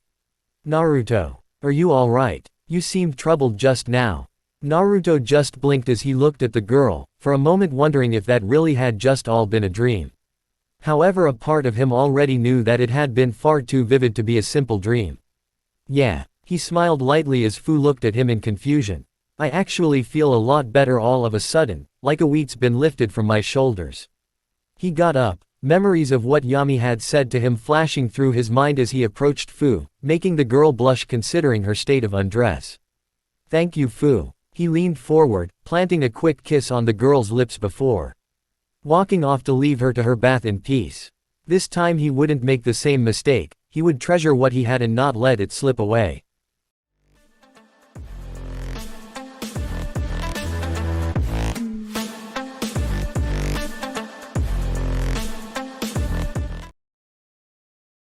Naruto, are you alright? You seemed troubled just now. Naruto just blinked as he looked at the girl, for a moment wondering if that really had just all been a dream. However, a part of him already knew that it had been far too vivid to be a simple dream. Yeah. He smiled lightly as Fu looked at him in confusion. I actually feel a lot better all of a sudden, like a weight's been lifted from my shoulders. He got up, memories of what Yami had said to him flashing through his mind as he approached Fu, making the girl blush considering her state of undress. Thank you, Fu. He leaned forward, planting a quick kiss on the girl's lips before walking off to leave her to her bath in peace. This time he wouldn't make the same mistake, he would treasure what he had and not let it slip away.